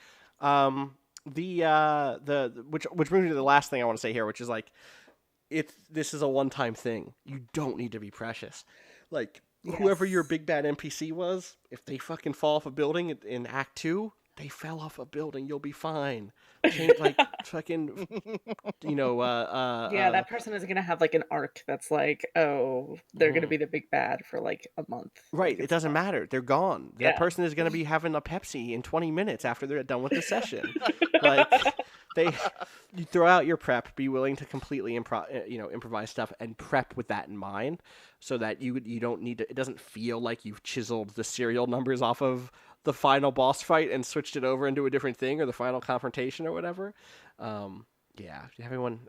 Speaker 2: Which brings me to the last thing I want to say here, which is like, this is a one-time thing. You don't need to be precious. Like, whoever your
Speaker 3: Yes.
Speaker 2: big bad NPC was, if they fucking fall off a building in Act 2, they fell off a building. You'll be fine. Change, like fucking,
Speaker 3: Yeah, that person is gonna have like an arc that's like, oh, they're gonna be the big bad for like a month.
Speaker 2: right.
Speaker 3: Like,
Speaker 2: It
Speaker 3: it's
Speaker 2: doesn't
Speaker 3: fine.
Speaker 2: matter. They're gone. That
Speaker 3: Yeah.
Speaker 2: person is going to be having a Pepsi in 20 minutes after they're done with the session. Like, you throw out your prep, be willing to completely improvise stuff and prep with that in mind, so that you don't need to. It doesn't feel like you've chiseled the serial numbers off of the final boss fight and switched it over into a different thing, or the final confrontation or whatever. Yeah, everyone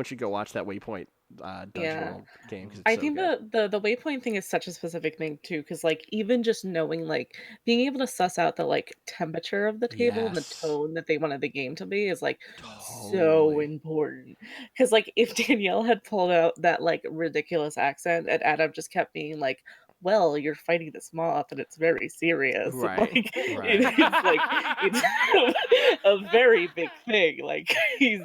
Speaker 2: should go watch that Waypoint Dungeon
Speaker 3: Yeah.
Speaker 2: World game because it's
Speaker 3: I
Speaker 2: so
Speaker 3: think
Speaker 2: good.
Speaker 3: the waypoint thing is such a specific thing too, because like even just knowing like being able to suss out the like temperature of the table and the
Speaker 2: Yes.
Speaker 3: tone that they wanted the game to be is like so
Speaker 2: Totally.
Speaker 3: important. Because like if Danielle had pulled out that like ridiculous accent and Adam just kept being like, well, you're fighting this moth and it's very serious.
Speaker 2: Right,
Speaker 3: Like
Speaker 2: right.
Speaker 3: it's like it's a very big thing. Like he's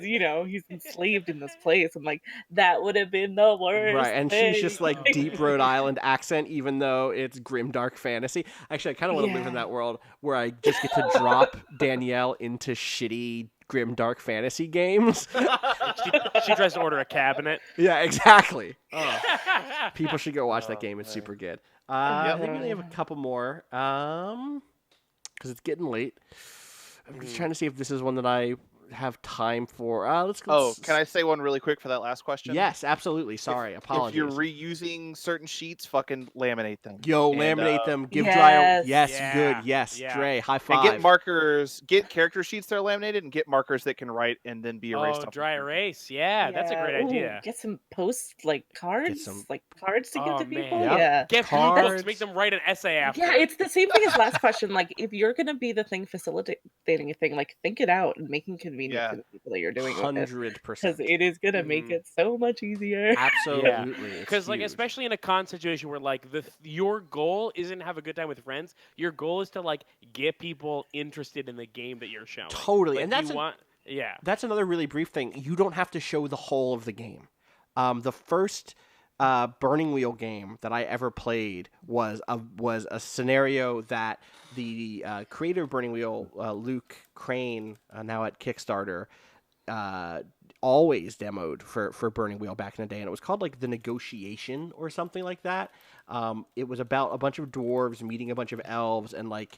Speaker 3: enslaved in this place and like that would have been the worst
Speaker 2: Right, and she's just
Speaker 3: thing.
Speaker 2: like deep Rhode Island accent, even though it's grim dark fantasy. Actually, I kind of want to live in
Speaker 3: Yeah.
Speaker 2: that world where I just get to drop Danielle into shitty grim dark fantasy games.
Speaker 4: She tries to order a cabinet.
Speaker 2: Yeah, exactly. Oh, people should go watch that game. It's
Speaker 1: man.
Speaker 2: super good.
Speaker 1: Yep.
Speaker 2: I think we only have a couple more, because it's getting late. I'm just trying to see if this is one that I have time for. Let's go.
Speaker 1: Oh, can I say one really quick for that last question?
Speaker 2: Yes, absolutely. Sorry, apologies.
Speaker 1: If you're reusing certain sheets, fucking laminate them.
Speaker 2: Yo,
Speaker 1: And,
Speaker 2: laminate them. Give dryer.
Speaker 3: Yes.
Speaker 2: Yes,
Speaker 4: Yeah,
Speaker 2: good. Yes,
Speaker 4: yeah.
Speaker 2: Dre. High
Speaker 1: And
Speaker 2: five.
Speaker 1: get markers, get character sheets that are laminated, and get markers that can write and then be erased.
Speaker 4: Oh,
Speaker 1: off
Speaker 4: dry
Speaker 1: the screen.
Speaker 4: erase. Yeah, that's a great
Speaker 3: Ooh,
Speaker 4: idea.
Speaker 3: get some post like cards,
Speaker 2: some-
Speaker 3: like cards to give
Speaker 4: Oh,
Speaker 3: to people.
Speaker 4: man.
Speaker 2: Yep.
Speaker 3: Yeah.
Speaker 4: Get blue
Speaker 2: Cards.
Speaker 4: books. Make them write an essay after.
Speaker 3: Yeah, it's the same thing as last question. Like, if you're gonna be the thing facilitating a thing, like think it out and make it convenient
Speaker 1: Yeah.
Speaker 3: for the people that you're doing it with,
Speaker 2: 100%.
Speaker 3: because it is gonna make
Speaker 4: Mhm.
Speaker 3: it so much easier.
Speaker 2: Absolutely. It's
Speaker 4: Because, like,
Speaker 2: huge.
Speaker 4: especially in a con situation where, like, your goal isn't to have a good time with friends. Your goal is to, like, get people interested in the game that you're showing.
Speaker 2: Totally,
Speaker 4: Like,
Speaker 2: and that's
Speaker 4: you want. Yeah.
Speaker 2: That's another really brief thing. You don't have to show the whole of the game. The first Burning Wheel game that I ever played was a scenario that the creator of Burning Wheel, Luke Crane, now at Kickstarter, always demoed for Burning Wheel back in the day, and it was called like The Negotiation or something like that. It was about a bunch of dwarves meeting a bunch of elves and like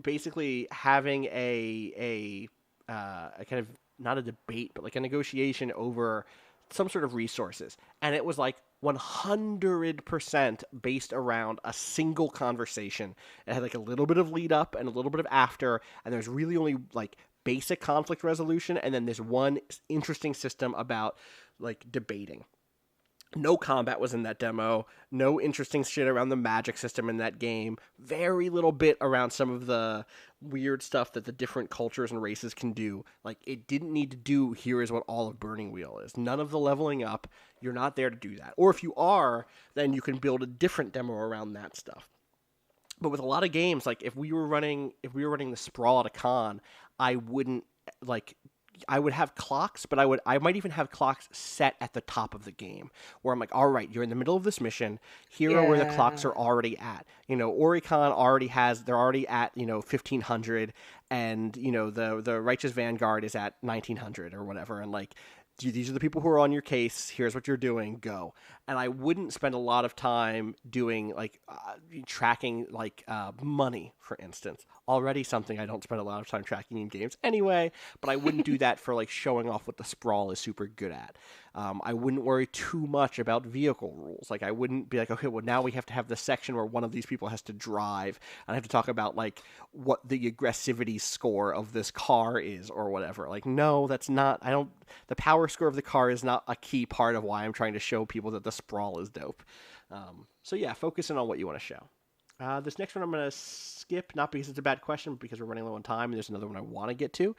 Speaker 2: basically having a kind of not a debate, but like a negotiation over some sort of resources. And it was like 100% based around a single conversation. It had like a little bit of lead up and a little bit of after, and there's really only like basic conflict resolution, and then there's one interesting system about like debating. No combat was in that demo. No interesting shit around the magic system in that game. Very little bit around some of the weird stuff that the different cultures and races can do. Like, it didn't need to do, here is what all of Burning Wheel is. None of the leveling up. You're not there to do that. Or if you are, then you can build a different demo around that stuff. But with a lot of games, like if we were running the Sprawl at a con, I would have clocks, but I might even have clocks set at the top of the game where I'm like, all right, you're in the middle of this mission. Here are where the clocks are already at. Oricon they're already at, 1500, and, the Righteous Vanguard is at 1900 or whatever. And like, these are the people who are on your case. Here's what you're doing. Go. And I wouldn't spend a lot of time doing like tracking like money, for instance. Already something I don't spend a lot of time tracking in games anyway. But I wouldn't do that for like showing off what the Sprawl is super good at. I wouldn't worry too much about vehicle rules. Like I wouldn't be like, okay, well now we have to have this section where one of these people has to drive, and I have to talk about like what the aggressivity score of this car is or whatever. Like no, that's not. I don't. The power score of the car is not a key part of why I'm trying to show people that the sprawl is dope. So yeah, focusing on what you want to show. This next one I'm going to skip, not because it's a bad question, but because we're running low on time, and there's another one I want to get to.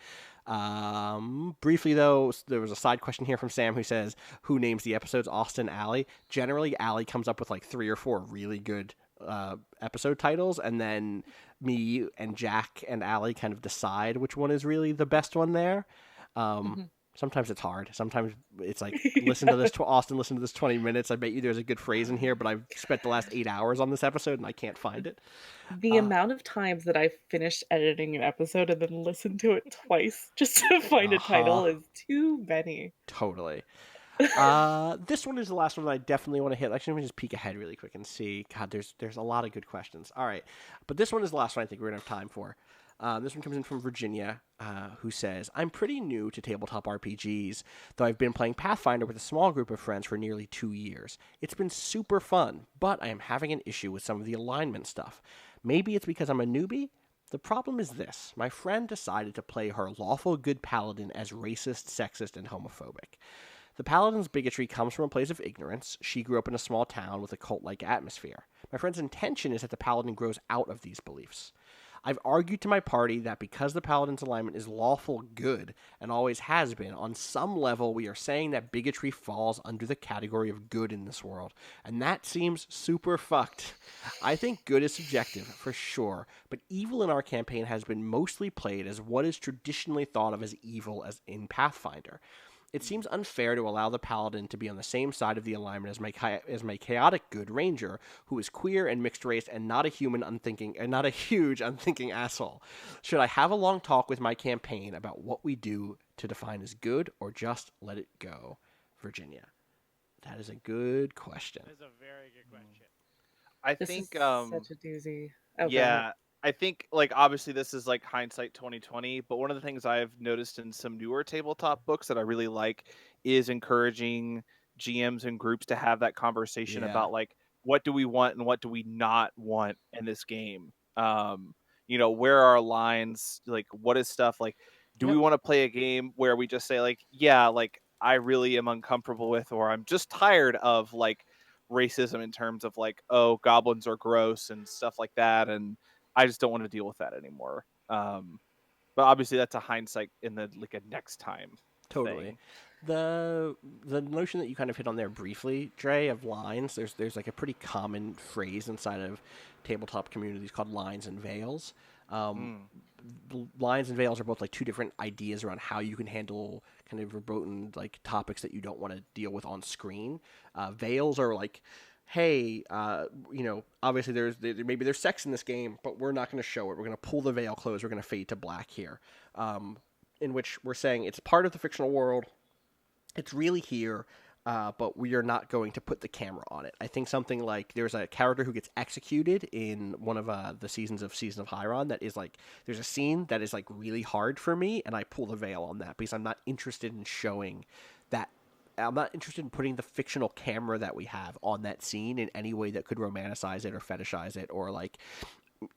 Speaker 2: Briefly, though, there was a side question here from Sam who says, who names the episodes Austin, Allie? Generally, Allie comes up with like 3 or 4 really good episode titles, and then me and Jack and Allie kind of decide which one is really the best one there. Sometimes it's hard. Sometimes it's like, listen to this, Austin, listen to this 20 minutes. I bet you there's a good phrase in here, but I've spent the last 8 hours on this episode and I can't find it.
Speaker 3: The amount of times that I finished editing an episode and then listened to it twice just to find a title is too many.
Speaker 2: Totally. This one is the last one that I definitely want to hit. Actually, let me just peek ahead really quick and see. God, there's a lot of good questions. All right. But this one is the last one I think we're going to have time for. This one comes in from Virginia, who says, I'm pretty new to tabletop RPGs, though I've been playing Pathfinder with a small group of friends for nearly 2 years. It's been super fun, but I am having an issue with some of the alignment stuff. Maybe it's because I'm a newbie? The problem is this. My friend decided to play her lawful good paladin as racist, sexist, and homophobic. The paladin's bigotry comes from a place of ignorance. She grew up in a small town with a cult-like atmosphere. My friend's intention is that the paladin grows out of these beliefs. I've argued to my party that because the paladin's alignment is lawful good, and always has been, on some level we are saying that bigotry falls under the category of good in this world, and that seems super fucked. I think good is subjective, for sure, but evil in our campaign has been mostly played as what is traditionally thought of as evil as in Pathfinder. It seems unfair to allow the paladin to be on the same side of the alignment as my chaotic good ranger, who is queer and mixed race and not a huge unthinking asshole. Should I have a long talk with my campaign about what we do to define as good, or just let it go? Virginia. That is a good question.
Speaker 4: That is a very good question.
Speaker 1: I
Speaker 3: This
Speaker 1: think
Speaker 3: is such a doozy. Oh, go
Speaker 1: yeah,
Speaker 3: ahead.
Speaker 1: I think like obviously this is like hindsight 2020, but one of the things I've noticed in some newer tabletop books that I really like is encouraging GMs and groups to have that conversation
Speaker 2: Yeah.
Speaker 1: about like what do we want and what do we not want in this game. Where are our lines? Like what is stuff like do we want to play a game where we just say like, yeah, like I really am uncomfortable with, or I'm just tired of like racism in terms of like, oh, goblins are gross and stuff like that, and I just don't want to deal with that anymore. But obviously, that's a hindsight in the like a next time.
Speaker 2: Totally.
Speaker 1: Thing.
Speaker 2: The notion that you kind of hit on there briefly, Dre, of lines. There's like a pretty common phrase inside of tabletop communities called lines and veils. Lines and veils are both like two different ideas around how you can handle kind of verboten like topics that you don't want to deal with on screen. Veils are like, hey, obviously maybe there's sex in this game, but we're not going to show it. We're going to pull the veil closed. We're going to fade to black here, in which we're saying it's part of the fictional world. It's really here, but we are not going to put the camera on it. I think something like there's a character who gets executed in one of the Season of Hyron that is like, there's a scene that is like really hard for me, and I pull the veil on that because I'm not interested in showing that. I'm not interested in putting the fictional camera that we have on that scene in any way that could romanticize it or fetishize it or like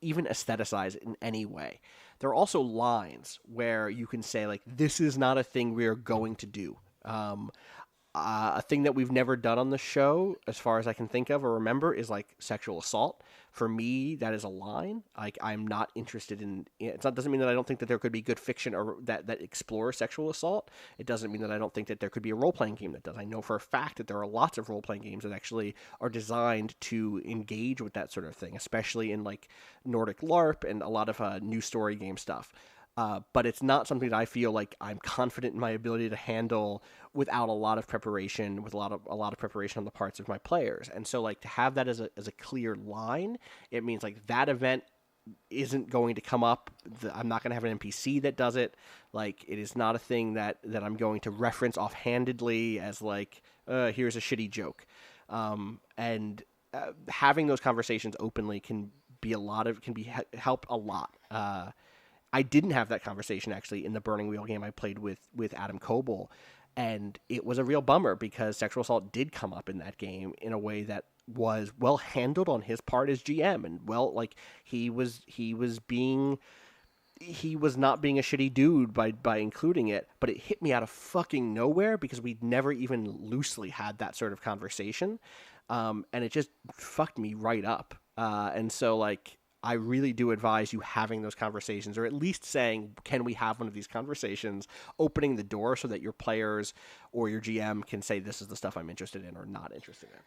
Speaker 2: even aestheticize it in any way. There are also lines where you can say like, this is not a thing we are going to do. A thing that we've never done on the show, as far as I can think of or remember, is like sexual assault. For me, that is a line. Like I'm not interested in. Doesn't mean that I don't think that there could be good fiction or that explores sexual assault. It doesn't mean that I don't think that there could be a role playing game that does. I know for a fact that there are lots of role playing games that actually are designed to engage with that sort of thing, especially in like Nordic LARP and a lot of new story game stuff. But it's not something that I feel like I'm confident in my ability to handle without a lot of preparation, with a lot of preparation on the parts of my players. And so like to have that as a clear line, it means like that event isn't going to come up. I'm not going to have an NPC that does it. Like it is not a thing that I'm going to reference offhandedly as like, here's a shitty joke. And having those conversations openly can help a lot. I didn't have that conversation actually in the Burning Wheel game I played with Adam Coble, and it was a real bummer because sexual assault did come up in that game in a way that was well handled on his part as GM, and well, like he was not being a shitty dude by including it, but it hit me out of fucking nowhere because we'd never even loosely had that sort of conversation, and it just fucked me right up. And so, like, I really do advise you having those conversations, or at least saying, "Can we have one of these conversations?" Opening the door so that your players or your GM can say, "This is the stuff I'm interested in or not interested in."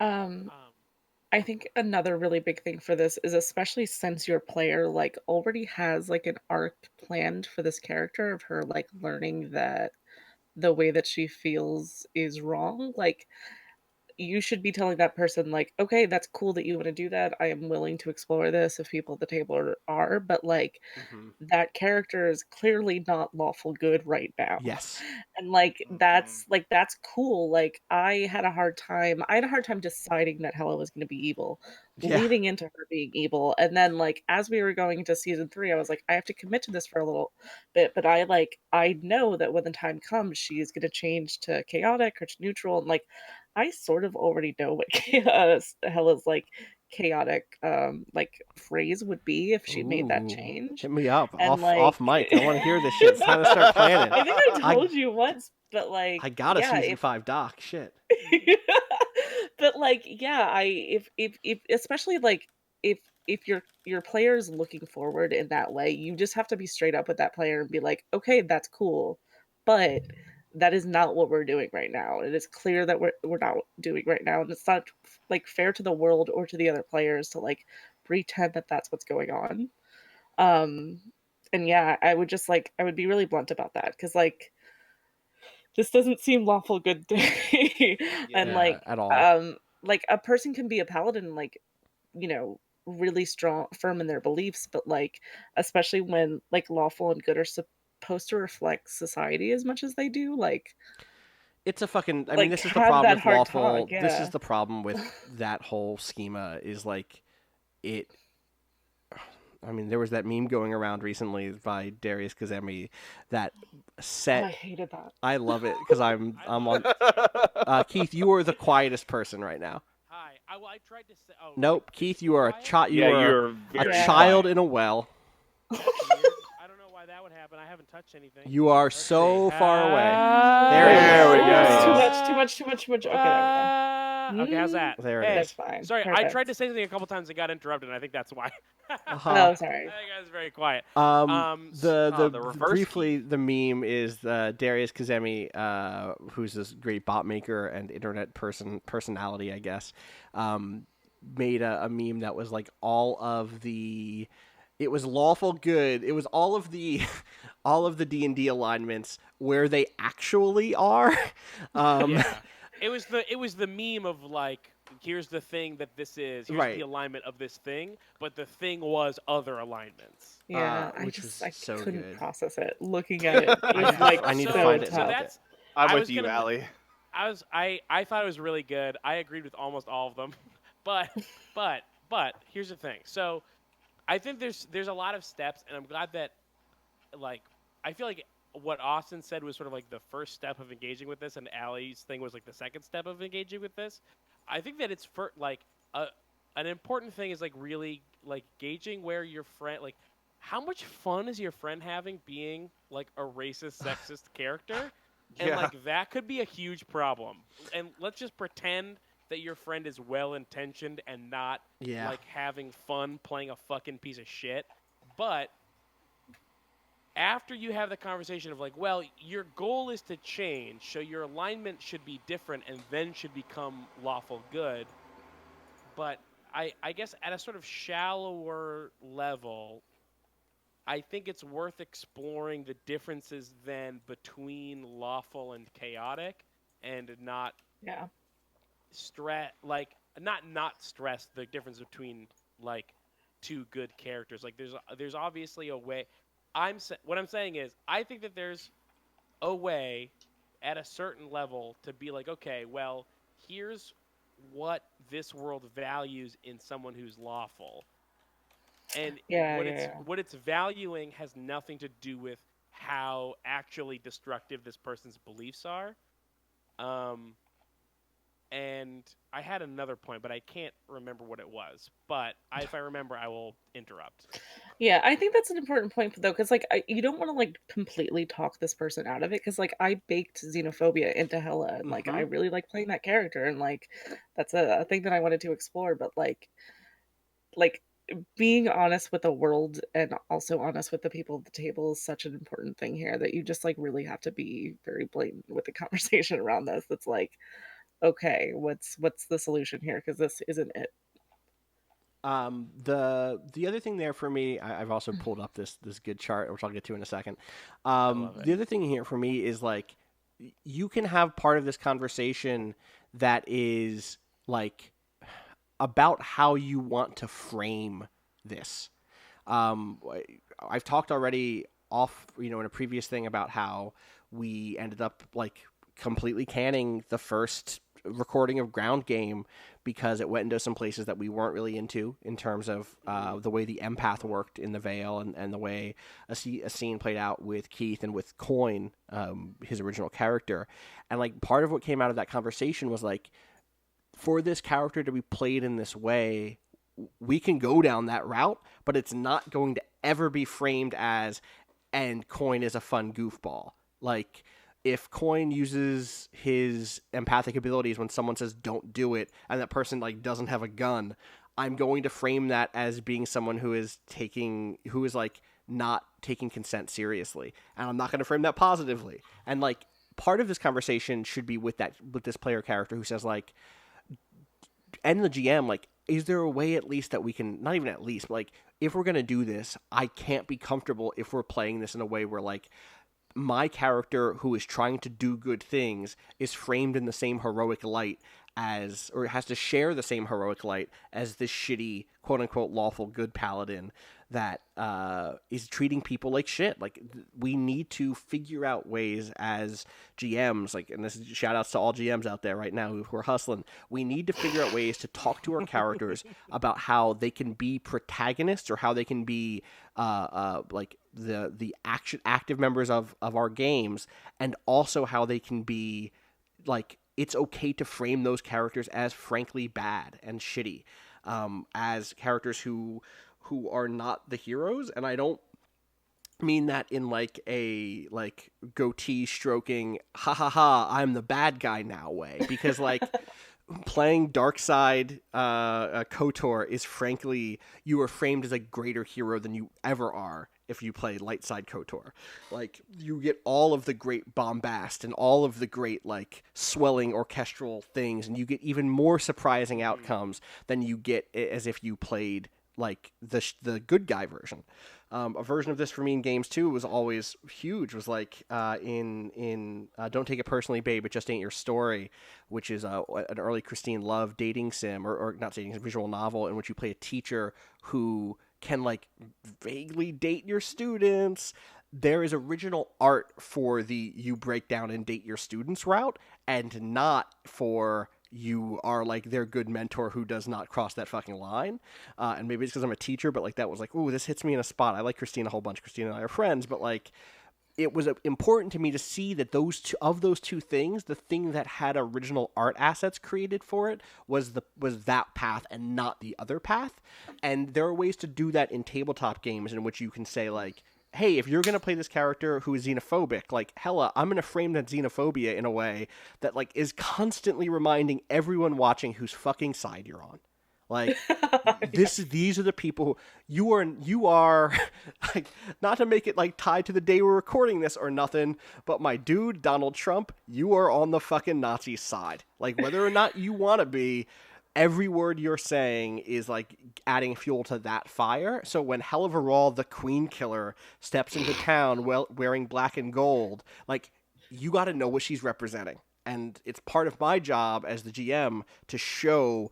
Speaker 3: Um, I think another really big thing for this is, especially since your player like already has like an arc planned for this character of her like learning that the way that she feels is wrong. Like, you should be telling that person like, okay, that's cool that you want to do that. I am willing to explore this if people at the table are, but like
Speaker 2: Mm-hmm.
Speaker 3: that character is clearly not lawful good right now.
Speaker 2: Yes.
Speaker 3: And like
Speaker 1: Mhm.
Speaker 3: that's cool. Like I had a hard time deciding that Hela was going to be evil,
Speaker 2: Yeah.
Speaker 3: leading into her being evil. And then like as we were going into season 3, I was like, I have to commit to this for a little bit, but I know that when the time comes she is going to change to chaotic or to neutral, and like I sort of already know what Hela's like chaotic like phrase would be if she made that
Speaker 2: Ooh,
Speaker 3: change.
Speaker 2: hit me up
Speaker 3: And
Speaker 2: off
Speaker 3: like
Speaker 2: mic. I want to hear this shit. It's time to start planning.
Speaker 3: I think I
Speaker 2: I
Speaker 3: told you once, but like
Speaker 2: I got a
Speaker 3: yeah,
Speaker 2: season
Speaker 3: if
Speaker 2: 5 doc. Shit.
Speaker 3: but like yeah, I if especially like if your player's looking forward in that way, you just have to be straight up with that player and be like, okay, that's cool, but that is not what we're doing right now. It is clear that we're not doing right now, and it's not like fair to the world or to the other players to like pretend that that's what's going on. Um, and yeah, I would be really blunt about that because like this doesn't seem lawful good to me. And
Speaker 1: Yeah.
Speaker 2: Yeah, at all.
Speaker 3: like a person can be a paladin, like, you know, really strong, firm in their beliefs, but like, especially when like lawful and good are supposed to reflect society as much as they do,
Speaker 2: It's a fucking. I mean,
Speaker 3: like
Speaker 2: this is the
Speaker 3: have
Speaker 2: problem
Speaker 3: that
Speaker 2: with
Speaker 3: hard talk,
Speaker 2: lawful. This is
Speaker 3: yeah.
Speaker 2: the problem with that whole schema. Is like it. I mean, there was that meme going around recently by Darius Kazemi that
Speaker 3: Oh,
Speaker 2: set.
Speaker 3: I hated that.
Speaker 2: I love it because I'm on. Keith, you are the quietest person right now.
Speaker 4: Hi. I tried to say. Oh,
Speaker 2: Nope,
Speaker 4: like,
Speaker 2: Keith,
Speaker 4: super
Speaker 2: you are a
Speaker 4: quiet?
Speaker 2: child. You
Speaker 1: Yeah,
Speaker 2: are
Speaker 1: you're
Speaker 2: a
Speaker 1: very
Speaker 3: Yeah.
Speaker 2: child
Speaker 1: quiet.
Speaker 2: in a well.
Speaker 4: That's weird. I don't know why that would happen. I haven't touched anything.
Speaker 2: You are
Speaker 4: Let's
Speaker 2: so
Speaker 4: see.
Speaker 2: far away.
Speaker 1: There we
Speaker 3: Too
Speaker 1: go.
Speaker 3: much, too much, too much, too much. Okay, there
Speaker 4: Okay, how's
Speaker 3: we go.
Speaker 4: that?
Speaker 2: There it
Speaker 4: Hey,
Speaker 3: That's
Speaker 2: is.
Speaker 3: fine.
Speaker 4: sorry, I tried to
Speaker 3: Perfect.
Speaker 4: say something a couple times and got interrupted, and I think that's why.
Speaker 2: Uh-huh.
Speaker 3: Oh, sorry.
Speaker 4: I think I was very quiet.
Speaker 1: the reverse
Speaker 2: Briefly the meme is Darius Kazemi, who's this great bot maker and internet personality, I guess, made a meme that was like all of the. It was lawful good. It was all of the, all of the D&D alignments where they actually are.
Speaker 4: Yeah, it was the meme of like, here's the thing that this is, here's
Speaker 2: Right.
Speaker 4: the alignment of this thing, but the thing was other alignments.
Speaker 3: Yeah,
Speaker 2: which was
Speaker 3: I
Speaker 2: so
Speaker 3: couldn't
Speaker 2: good.
Speaker 3: process it. Looking at it, it
Speaker 2: I
Speaker 3: was
Speaker 2: need to-
Speaker 3: like
Speaker 2: I need to
Speaker 3: so
Speaker 2: find it and
Speaker 4: So
Speaker 3: tough.
Speaker 2: look
Speaker 4: that's.
Speaker 1: I'm
Speaker 4: I
Speaker 1: with
Speaker 4: was
Speaker 1: you,
Speaker 4: gonna.
Speaker 1: Allie.
Speaker 4: I thought it was really good. I agreed with almost all of them, but here's the thing. So I think there's a lot of steps, and I'm glad that like I feel like what Austin said was sort of like the first step of engaging with this, and Allie's thing was like the second step of engaging with this. I think that it's for like an important thing is like really like gauging where your friend like how much fun is your friend having being like a racist, sexist character, and
Speaker 1: Yeah.
Speaker 4: like that could be a huge problem. And let's just pretend that your friend is well intentioned and not
Speaker 2: Yeah.
Speaker 4: like having fun playing a fucking piece of shit, but after you have the conversation of like, well, your goal is to change, so your alignment should be different and then should become lawful good. But I guess at a sort of shallower level, I think it's worth exploring the differences then between lawful and chaotic, and not
Speaker 3: Yeah.
Speaker 4: not stress the difference between like two good characters. Like there's obviously a way. What I'm saying is I think that there's a way at a certain level to be like, okay, well, here's what this world values in someone who's lawful. And
Speaker 3: Yeah,
Speaker 4: what
Speaker 3: yeah,
Speaker 4: it's
Speaker 3: yeah.
Speaker 4: what it's valuing has nothing to do with how actually destructive this person's beliefs are. Um, and I had another point, but I can't remember what it was. But if I remember, I will interrupt.
Speaker 3: Yeah, I think that's an important point though, because like you don't want to like completely talk this person out of it, because like I baked xenophobia into Hella, and like I
Speaker 2: Mhm.
Speaker 3: really like playing that character, and like that's a thing that I wanted to explore, but like being honest with the world and also honest with the people at the table is such an important thing here, that you just like really have to be very blatant with the conversation around this. That's like, okay, what's the solution here? Because this isn't it.
Speaker 2: The other thing there for me, I've also pulled up this good chart, which I'll get to in a second.
Speaker 4: I love
Speaker 2: The
Speaker 4: it.
Speaker 2: other thing here for me is like you can have part of this conversation that is like about how you want to frame this. Um, I've talked already off, in a previous thing about how we ended up like completely canning the first recording of Ground Game because it went into some places that we weren't really into in terms of the way the empath worked in the Veil and the way a scene played out with Keith and with Coin, his original character. And like part of what came out of that conversation was like, for this character to be played in this way, we can go down that route, but it's not going to ever be framed as, and Coin is a fun goofball. Like, if Coin uses his empathic abilities when someone says don't do it, and that person like doesn't have a gun, I'm going to frame that as being someone who is like not taking consent seriously, and I'm not going to frame that positively. And like part of this conversation should be with this player character who says like, and the GM, like, is there a way at least that we can, not even at least, but like, if we're going to do this, I can't be comfortable if we're playing this in a way where, like, my character who is trying to do good things is framed in the same heroic light as, or has to share the same heroic light as this shitty, quote unquote, lawful good paladin that is treating people like shit. Like, we need to figure out ways as GMs, like, and this is shout outs to all GMs out there right now who are hustling. We need to figure out ways to talk to our characters about how they can be protagonists or how they can be like the active members of our games, and also how they can be like, it's okay to frame those characters as frankly bad and shitty, as characters who are not the heroes. And I don't mean that in like a like goatee stroking ha ha ha I'm the bad guy now way, because like playing Darkside KOTOR is frankly, you are framed as a greater hero than you ever are if you play Lightside KOTOR. Like, you get all of the great bombast and all of the great like swelling orchestral things, and you get even more surprising outcomes than you get as if you played like the good guy version. A version of this for me in games too was always huge. Was like in Don't Take It Personally, Babe, It Just Ain't Your Story, which is an early Christine Love dating sim, or not dating sim, visual novel in which you play a teacher who can like vaguely date your students. There is original art for the you break down and date your students route, and not for you are like their good mentor who does not cross that fucking line. And maybe it's because I'm a teacher, but like that was like, ooh, this hits me in a spot. I like Christine a whole bunch. Christine and I are friends, but like it was important to me to see that those two things, the thing that had original art assets created for it was that path and not the other path. And there are ways to do that in tabletop games in which you can say like, hey, if you're going to play this character who is xenophobic, like, hella, I'm going to frame that xenophobia in a way that, like, is constantly reminding everyone watching whose fucking side you're on. Like, these are the people who you are, like, not to make it, like, tied to the day we're recording this or nothing, but my dude, Donald Trump, you are on the fucking Nazi side. Like, whether or not you want to be, every word you're saying is like adding fuel to that fire. So when Heliverall, the Queen Killer, steps into town wearing black and gold, like, you got to know what she's representing. And it's part of my job as the GM to show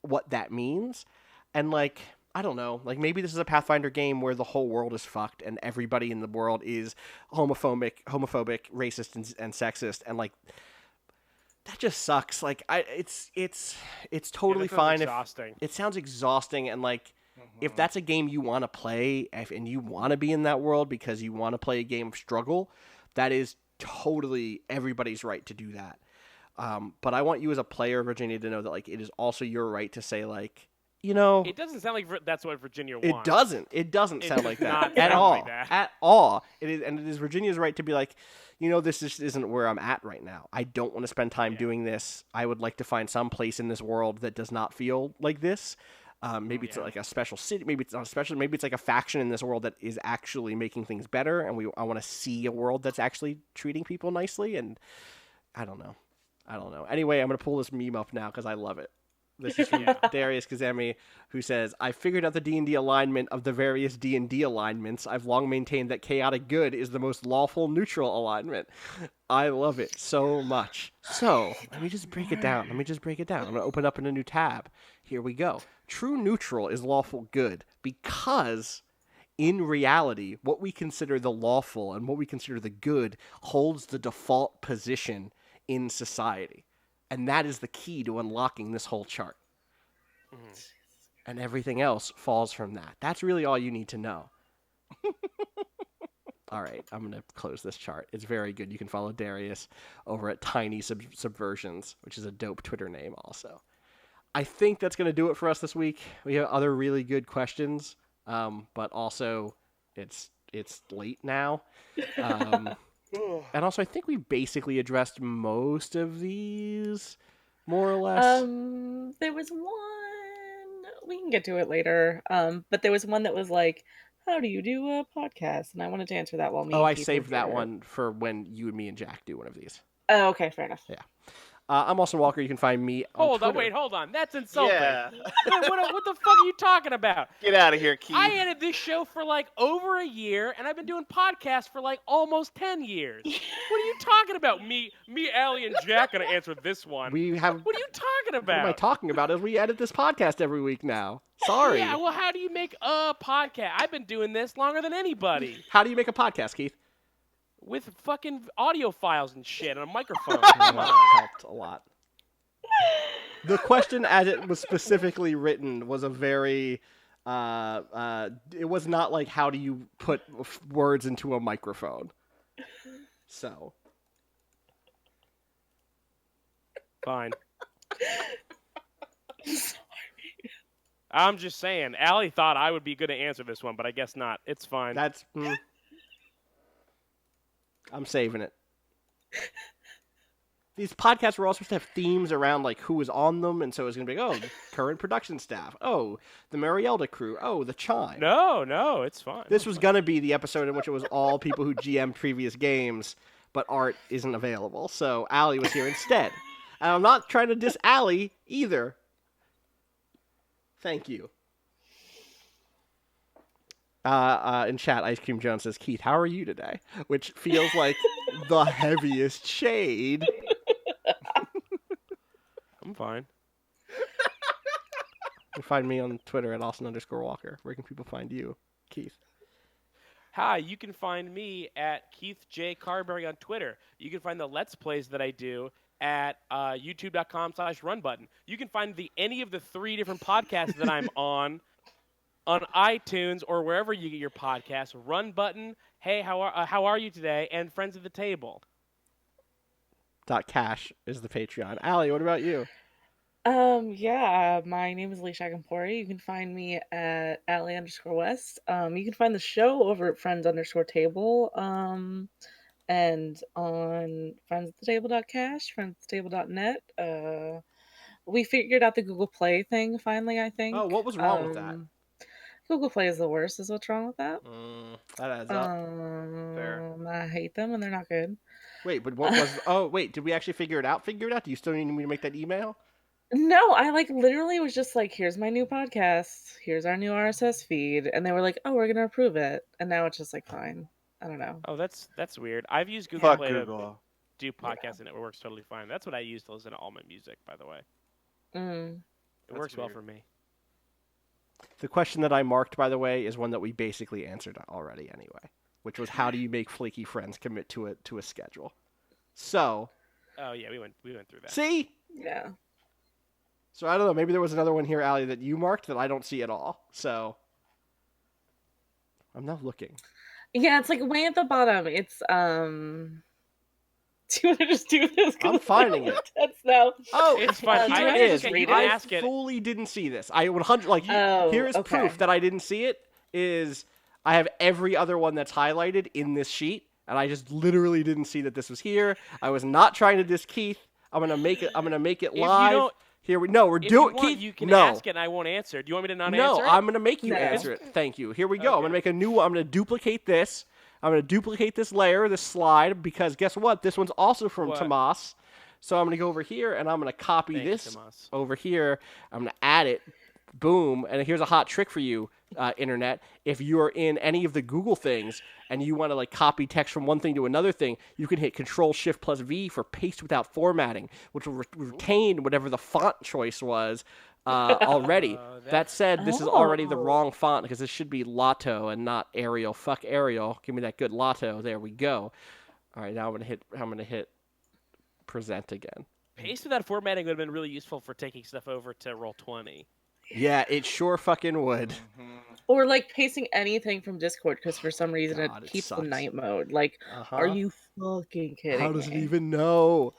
Speaker 2: what that means. And like, I don't know, like maybe this is a Pathfinder game where the whole world is fucked and everybody in the world is homophobic, racist, and sexist, and like, that just sucks. Like, it's totally
Speaker 4: that sounds
Speaker 2: fine.
Speaker 4: exhausting.
Speaker 2: It sounds exhausting, and like If that's a game you want to play and you want to be in that world because you want to play a game of struggle, that is totally everybody's right to do that. But I want you as a player, Virginia, to know that like it is also your right to say like, you know,
Speaker 4: It doesn't sound like that's what Virginia
Speaker 2: it
Speaker 4: wants.
Speaker 2: doesn't. It doesn't
Speaker 4: It
Speaker 2: sound
Speaker 4: does
Speaker 2: like that
Speaker 4: not
Speaker 2: at
Speaker 4: sound
Speaker 2: all.
Speaker 4: like that.
Speaker 2: At all. It is, and it is Virginia's right to be like, you know, this just isn't where I'm at right now. I don't want to spend time doing this. I would like to find some place in this world that does not feel like this. Maybe it's like a special city. Maybe it's not special. Maybe it's like a faction in this world that is actually making things better, and I want to see a world that's actually treating people nicely. And I don't know. Anyway, I'm gonna pull this meme up now because I love it. This is from Darius Kazemi, who says, I figured out the D&D alignment of the various D&D alignments. I've long maintained that chaotic good is the most lawful neutral alignment. I love it so much. So, let me just break it down. I'm going to open up in a new tab. Here we go. True neutral is lawful good because in reality, what we consider the lawful and what we consider the good holds the default position in society. And that is the key to unlocking this whole chart. And everything else falls from that. That's really all you need to know. All right, I'm going to close this chart. It's very good. You can follow Darius over at Tiny Subversions, which is a dope Twitter name also. I think that's going to do it for us this week. We have other really good questions, but also it's late now. And also, I think we basically addressed most of these, more or less.
Speaker 3: There was one, we can get to it later. But there was one that was like, how do you do a podcast? And I wanted to answer that while me.
Speaker 2: Oh,
Speaker 3: and
Speaker 2: I
Speaker 3: Keith
Speaker 2: saved
Speaker 3: were
Speaker 2: that
Speaker 3: here.
Speaker 2: one for when you and me and Jack do one of these.
Speaker 3: Oh, okay, fair enough.
Speaker 2: Yeah. I'm Austin Walker. You can find me on
Speaker 4: Hold on,
Speaker 2: Twitter.
Speaker 4: wait, hold on. That's insulting.
Speaker 1: Yeah.
Speaker 4: What the fuck are you talking about?
Speaker 1: Get out of here, Keith.
Speaker 4: I edited this show for like over a year, and I've been doing podcasts for like almost 10 years. What are you talking about? Me, Allie, and Jack gonna answer this one.
Speaker 2: We have.
Speaker 4: What are you talking
Speaker 2: What am I
Speaker 4: about?
Speaker 2: talking about? Is we edit this podcast every week now. Sorry.
Speaker 4: Yeah, well, how do you make a podcast? I've been doing this longer than anybody.
Speaker 2: How do you make a podcast, Keith?
Speaker 4: With fucking audio files and shit and a microphone.
Speaker 2: That helped a lot. The question, as it was specifically written, was a very. It was not like how do you put words into a microphone. So.
Speaker 4: Fine. I'm just saying, Allie thought I would be good to answer this one, but I guess not. It's fine.
Speaker 2: That's. I'm saving it. These podcasts were all supposed to have themes around like who was on them, and so it's gonna be the current production staff, the Marielda crew, the Chime.
Speaker 4: No, it's fine.
Speaker 2: This was gonna be the episode in which it was all people who GM'd previous games, but Art isn't available, so Allie was here instead. And I'm not trying to diss Allie either. Thank you. In chat, Ice Cream Jones says, Keith, how are you today? Which feels like the heaviest shade.
Speaker 4: I'm fine.
Speaker 2: You can find me on Twitter at Austin_Walker. Where can people find you, Keith?
Speaker 4: Hi, you can find me at Keith J. Carberry on Twitter. You can find the Let's Plays that I do at youtube.com/runbutton. You can find any of the 3 different podcasts that I'm on iTunes or wherever you get your podcasts. Run Button, Hey, how are you today? And Friends at the Table.
Speaker 2: .cash is the Patreon. Allie, what about you?
Speaker 3: My name is Alicia Agampori. You can find me at Allie_West. You can find the show over at Friends_Table. And on friendsathetable.cash, friendsathetable.net. We figured out the Google Play thing finally, I think.
Speaker 2: Oh, what was wrong with that?
Speaker 3: Google Play is the worst, is what's wrong with that.
Speaker 2: That adds up.
Speaker 1: Fair.
Speaker 3: I hate them and they're not good.
Speaker 2: Wait, but what was... Oh, wait, did we actually figure it out? Do you still need me to make that email?
Speaker 3: No, I literally was just like, here's my new podcast. Here's our new RSS feed. And they were like, oh, we're going to approve it. And now it's just like, fine. I don't know.
Speaker 4: Oh, that's weird. I've used Google
Speaker 1: Fuck
Speaker 4: Play
Speaker 1: Google.
Speaker 4: to do podcasts and it works totally fine. That's what I use to listen to all my music, by the way. It
Speaker 1: That's
Speaker 4: works well
Speaker 1: weird.
Speaker 4: for me.
Speaker 2: The question that I marked, by the way, is one that we basically answered already anyway, which was how do you make flaky friends commit to a schedule? So,
Speaker 4: Oh yeah, we went through that.
Speaker 2: see?
Speaker 3: Yeah.
Speaker 2: So I don't know. Maybe there was another one here, Allie, that you marked that I don't see at all. So I'm not looking.
Speaker 3: Yeah, it's like way at the bottom. It's Do you want to just do this? 'Cause
Speaker 2: I'm
Speaker 3: it's
Speaker 2: finding
Speaker 3: like
Speaker 2: it.
Speaker 3: intense now.
Speaker 2: Oh,
Speaker 4: It's fine.
Speaker 3: Do
Speaker 4: I
Speaker 3: you
Speaker 4: know
Speaker 3: want to
Speaker 2: it
Speaker 4: it's
Speaker 2: is.
Speaker 3: just
Speaker 4: okay.
Speaker 3: read
Speaker 4: You can
Speaker 3: it?
Speaker 2: I
Speaker 4: ask it.
Speaker 2: fully didn't see this. I 100 like
Speaker 3: Oh,
Speaker 2: here is
Speaker 3: okay.
Speaker 2: proof that I didn't see it. Is I have every other one that's highlighted in this sheet, and I just literally didn't see that this was here. I was not trying to diss Keith. I'm gonna make it. I'm gonna make it
Speaker 4: If you
Speaker 2: live.
Speaker 4: don't-
Speaker 2: Here we no. We're
Speaker 4: If you
Speaker 2: doing
Speaker 4: want,
Speaker 2: Keith.
Speaker 4: you can
Speaker 2: no.
Speaker 4: ask it and I won't answer. Do you want me to not
Speaker 2: No,
Speaker 4: answer it?
Speaker 2: I'm gonna make you
Speaker 3: No.
Speaker 2: answer it. Thank you. Here we go. I'm
Speaker 4: Okay.
Speaker 2: gonna make a new one. I'm gonna duplicate this. I'm gonna duplicate this layer, this slide, because guess what? This one's also from
Speaker 4: What?
Speaker 2: Tomas. So I'm gonna go over here and I'm gonna copy
Speaker 4: Thank you,
Speaker 2: this
Speaker 4: Tomas.
Speaker 2: over here. I'm gonna add it. Boom. And here's a hot trick for you, internet. If you're in any of the Google things and you want to like copy text from one thing to another thing, you can hit Control-Shift+V for paste without formatting, which will retain whatever the font choice was already. That said, this is already the
Speaker 3: Oh.
Speaker 2: wrong font because this should be Lotto and not Arial. Fuck Arial. Give me that good Lotto. There we go. All right, now I'm gonna hit present again.
Speaker 4: Paste without formatting would have been really useful for taking stuff over to Roll20.
Speaker 2: Yeah, it sure fucking would.
Speaker 3: Or like pasting anything from Discord because for some reason
Speaker 2: God,
Speaker 3: it
Speaker 2: it
Speaker 3: keeps the
Speaker 2: sucks.
Speaker 3: night mode. Like,
Speaker 2: Uh-huh.
Speaker 3: are you fucking kidding
Speaker 2: How does it
Speaker 3: me?
Speaker 2: even know?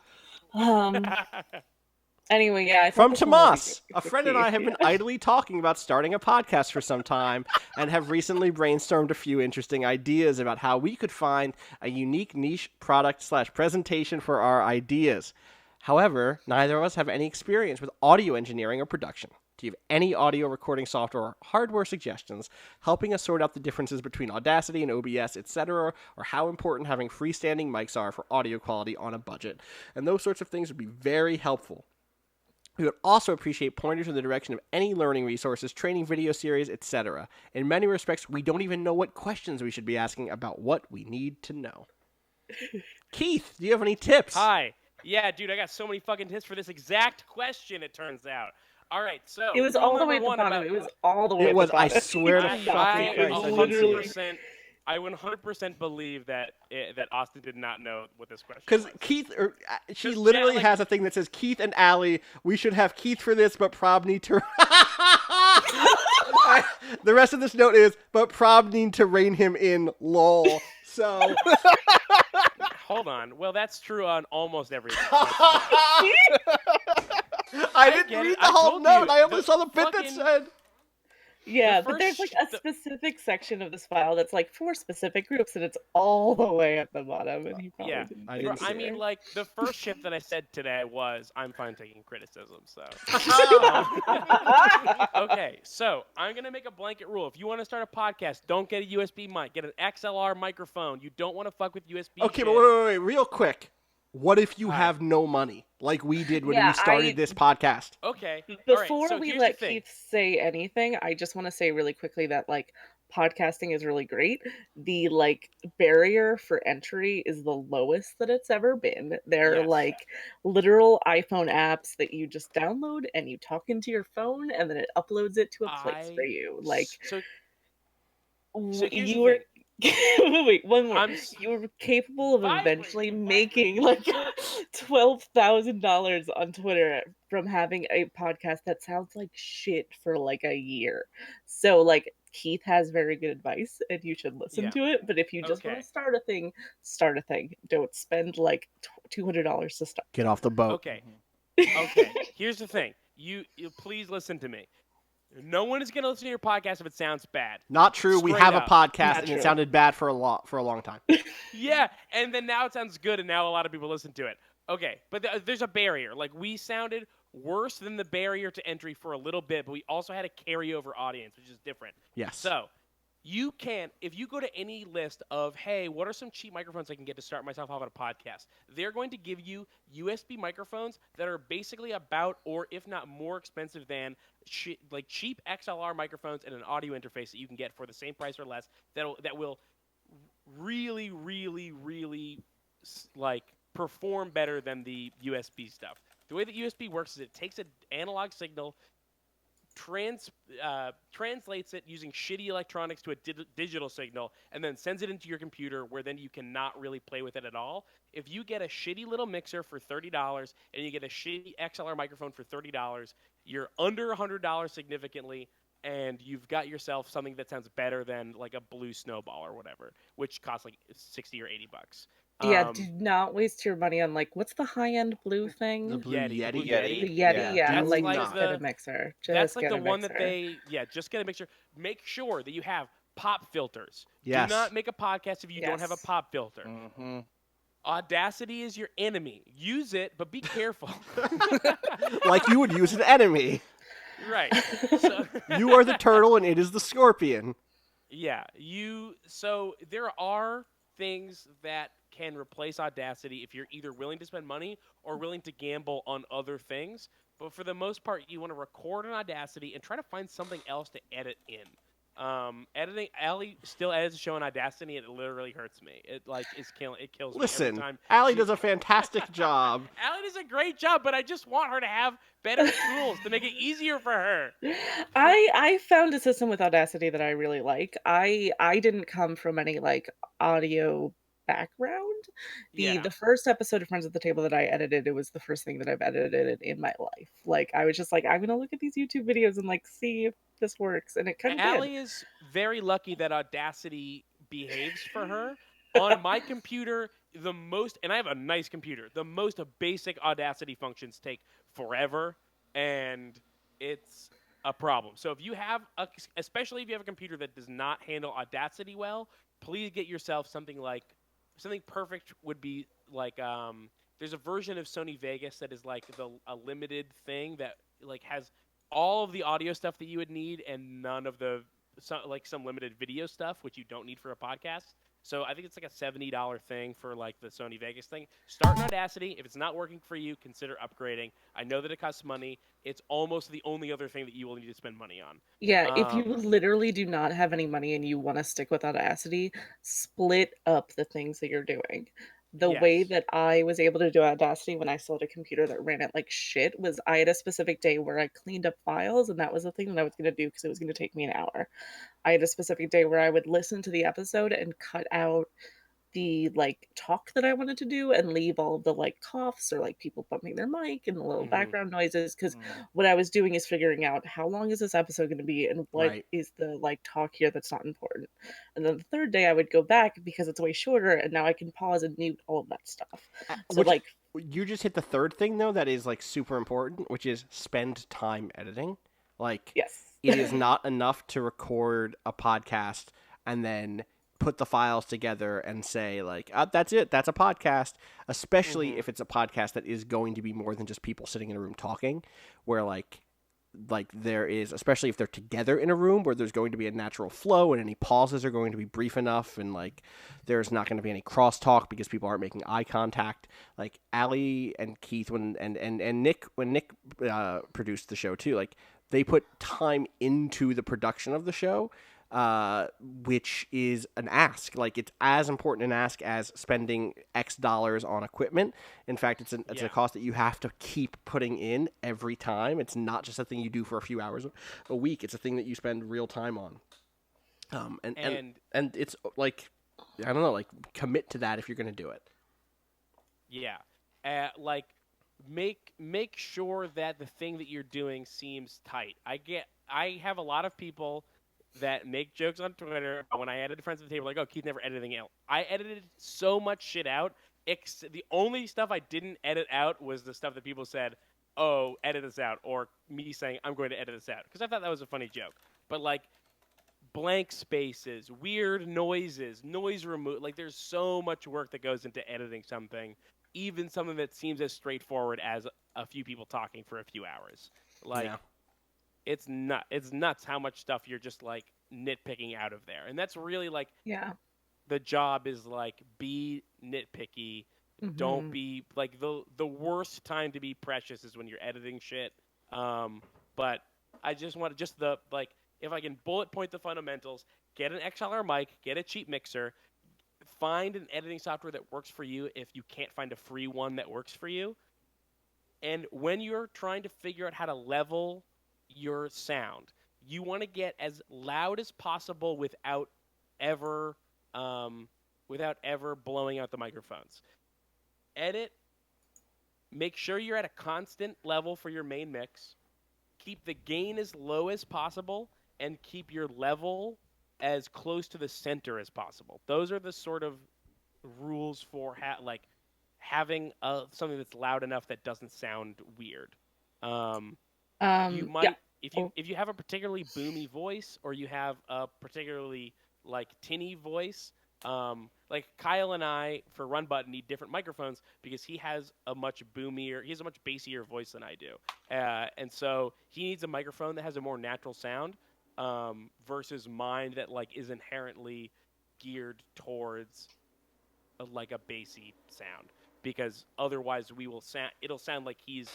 Speaker 3: Anyway, yeah. I thought
Speaker 2: From
Speaker 3: this one would be
Speaker 2: Tomas,
Speaker 3: good
Speaker 2: a
Speaker 3: for
Speaker 2: friend and I
Speaker 3: Keith,
Speaker 2: have been
Speaker 3: yeah.
Speaker 2: idly talking about starting a podcast for some time and have recently brainstormed a few interesting ideas about how we could find a unique niche product/presentation for our ideas. However, neither of us have any experience with audio engineering or production. Do you have any audio recording software or hardware suggestions helping us sort out the differences between Audacity and OBS, etc., or how important having freestanding mics are for audio quality on a budget? And those sorts of things would be very helpful. We would also appreciate pointers in the direction of any learning resources, training video series, etc. In many respects, we don't even know what questions we should be asking about what we need to know. Keith, do you have any tips?
Speaker 4: Hi. Yeah, dude, I got so many fucking tips for this exact question, it turns out. All right, so
Speaker 3: It was
Speaker 4: rule
Speaker 3: all the way
Speaker 4: number
Speaker 3: at the
Speaker 4: one
Speaker 3: bottom.
Speaker 4: about-
Speaker 3: It was all the way
Speaker 2: It
Speaker 3: at
Speaker 2: was,
Speaker 3: the
Speaker 2: I
Speaker 3: bottom.
Speaker 2: swear to
Speaker 4: I
Speaker 2: fucking Christ, I didn't see it.
Speaker 4: 100%, I 100% believe that Austin did not know what this question
Speaker 2: Because
Speaker 4: was.
Speaker 2: Keith, she
Speaker 4: 'Cause,
Speaker 2: literally
Speaker 4: yeah, like-
Speaker 2: has a thing that says Keith and Allie. We should have Keith for this, but Prob need to. The rest of this note is, but Prob need to rein him in. Lol. So.
Speaker 4: Hold on. Well, that's true on almost everything.
Speaker 2: I didn't
Speaker 4: get it.
Speaker 2: read the
Speaker 4: I
Speaker 2: whole
Speaker 4: told
Speaker 2: note.
Speaker 4: you,
Speaker 2: I only
Speaker 4: the
Speaker 2: saw the bit that
Speaker 4: fucking-
Speaker 2: said.
Speaker 3: Yeah,
Speaker 4: The
Speaker 3: but there's like
Speaker 4: first
Speaker 3: a specific section of this file that's like for specific groups, and it's all the way at the bottom. And he probably
Speaker 4: Yeah.
Speaker 3: didn't.
Speaker 2: I
Speaker 3: think
Speaker 2: didn't
Speaker 3: to
Speaker 2: see
Speaker 4: I
Speaker 2: it.
Speaker 4: mean, like, the first shift that I said today was, I'm fine taking criticism, so. Okay, so I'm going to make a blanket rule. If you want to start a podcast, don't get a USB mic. Get an XLR microphone. You don't want to fuck with USB
Speaker 2: Okay,
Speaker 4: shit.
Speaker 2: but wait, real quick. What if you
Speaker 4: Hi.
Speaker 2: have no money, like we did when
Speaker 3: Yeah,
Speaker 2: we started this podcast?
Speaker 4: Okay. all right,
Speaker 3: Before
Speaker 4: so
Speaker 3: we
Speaker 4: here's
Speaker 3: let
Speaker 4: the thing.
Speaker 3: Keith say anything, I just want to say really quickly that like podcasting is really great. The like barrier for entry is the lowest that it's ever been. There are
Speaker 4: Yes.
Speaker 3: like literal iPhone apps that you just download and you talk into your phone and then it uploads it to a place for you. Like
Speaker 4: So
Speaker 3: w-
Speaker 4: here's
Speaker 3: you
Speaker 4: the
Speaker 3: were
Speaker 4: thing.
Speaker 3: wait, one more.
Speaker 4: I'm s-
Speaker 3: You were capable of
Speaker 4: Vibrating,
Speaker 3: eventually making like $12,000 on Twitter from having a podcast that sounds like shit for like a year. So like Keith has very good advice and you should listen
Speaker 4: Yeah.
Speaker 3: to it. But if you just want
Speaker 4: Okay.
Speaker 3: to start a thing, start a thing. Don't spend like $200 to start.
Speaker 2: Get off the boat.
Speaker 4: Okay. Okay. Here's the thing. You please listen to me. No one is going to listen to your podcast if it sounds bad.
Speaker 2: Not true. We
Speaker 4: Straight
Speaker 2: have
Speaker 4: up.
Speaker 2: a podcast
Speaker 3: Not
Speaker 2: and
Speaker 3: true.
Speaker 2: it sounded bad for a long time.
Speaker 4: Yeah, and then now it sounds good, and now a lot of people listen to it. Okay, but there's a barrier. Like, we sounded worse than the barrier to entry for a little bit, but we also had a carryover audience, which is different.
Speaker 2: Yes.
Speaker 4: So, you can, if you go to any list of, hey, what are some cheap microphones I can get to start myself off on a podcast? They're going to give you USB microphones that are basically about, or if not more expensive than, like cheap XLR microphones and an audio interface that you can get for the same price or less that will really, really, really like perform better than the USB stuff. The way that USB works is it takes an analog signal, translates it using shitty electronics to a digital signal and then sends it into your computer where then you cannot really play with it at all. If you get a shitty little mixer for $30 and you get a shitty XLR microphone for $30, you're under $100 significantly, and you've got yourself something that sounds better than like a Blue Snowball or whatever, which costs like 60 or 80 bucks.
Speaker 3: Yeah, do not waste your money on like what's the high-end blue
Speaker 2: The
Speaker 3: thing?
Speaker 2: Blue
Speaker 4: Yeti.
Speaker 2: Yeti.
Speaker 4: Blue
Speaker 3: The
Speaker 4: Yeti.
Speaker 3: Yeti, yeah.
Speaker 2: do
Speaker 3: Like
Speaker 4: like
Speaker 3: just
Speaker 2: not.
Speaker 3: get a mixer.
Speaker 4: That's
Speaker 3: Just
Speaker 4: like
Speaker 3: get
Speaker 4: the
Speaker 3: a
Speaker 4: one that
Speaker 3: mixer.
Speaker 4: just get a mixture. Make sure that you have pop filters.
Speaker 2: Yes.
Speaker 4: Do not make a podcast if you don't have a
Speaker 3: Yes.
Speaker 4: pop filter.
Speaker 2: Mm-hmm.
Speaker 4: Audacity is your enemy. Use it, but be careful.
Speaker 2: Like you would use an enemy.
Speaker 4: Right. So,
Speaker 2: You are the turtle and it is the scorpion.
Speaker 4: yeah, so there are things that can replace Audacity if you're either willing to spend money or willing to gamble on other things. But for the most part, you want to record on Audacity and try to find something else to edit in. Editing, Allie still edits a show on Audacity, and it literally hurts me. It kills me every
Speaker 2: Listen,
Speaker 4: time.
Speaker 2: Allie does a fantastic job.
Speaker 4: Allie does a great job, but I just want her to have better tools to make it easier for her.
Speaker 3: I found a system with Audacity that I really like. I didn't come from any like audio background. The first episode of Friends at the Table that I edited, it was the first thing that I've edited in my life. Like I was just like, I'm gonna look at these YouTube videos and like see if this works, and it kind of did.
Speaker 4: Allie is very lucky that Audacity behaves for her. On my computer, and I have a nice computer, the most basic Audacity functions take forever, and it's a problem. So if you have, especially if you have a computer that does not handle Audacity well, please get yourself something perfect would be like, there's a version of Sony Vegas that is like a limited thing that like has all of the audio stuff that you would need and none of some limited video stuff, which you don't need for a podcast. So I think it's like a $70 thing for like the Sony Vegas thing. Start in Audacity. If it's not working for you, consider upgrading. I know that it costs money. It's almost the only other thing that you will need to spend money on.
Speaker 3: Yeah, if you literally do not have any money and you want to stick with Audacity, split up the things that you're doing. The way
Speaker 4: Yes.
Speaker 3: that I was able to do Audacity when I still had a computer that ran it like shit was I had a specific day where I cleaned up files, and that was the thing that I was going to do because it was going to take me an hour. I had a specific day where I would listen to the episode and cut out the like talk that I wanted to do and leave all of the like coughs or like people bumping their mic and the little
Speaker 4: Mhm.
Speaker 3: background noises, because what I was doing is figuring out how long is this episode going to be and what
Speaker 2: Right.
Speaker 3: is the like talk here that's not important. And then the third day I would go back because it's way shorter and now I can pause and mute all of that stuff. So
Speaker 2: Which-
Speaker 3: like
Speaker 2: You just hit the third thing though that is like super important, which is spend time editing. Like
Speaker 3: yes.
Speaker 2: it is not enough to record a podcast and then put the files together and say like, that's it, that's a podcast, especially if it's a podcast that is going to be more than just people sitting in a room talking, where like there is, especially if they're together in a room, where there's going to be a natural flow and any pauses are going to be brief enough, and like there's not going to be any crosstalk because people aren't making eye contact. Like Allie and Keith and Nick, when Nick produced the show too, like they put time into the production of the show, which is an ask. Like it's as important an ask as spending X dollars on equipment. In fact, it's a cost that you have to keep putting in every time. It's not just a thing you do for a few hours a week. It's a thing that you spend real time on. And it's like, I don't know, like commit to that if you're going to do it.
Speaker 4: Yeah. Like make sure that the thing that you're doing seems tight. I have a lot of people that make jokes on Twitter when I edited Friends at the Table, like, oh, Keith never edited anything out. I edited so much shit out. The only stuff I didn't edit out was the stuff that people said, oh, edit this out, or me saying, I'm going to edit this out, because I thought that was a funny joke. But, like, blank spaces, weird noises, noise remove, like, there's so much work that goes into editing something, even something that seems as straightforward as a few people talking for a few hours. Like,
Speaker 2: Yeah.
Speaker 4: It's nuts how much stuff you're just like nitpicking out of there. And that's really like
Speaker 3: Yeah.
Speaker 4: the job is like be nitpicky. Don't be like the worst time to be precious is when you're editing shit. But I just want to if I can bullet point the fundamentals, get an XLR mic, get a cheap mixer, find an editing software that works for you if you can't find a free one that works for you. And when you're trying to figure out how to level your sound. You want to get as loud as possible ever without ever blowing out the microphones. Edit. Make sure you're at a constant level for your main mix. Keep the gain as low as possible, and keep your level as close to the center as possible. Those are the sort of rules for having something that's loud enough that doesn't sound weird. You might
Speaker 3: Yeah.
Speaker 4: if you have a particularly boomy voice, or you have a particularly tinny voice. Like Kyle and I for Run Button need different microphones because he has a much bassier voice than I do, and so he needs a microphone that has a more natural sound, versus mine that is inherently geared towards a bassy sound, because otherwise it'll sound like he's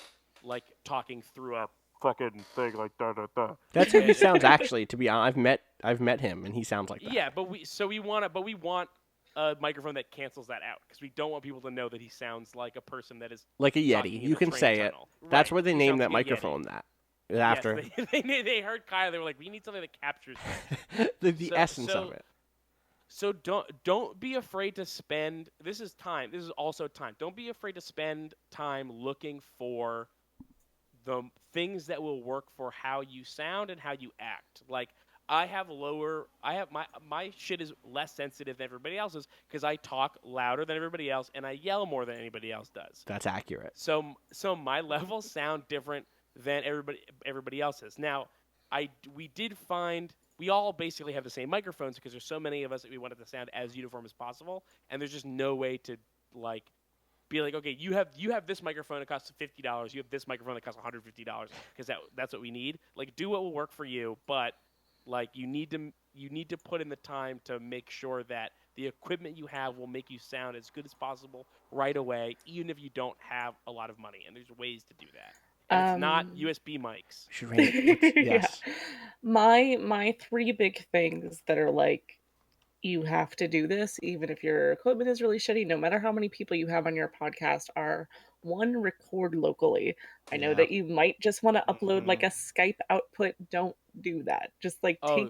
Speaker 4: talking through a fucking thing like da da da.
Speaker 2: That's how he sounds actually. To be honest, I've met him, and he sounds like that.
Speaker 4: Yeah, but we want a microphone that cancels that out, because we don't want people to know that he sounds like a person that is
Speaker 2: Like a
Speaker 4: talking
Speaker 2: Yeti.
Speaker 4: in
Speaker 2: You
Speaker 4: a
Speaker 2: can
Speaker 4: train
Speaker 2: say it.
Speaker 4: tunnel.
Speaker 2: That's
Speaker 4: Right,
Speaker 2: where they
Speaker 4: he
Speaker 2: named
Speaker 4: sounds
Speaker 2: that
Speaker 4: like a Yeti.
Speaker 2: microphone that. After
Speaker 4: Yes, they heard Kyle. They were like, we need something that captures that.
Speaker 2: the essence
Speaker 4: so-
Speaker 2: of it.
Speaker 4: So don't be afraid to spend. This is time. This is also time. Don't be afraid to spend time looking for the things that will work for how you sound and how you act. My shit is less sensitive than everybody else's because I talk louder than everybody else and I yell more than anybody else does.
Speaker 2: That's accurate.
Speaker 4: So my levels sound different than everybody else's. Now, we did find we all basically have the same microphones because there's so many of us that we wanted to sound as uniform as possible, and there's just no way to be like, okay, you have this microphone that costs $50, you have this microphone that costs $150 because that's what we need. Do what will work for you, but you need to put in the time to make sure that the equipment you have will make you sound as good as possible right away, even if you don't have a lot of money. And there's ways to do that. And it's not USB mics.
Speaker 2: Should rate it. Yes.
Speaker 3: Yeah. My three big things that are you have to do this even if your equipment is really shitty, no matter how many people you have on your podcast, are: one, record locally. I know
Speaker 2: Yeah.
Speaker 3: that you might just want to upload
Speaker 4: Mhm.
Speaker 3: a Skype output. Don't do that. Just
Speaker 4: Oh.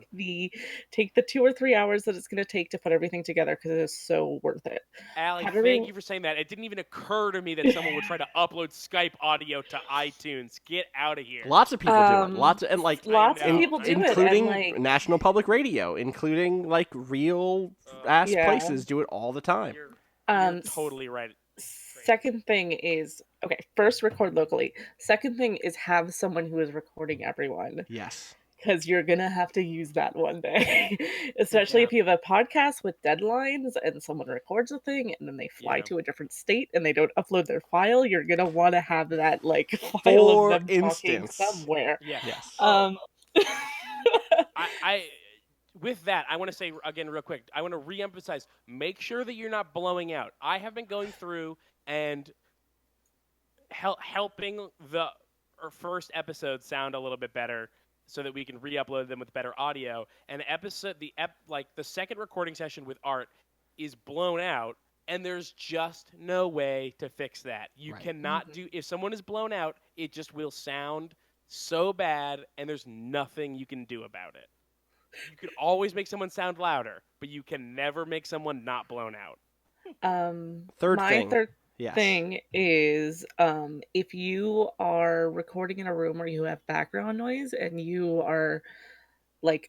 Speaker 3: take the 2 or 3 hours that it's going to take to put everything together, because it is so worth it.
Speaker 4: Allie,
Speaker 3: How do
Speaker 4: thank
Speaker 3: we-
Speaker 4: you for saying that. It didn't even occur to me that someone would try to upload Skype audio to iTunes. Get out of here.
Speaker 2: Lots of people do it.
Speaker 3: Um,
Speaker 2: Lots of, and
Speaker 3: Lots
Speaker 4: know,
Speaker 3: of people do
Speaker 2: including
Speaker 3: it, and
Speaker 2: National Public Radio, including real ass
Speaker 3: Yeah.
Speaker 2: places do it all the time.
Speaker 4: You're
Speaker 3: um,
Speaker 4: totally right.
Speaker 3: second thing is, okay, first, record locally. Second thing is, have someone who is recording everyone,
Speaker 2: Yes.
Speaker 3: because you're gonna have to use that one day. Especially if you have a podcast with deadlines and someone records a thing and then they fly
Speaker 4: Yeah.
Speaker 3: to a different state and they don't upload their file. You're gonna want to have that file
Speaker 2: For
Speaker 3: of them talking
Speaker 2: instance.
Speaker 3: somewhere.
Speaker 4: Yeah.
Speaker 2: Yes.
Speaker 4: I with that, I want to say again real quick, I want to reemphasize, make sure that you're not blowing out. I have been going through and helping the first episode sound a little bit better so that we can re-upload them with better audio. And the second recording session with Art is blown out, and there's just no way to fix that. You
Speaker 2: Right.
Speaker 4: cannot do, if someone is blown out, it just will sound so bad, and there's nothing you can do about it. You can always make someone sound louder, but you can never make someone not blown out.
Speaker 2: Third
Speaker 3: my
Speaker 2: thing.
Speaker 3: third
Speaker 2: Yes.
Speaker 3: thing is, if you are recording in a room where you have background noise and you are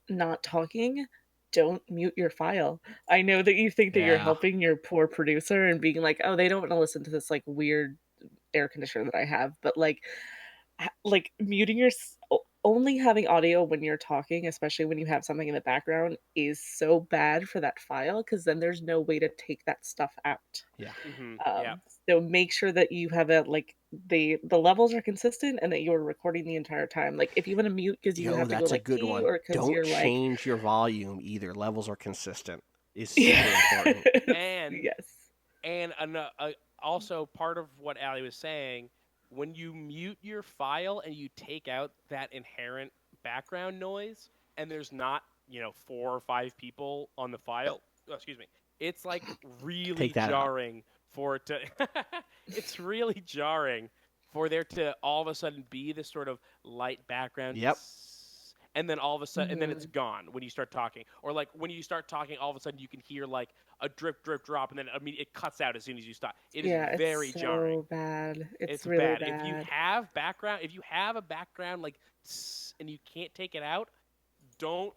Speaker 3: not talking, don't mute your file. I know that you think that you're
Speaker 2: Yeah.
Speaker 3: helping your poor producer and being like, oh, they don't want to listen to this weird air conditioner that I have, but muting only having audio when you're talking, especially when you have something in the background, is so bad for that file, because then there's no way to take that stuff out.
Speaker 4: Mm-hmm.
Speaker 3: Yeah. So make sure that you have it the levels are consistent and that you're recording the entire time. If you want to mute because you have to
Speaker 2: That's
Speaker 3: go
Speaker 2: a good
Speaker 3: pee,
Speaker 2: one.
Speaker 3: or because
Speaker 2: Don't
Speaker 3: you're
Speaker 2: change your volume either. Levels are consistent. Is super important.
Speaker 4: And
Speaker 3: yes.
Speaker 4: And also part of what Allie was saying, when you mute your file and you take out that inherent background noise, and there's not 4 or 5 people on the file, it's really
Speaker 2: Take that out.
Speaker 4: jarring for it to. It's really jarring for there to all of a sudden be this sort of light background.
Speaker 2: Yep.
Speaker 4: And then all of a sudden, and then it's gone when you start talking. Or like when you start talking, all of a sudden you can hear like a drip, drip, drop, and then it cuts out as soon as you stop. It is very
Speaker 3: it's so
Speaker 4: jarring.
Speaker 3: bad. It's
Speaker 4: It's
Speaker 3: really
Speaker 4: bad.
Speaker 3: bad.
Speaker 4: If you have a background like and you can't take it out, don't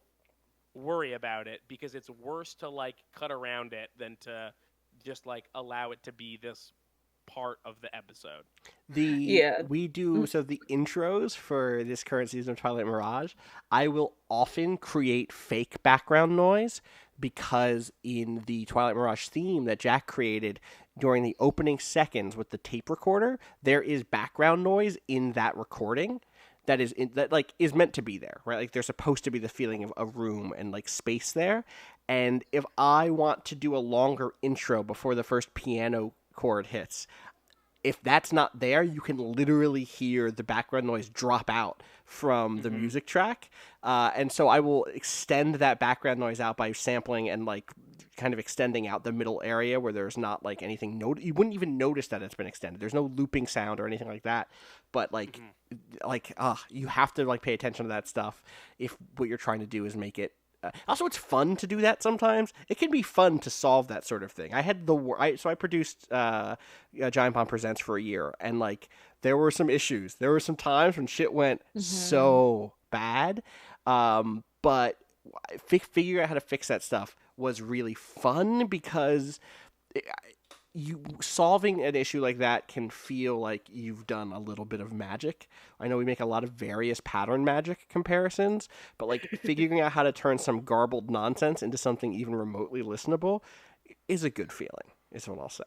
Speaker 4: worry about it, because it's worse to like cut around it than to just like allow it to be this part of the episode.
Speaker 2: We do so the intros for this current season of Twilight Mirage, I will often create fake background noise, because in the Twilight Mirage theme that Jack created during the opening seconds with the tape recorder, there is background noise in that recording that is meant to be there, right? Like there's supposed to be the feeling of a room and like space there. And if I want to do a longer intro before the first piano chord hits, if that's not there, you can literally hear the background noise drop out from the music track. And so I will extend that background noise out by sampling and like kind of extending out the middle area where there's not like anything. You wouldn't even notice that it's been extended. There's no looping sound or anything like that. But you have to like pay attention to that stuff if what you're trying to do is make it. Also, it's fun to do that sometimes. It can be fun to solve that sort of thing. I had I produced Giant Bomb Presents for a year, and like there were some issues. There were some times when shit went so bad, but figuring out how to fix that stuff was really fun, because you solving an issue like that can feel like you've done a little bit of magic. I know we make a lot of various pattern magic comparisons, but like figuring out how to turn some garbled nonsense into something even remotely listenable is a good feeling, is what I'll say.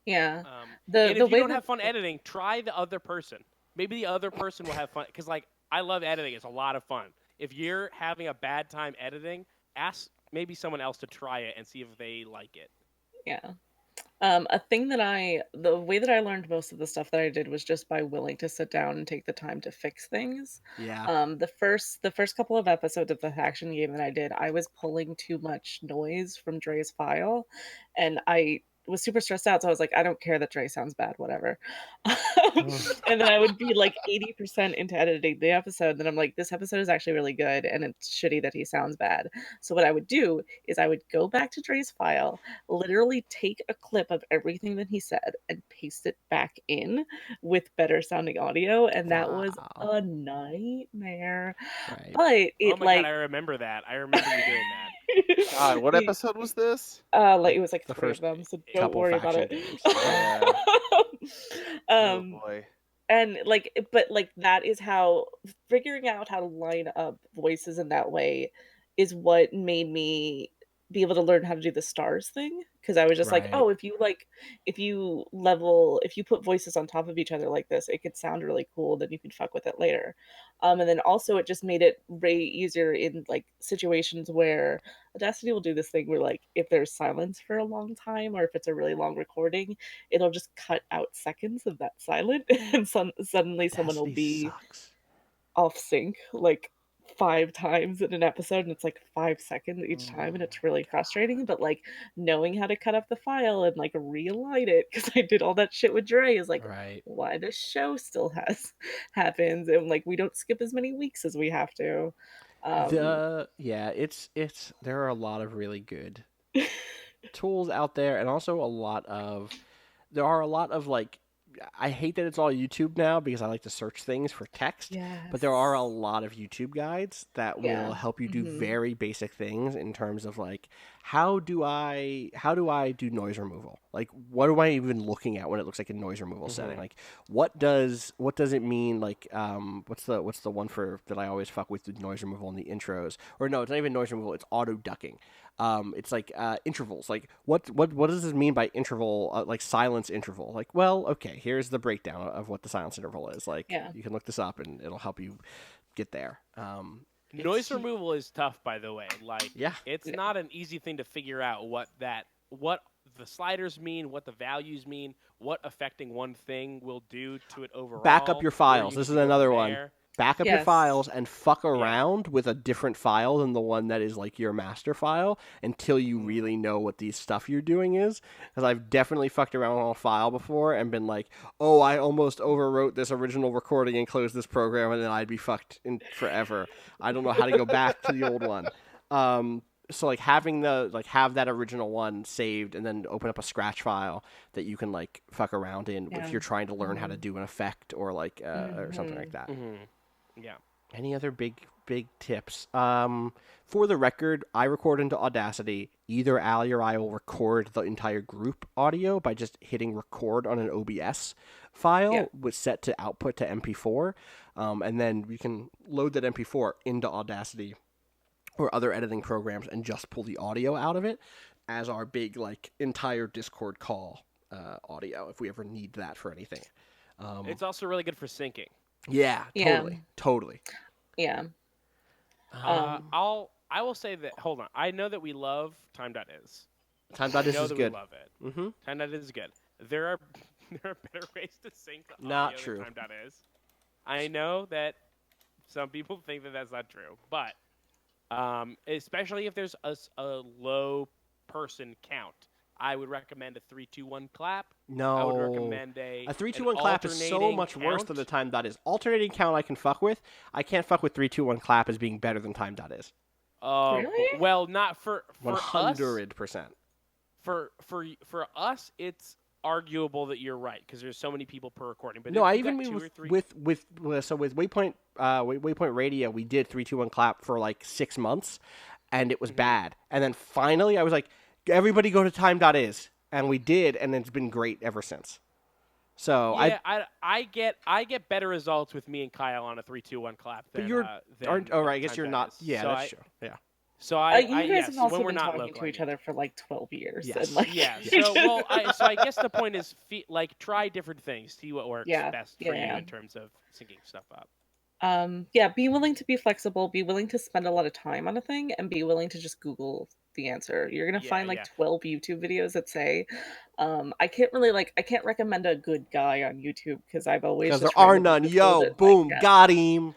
Speaker 3: Yeah.
Speaker 4: And if you don't have fun editing, try the other person. Maybe the other person will have fun, because like I love editing. It's a lot of fun. If you're having a bad time editing, ask maybe someone else to try it and see if they like it.
Speaker 3: Yeah. The way that I learned most of the stuff that I did was just by willing to sit down and take the time to fix things.
Speaker 2: Yeah.
Speaker 3: The first couple of episodes of the action game that I did, I was pulling too much noise from Dre's file, and I was super stressed out. So I was like, I don't care that Dre sounds bad, whatever. And then I would be like 80% into editing the episode. Then I'm like, this episode is actually really good, and it's shitty that he sounds bad. So what I would do is I would go back to Dre's file, literally take a clip of everything that he said and paste it back in with better sounding audio, and that was a nightmare.
Speaker 2: Right.
Speaker 3: But it
Speaker 4: God, I remember that. I remember you doing that.
Speaker 1: God, what episode was this?
Speaker 3: It was like
Speaker 2: The
Speaker 3: 3 of
Speaker 2: first
Speaker 3: them, so don't worry about
Speaker 2: faction
Speaker 3: it.
Speaker 2: games.
Speaker 1: Oh boy.
Speaker 3: And but that is how figuring out how to line up voices in that way is what made me be able to learn how to do the stars thing, because I was just like,
Speaker 2: Right.
Speaker 3: oh, if you put voices on top of each other like this, it could sound really cool, then you can fuck with it later. And then also it just made it way easier in like situations where Audacity will do this thing where like if there's silence for a long time, or if it's a really long recording, it'll just cut out seconds of that silent, and suddenly someone will
Speaker 2: Audacity
Speaker 3: be
Speaker 2: sucks.
Speaker 3: off sync like 5 times in an episode, and it's like 5 seconds each time, and it's really frustrating. But like knowing how to cut up the file and like realign it, because I did all that shit with Dre, is like
Speaker 2: Right.
Speaker 3: why the show still happens, and like we don't skip as many weeks as we have to.
Speaker 2: It's there are a lot of really good tools out there, and also there are a lot of like, I hate that it's all YouTube now, because I like to search things for text. But there are a lot of YouTube guides that will help you do very basic things in terms of like, how do I do noise removal? Like, what am I even looking at when it looks like a noise removal setting? Like, what does it mean? Like, what's the one for that I always fuck with noise removal in the intros? Or no, it's not even noise removal. It's auto ducking. It's like intervals. Like, what does this mean by interval? Like silence interval. Like, well, okay, here's the breakdown of what the silence interval is. Like, you can look this up and it'll help you get there.
Speaker 4: Noise removal is tough, by the way. Like, it's not an easy thing to figure out what the sliders mean, what the values mean, what affecting one thing will do to it overall.
Speaker 2: Back up your files. This is another one. Back up your
Speaker 3: Yes.
Speaker 2: files and fuck around with a different file than the one that is like your master file until you really know what these stuff you're doing is. Because I've definitely fucked around on a file before and been like, oh, I almost overwrote this original recording and closed this program, and then I'd be fucked in forever. I don't know how to go back to the old one. So like having have that original one saved and then open up a scratch file that you can like fuck around in
Speaker 3: Yeah.
Speaker 2: if you're trying to learn how to do an effect or like or something like that.
Speaker 4: Yeah.
Speaker 2: Any other big tips? For the record, I record into Audacity. Either Ali or I will record the entire group audio by just hitting record on an OBS file
Speaker 3: Yeah.
Speaker 2: with set to output to MP4, and then we can load that MP4 into Audacity or other editing programs and just pull the audio out of it as our big like entire Discord call audio if we ever need that for anything.
Speaker 4: It's also really good for syncing.
Speaker 2: Yeah,
Speaker 3: Yeah.
Speaker 2: totally.
Speaker 3: Yeah.
Speaker 4: I will say that. Hold on. I know that we love Time.is.
Speaker 2: Time.is
Speaker 4: know
Speaker 2: is
Speaker 4: that
Speaker 2: good.
Speaker 4: we love it.
Speaker 2: Mm-hmm.
Speaker 4: Time.is is good. There are better ways to sync the
Speaker 2: Not
Speaker 4: audio
Speaker 2: true.
Speaker 4: than Time.is. I know that some people think that that's not true, but especially if there's a low person count, I would recommend a 3-2-1 clap.
Speaker 2: No.
Speaker 4: I would recommend
Speaker 2: A
Speaker 4: an
Speaker 2: 3-2-1 clap is so
Speaker 4: alternating
Speaker 2: much worse than the
Speaker 4: count.
Speaker 2: Time.is. Alternating count I can fuck with. I can't fuck with 3-2-1 clap as being better than Time.is.
Speaker 3: Really?
Speaker 4: Well, not for us.
Speaker 2: 100%.
Speaker 4: For us, it's arguable that you're right because there's so many people per recording. But
Speaker 2: No,
Speaker 4: if
Speaker 2: I
Speaker 4: you
Speaker 2: even
Speaker 4: got
Speaker 2: mean
Speaker 4: two or three,
Speaker 2: with Waypoint Radio, we did 3-2-1 clap for like 6 months, and it was bad. And then finally, I was like, everybody go to Time.is, and we did, and it's been great ever since. So
Speaker 4: yeah, I get better results with me and Kyle on a 3-2-1 clap.
Speaker 2: but
Speaker 4: Than,
Speaker 2: you're
Speaker 4: than
Speaker 2: I guess you're not.
Speaker 4: Time.is.
Speaker 2: Yeah,
Speaker 4: So
Speaker 2: that's true. Yeah.
Speaker 4: So I
Speaker 3: You guys
Speaker 4: yes,
Speaker 3: have also
Speaker 4: when we're
Speaker 3: been
Speaker 4: not
Speaker 3: talking
Speaker 4: local,
Speaker 3: to each other for like 12 years.
Speaker 2: Yes.
Speaker 3: And like,
Speaker 4: Yeah. So I guess the point is try different things, see what works
Speaker 3: Yeah,
Speaker 4: best for you
Speaker 3: yeah.
Speaker 4: in terms of syncing stuff up.
Speaker 3: yeah, be willing to be flexible, be willing to spend a lot of time on a thing, and be willing to just Google the answer. You're gonna
Speaker 4: Yeah,
Speaker 3: find like
Speaker 4: yeah.
Speaker 3: 12 YouTube videos that say, I can't recommend a good guy on YouTube because I've always
Speaker 2: Because there
Speaker 3: just
Speaker 2: are
Speaker 3: randomly
Speaker 2: none.
Speaker 3: just
Speaker 2: Yo,
Speaker 3: told it,
Speaker 2: boom,
Speaker 3: like,
Speaker 2: got him.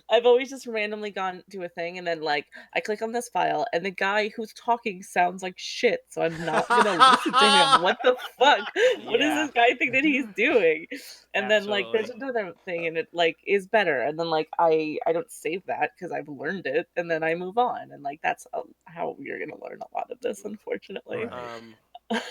Speaker 3: I've always just randomly gone to a thing and then like I click on this file and the guy who's talking sounds like shit, so I'm not gonna listen to him. What the fuck? What does
Speaker 4: Yeah.
Speaker 3: this guy think that he's doing? And then like there's
Speaker 4: Absolutely.
Speaker 3: another thing and it like is better and then like I don't save that because I've learned it and then I move on and like that's how you're gonna learn a lot of this, unfortunately.
Speaker 2: Right.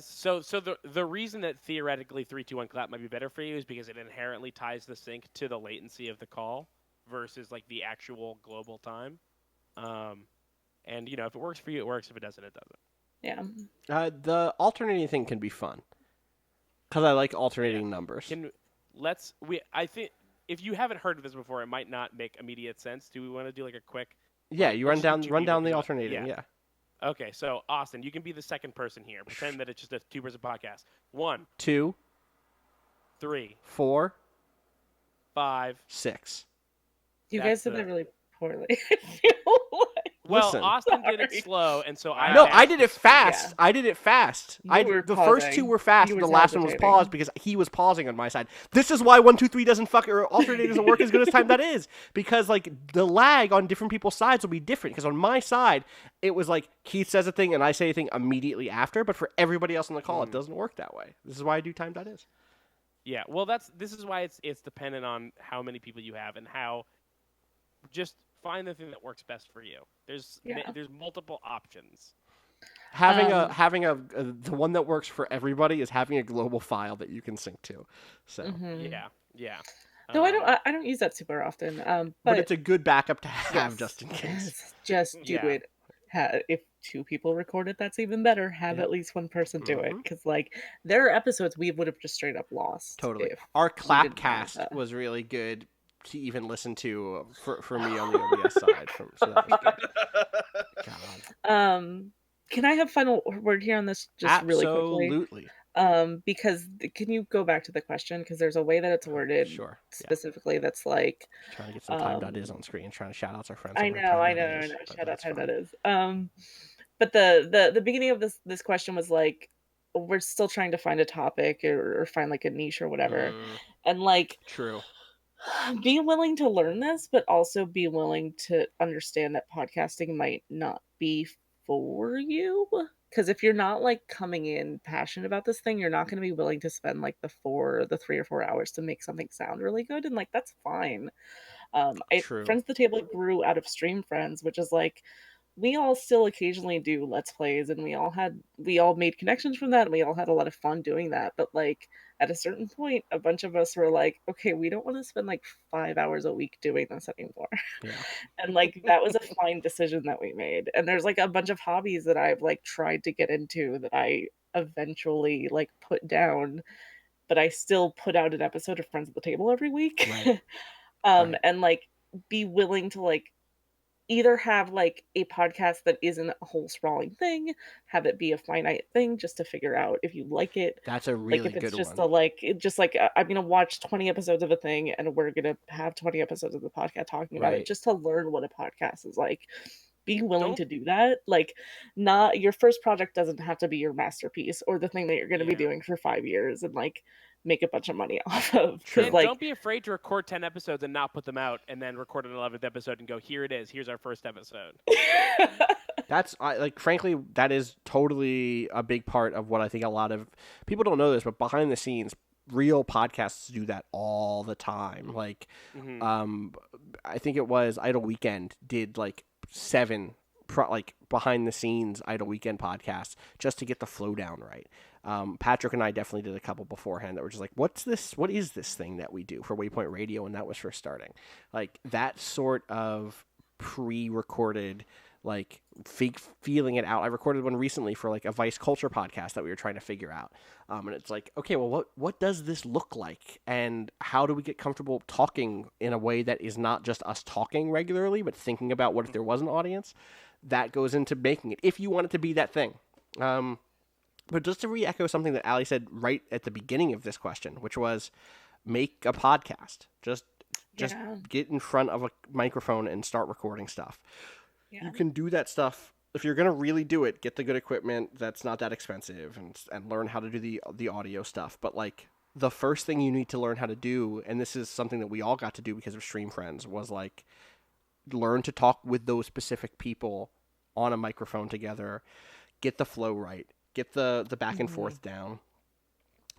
Speaker 4: So the reason that theoretically 3-2-1 clap might be better for you is because it inherently ties the sync to the latency of the call versus like the actual global time. And if it works for you, it works. If it doesn't, it doesn't.
Speaker 3: Yeah.
Speaker 2: The alternating thing can be fun. Because I like alternating numbers.
Speaker 4: I think if you haven't heard of this before, it might not make immediate sense. Do we want to do like a quick?
Speaker 2: Yeah, you
Speaker 4: let's
Speaker 2: run
Speaker 4: just do
Speaker 2: down
Speaker 4: people
Speaker 2: the
Speaker 4: do it.
Speaker 2: alternating.
Speaker 4: Yeah.
Speaker 2: Yeah.
Speaker 4: Okay, so Austin, you can be the second person here. Pretend that it's just a two-person podcast. 1,
Speaker 2: 2,
Speaker 4: 3,
Speaker 2: 4,
Speaker 4: 5.
Speaker 2: 6.
Speaker 3: You
Speaker 4: That's
Speaker 3: guys did
Speaker 4: the-
Speaker 3: that really poorly. I feel like.
Speaker 4: Well,
Speaker 2: Listen.
Speaker 4: Austin did it
Speaker 3: Sorry.
Speaker 4: slow, and so
Speaker 2: No,
Speaker 4: asked
Speaker 2: I did it
Speaker 4: to speak.
Speaker 2: fast.
Speaker 3: Yeah.
Speaker 2: I did it fast.
Speaker 3: You were
Speaker 2: The first two
Speaker 3: pausing.
Speaker 2: were fast.
Speaker 3: You
Speaker 2: The
Speaker 3: were
Speaker 2: last one was
Speaker 3: hesitating.
Speaker 2: paused because he was pausing on my side. This is why 1, 2, 3 doesn't fuck or alternating doesn't work as good as time that is because like the lag on different people's sides will be different. Because on my side, it was like Keith says a thing and I say a thing immediately after. But for everybody else on the call, it doesn't work that way. This is why I do time that is.
Speaker 4: Yeah, well, this is why it's dependent on how many people you have and how. Just find the thing that works best for you. There's multiple options.
Speaker 2: Having the one that works for everybody is having a global file that you can sync to. So,
Speaker 3: Mhm.
Speaker 4: Yeah.
Speaker 3: No, I don't use that super often.
Speaker 2: but it's a good backup to have
Speaker 3: yes,
Speaker 2: just in case.
Speaker 3: yes, just do
Speaker 4: Yeah.
Speaker 3: it. If 2 people record it, that's even better. Have
Speaker 2: Yep.
Speaker 3: at least one person do it
Speaker 2: Mhm.
Speaker 3: because like there are episodes we would have just straight up lost.
Speaker 2: Totally.
Speaker 3: if
Speaker 2: Our
Speaker 3: didn't
Speaker 2: clap
Speaker 3: have
Speaker 2: cast
Speaker 3: that.
Speaker 2: was really good to even listen to for me on the OBS side. So that was good. God.
Speaker 3: Can I have final word here on this just really quickly?
Speaker 2: Absolutely.
Speaker 3: Because can you go back to the question? Because there's a way that it's worded
Speaker 2: Sure. Yeah.
Speaker 3: specifically that's like
Speaker 2: Trying to get some time that is on screen. Trying to shout out our friends.
Speaker 3: I
Speaker 2: over at
Speaker 3: know.
Speaker 2: Time.is, but
Speaker 3: Shout out
Speaker 2: that's
Speaker 3: time
Speaker 2: fine.
Speaker 3: that is. But the beginning of this question was like, we're still trying to find a topic or find like a niche or whatever.
Speaker 2: Mm,
Speaker 3: And like
Speaker 2: true.
Speaker 3: be willing to learn this, but also be willing to understand that podcasting might not be for you. Because if you're not like coming in passionate about this thing, you're not going to be willing to spend like the 3 or 4 hours to make something sound really good. And like, that's fine.
Speaker 2: True.
Speaker 3: Friends at the Table grew out of Stream Friends, which is like, we all still occasionally do let's plays, and we all made connections from that, and we all had a lot of fun doing that. But like at a certain point, a bunch of us were like, okay, we don't want to spend like 5 hours a week doing this anymore.
Speaker 2: Yeah.
Speaker 3: And like that was a fine decision that we made. And there's like a bunch of hobbies that I've like tried to get into that I eventually like put down, but I still put out an episode of Friends at the Table every week.
Speaker 2: Right. Right.
Speaker 3: And like be willing to like either have like a podcast that isn't a whole sprawling thing, have it be a finite thing just to figure out if you like it.
Speaker 2: That's a
Speaker 3: Like
Speaker 2: really
Speaker 3: if it's
Speaker 2: good
Speaker 3: just
Speaker 2: one.
Speaker 3: just like I'm gonna watch 20 episodes of a thing and we're gonna have 20 episodes of the podcast talking about
Speaker 2: Right.
Speaker 3: it just to learn what a podcast is like. Be willing
Speaker 4: Don't-
Speaker 3: to do that. Like, not your first project doesn't have to be your masterpiece or the thing that you're gonna be
Speaker 4: Yeah.
Speaker 3: doing for 5 years and like make a bunch of money off of.
Speaker 2: True.
Speaker 3: Because
Speaker 4: And
Speaker 3: like
Speaker 4: don't be afraid to record 10 episodes and not put them out, and then record an 11th episode and go, here it is. Here's our first episode.
Speaker 2: Frankly, that is totally a big part of what I think a lot of people don't know this, but behind the scenes, real podcasts do that all the time. Like,
Speaker 4: Mhm.
Speaker 2: I think it was Idle Weekend did like 7 behind the scenes Idle Weekend podcasts just to get the flow down right. Patrick and I definitely did a couple beforehand that were just like, what is this thing that we do for Waypoint Radio? And that was first starting. Like that sort of pre-recorded, like feeling it out. I recorded one recently for like a Vice Culture podcast that we were trying to figure out. And it's like, okay, well, what does this look like? And how do we get comfortable talking in a way that is not just us talking regularly, but thinking about what if there was an audience? That goes into making it, if you want it to be that thing. But just to re-echo something that Ali said right at the beginning of this question, which was make a podcast. Just
Speaker 3: Yeah.
Speaker 2: get in front of a microphone and start recording stuff.
Speaker 3: Yeah.
Speaker 2: You can do that stuff. If you're going to really do it, get the good equipment that's not that expensive and learn how to do the audio stuff. But like the first thing you need to learn how to do, and this is something that we all got to do because of Stream Friends, was like learn to talk with those specific people on a microphone together, get the flow right, get the back and forth down,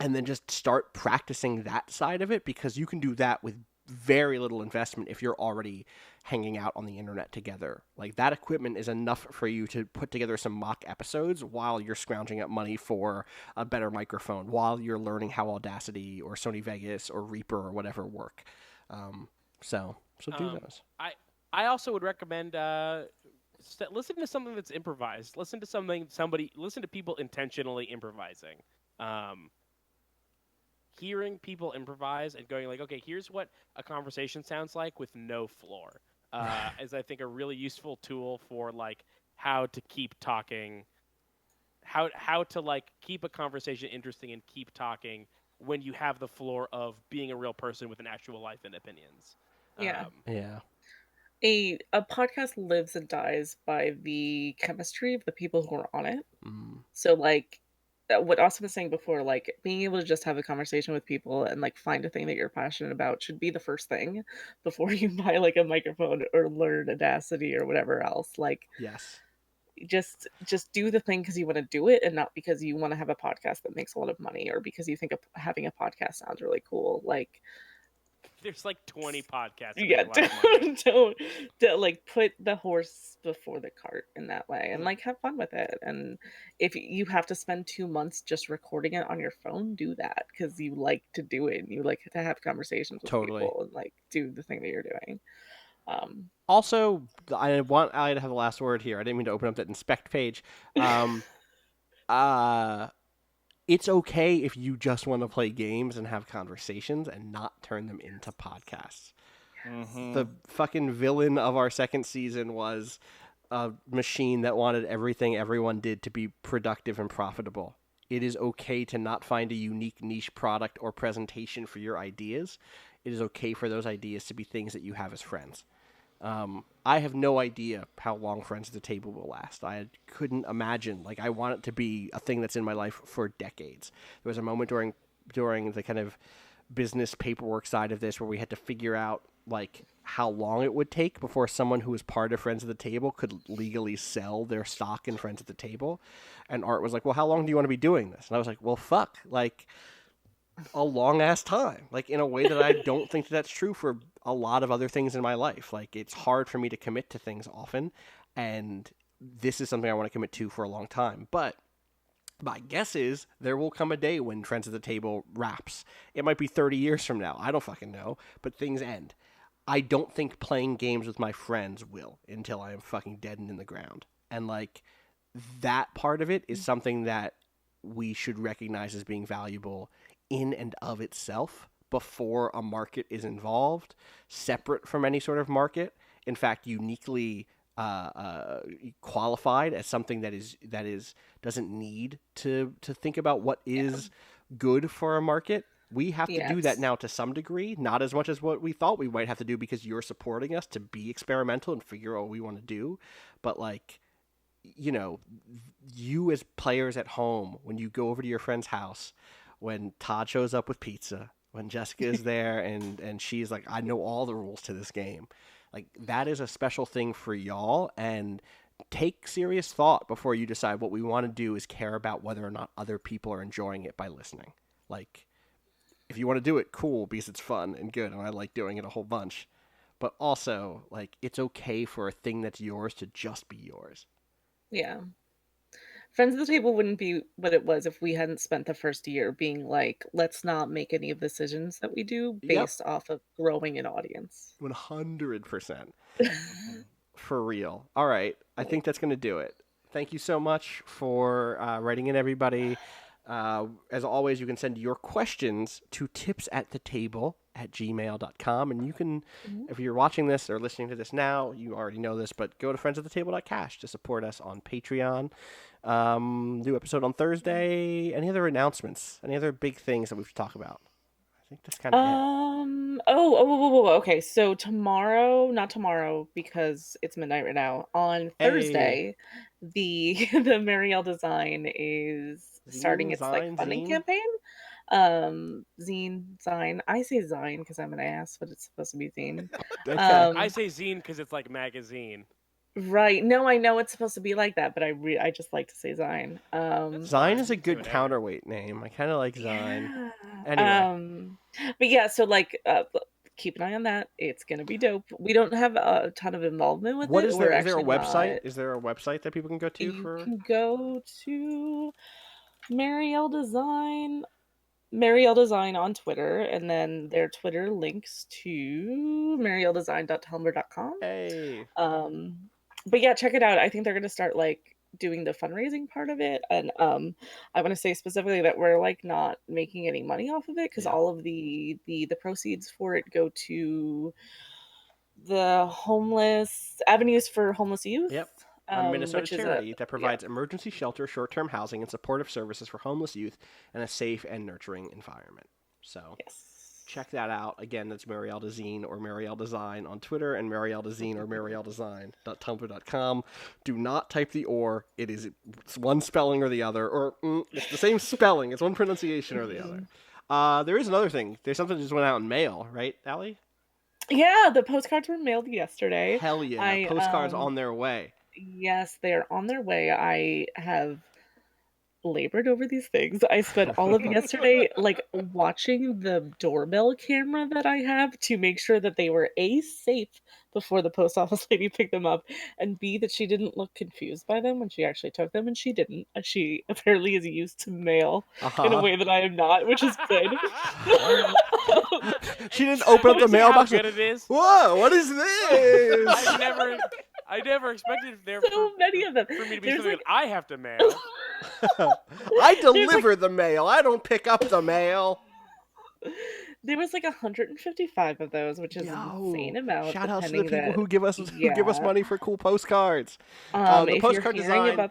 Speaker 2: and then just start practicing that side of it, because you can do that with very little investment if you're already hanging out on the internet together. Like that equipment is enough for you to put together some mock episodes while you're scrounging up money for a better microphone, while you're learning how Audacity or Sony Vegas or Reaper or whatever work. So do those.
Speaker 4: I also would recommend listen to something that's improvised. Listen to people intentionally improvising. Hearing people improvise and going like, okay, here's what a conversation sounds like with no floor, is I think a really useful tool for like how to keep talking, how to like keep a conversation interesting and keep talking when you have the floor of being a real person with an actual life and opinions.
Speaker 3: Yeah.
Speaker 2: Yeah.
Speaker 3: A podcast lives and dies by the chemistry of the people who are on it. So like what Austin was saying before, like being able to just have a conversation with people and like find a thing that you're passionate about should be the first thing before you buy like a microphone or learn Audacity or whatever else. Like
Speaker 2: Yes.
Speaker 3: just do the thing because you want to do it and not because you want to have a podcast that makes a lot of money or because you think having a podcast sounds really cool. Like
Speaker 4: There's like 20 podcasts. that
Speaker 3: yeah,
Speaker 4: make a lot of money.
Speaker 3: don't like put the horse before the cart in that way and like have fun with it. And if you have to spend 2 months just recording it on your phone, do that because you like to do it and you like to have conversations with
Speaker 2: Totally.
Speaker 3: people and like do the thing that you're doing.
Speaker 2: Also, I want Ali to have the last word here. I didn't mean to open up that inspect page. It's okay if you just want to play games and have conversations and not turn them into podcasts. The fucking villain of our second season was a machine that wanted everything everyone did to be productive and profitable. It is okay to not find a unique niche product or presentation for your ideas. It is okay for those ideas to be things that you have as friends. I have no idea how long Friends at the Table will last. I couldn't imagine. Like, I want it to be a thing that's in my life for decades. There was a moment during the kind of business paperwork side of this where we had to figure out like how long it would take before someone who was part of Friends at the Table could legally sell their stock in Friends at the Table. And Art was like, well, how long do you want to be doing this? And I was like, well, fuck, like a long ass time, like in a way that I don't think that's true for a lot of other things in my life. Like, it's hard for me to commit to things often, and this is something I want to commit to for a long time. But my guess is there will come a day when Friends at the Table wraps. It might be 30 years from now. I don't fucking know, but things end. I don't think playing games with my friends will until I am fucking dead and in the ground. And like, that part of it is something that we should recognize as being valuable in and of itself before a market is involved, separate from any sort of market. In fact, uniquely qualified as something that is doesn't need to think about what is good for a market. We have to do that now to some degree, not as much as what we thought we might have to do because you're supporting us to be experimental and figure out what we want to do. But like, you know, you as players at home, when you go over to your friend's house, when Todd shows up with pizza, when Jessica is there and she's like, I know all the rules to this game. Like, that is a special thing for y'all, and take serious thought before you decide. What we want to do is care about whether or not other people are enjoying it by listening. Like, if you want to do it, cool, because it's fun and good, and I like doing it a whole bunch. But also, like, it's okay for a thing that's yours to just be yours.
Speaker 3: Yeah. Friends at the Table wouldn't be what it was if we hadn't spent the first year being like, let's not make any of the decisions that we do based off of growing an audience.
Speaker 2: 100%. For real. All right. I think that's going to do it. Thank you so much for writing in, everybody. As always, you can send your questions to tipsattethetable@gmail.com. And you can, if you're watching this or listening to this now, you already know this, but go to friendsattetable.cash to support us on Patreon. New episode on Thursday. Any other announcements? Any other big things that we should talk about? I think that's kind of it.
Speaker 3: Okay. So tomorrow, not tomorrow because it's midnight right now. On Thursday, the Marielle Design is starting its like funding campaign. Zine. I say Zine because I'm an ass, but it's supposed to be Zine.
Speaker 2: Okay.
Speaker 4: I say zine because it's like magazine.
Speaker 3: Right. No, I know it's supposed to be like that, but I just like to say Zine.
Speaker 2: Zine is a good counterweight name. I kind of like Zine. Anyway.
Speaker 3: But yeah, so like keep an eye on that. It's gonna be dope. We don't have a ton of involvement with it.
Speaker 2: Is there a website? Is there a website that people can go to?
Speaker 3: You can go to Marielle Design on Twitter, and then their Twitter links to marielledesign.tumblr.com.
Speaker 2: Hey.
Speaker 3: But yeah, check it out. I think they're gonna start like doing the fundraising part of it, and I want to say specifically that we're like not making any money off of it because all of the proceeds for it go to the homeless Avenues for Homeless Youth.
Speaker 2: Yep. A Minnesota charity that provides emergency shelter, short-term housing, and supportive services for homeless youth and a safe and nurturing environment. So check that out. Again, that's Marielle Design or Marielle Design on Twitter, and Marielle Design or marielledesign.tumblr.com. Do not type the or. It's one spelling or the other, or it's the same spelling. It's one pronunciation or the other. There is another thing. There's something that just went out in mail, right, Allie?
Speaker 3: Yeah, the postcards were mailed yesterday.
Speaker 2: Hell yeah. Postcards on their way.
Speaker 3: Yes, they're on their way. I have labored over these things. I spent all of yesterday like watching the doorbell camera that I have to make sure that they were A, safe before the post office lady picked them up, and B, that she didn't look confused by them when she actually took them, and she didn't. She apparently is used to mail in a way that I am not, which is good.
Speaker 2: She didn't open up the mailbox.
Speaker 4: How good it is.
Speaker 2: Whoa, what is this?
Speaker 4: I never expected there
Speaker 3: many of them
Speaker 4: for me to be something
Speaker 3: like...
Speaker 4: that I have to mail.
Speaker 2: I deliver the mail. I don't pick up the mail.
Speaker 3: There was like 155 of those, which is an insane amount.
Speaker 2: Shout out to the people who give us money for cool postcards. The postcard design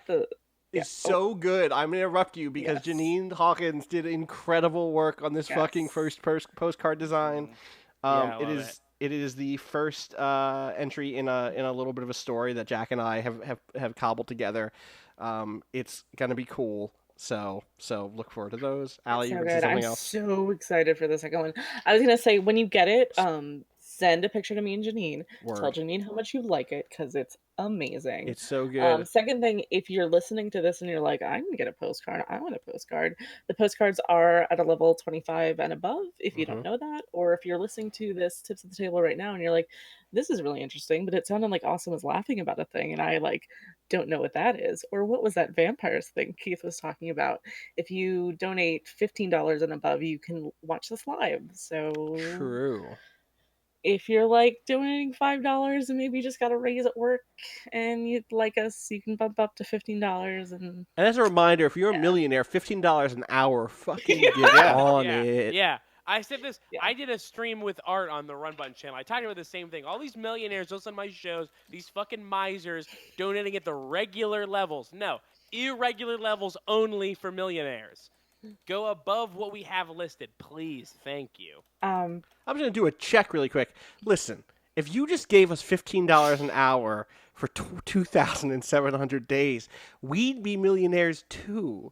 Speaker 2: is so good. I'm gonna interrupt you because Janine Hawkins did incredible work on this fucking first postcard design. It is it is the first entry in a little bit of a story that Jack and I have cobbled together. It's gonna be cool. So look forward to those. Allie, you
Speaker 3: So
Speaker 2: were gonna say
Speaker 3: good. I'm
Speaker 2: something else?
Speaker 3: so excited for the second one. I was gonna say when you get it, send a picture to me and Janine. Tell
Speaker 2: Word.
Speaker 3: Janine how much you like it because it's amazing.
Speaker 2: It's so good.
Speaker 3: Second thing, if you're listening to this and you're like, I can get a postcard, I want a postcard. The postcards are at a level 25 and above. If you don't know that, or if you're listening to this Tips at the Table right now and you're like, this is really interesting, but it sounded like Austin was laughing about a thing, and I like don't know what that is, or what was that vampires thing Keith was talking about. If you donate $15 and above, you can watch this live. So
Speaker 2: True.
Speaker 3: if you're like donating $5 and maybe you just got a raise at work and you'd like us, you can bump up to $15 and
Speaker 2: And as a reminder, if you're a millionaire, $15 an hour, fucking get on
Speaker 4: yeah,
Speaker 2: it.
Speaker 4: yeah. I said this.
Speaker 3: Yeah.
Speaker 4: I did a stream with Art on the Run Button channel. I talked about the same thing. All these millionaires listen to my shows. These fucking misers donating at the regular levels. No, irregular levels only for millionaires. Go above what we have listed, please. Thank you.
Speaker 2: I'm just gonna do a check really quick. Listen, if you just gave us $15 an hour for 2,700 days, we'd be millionaires too.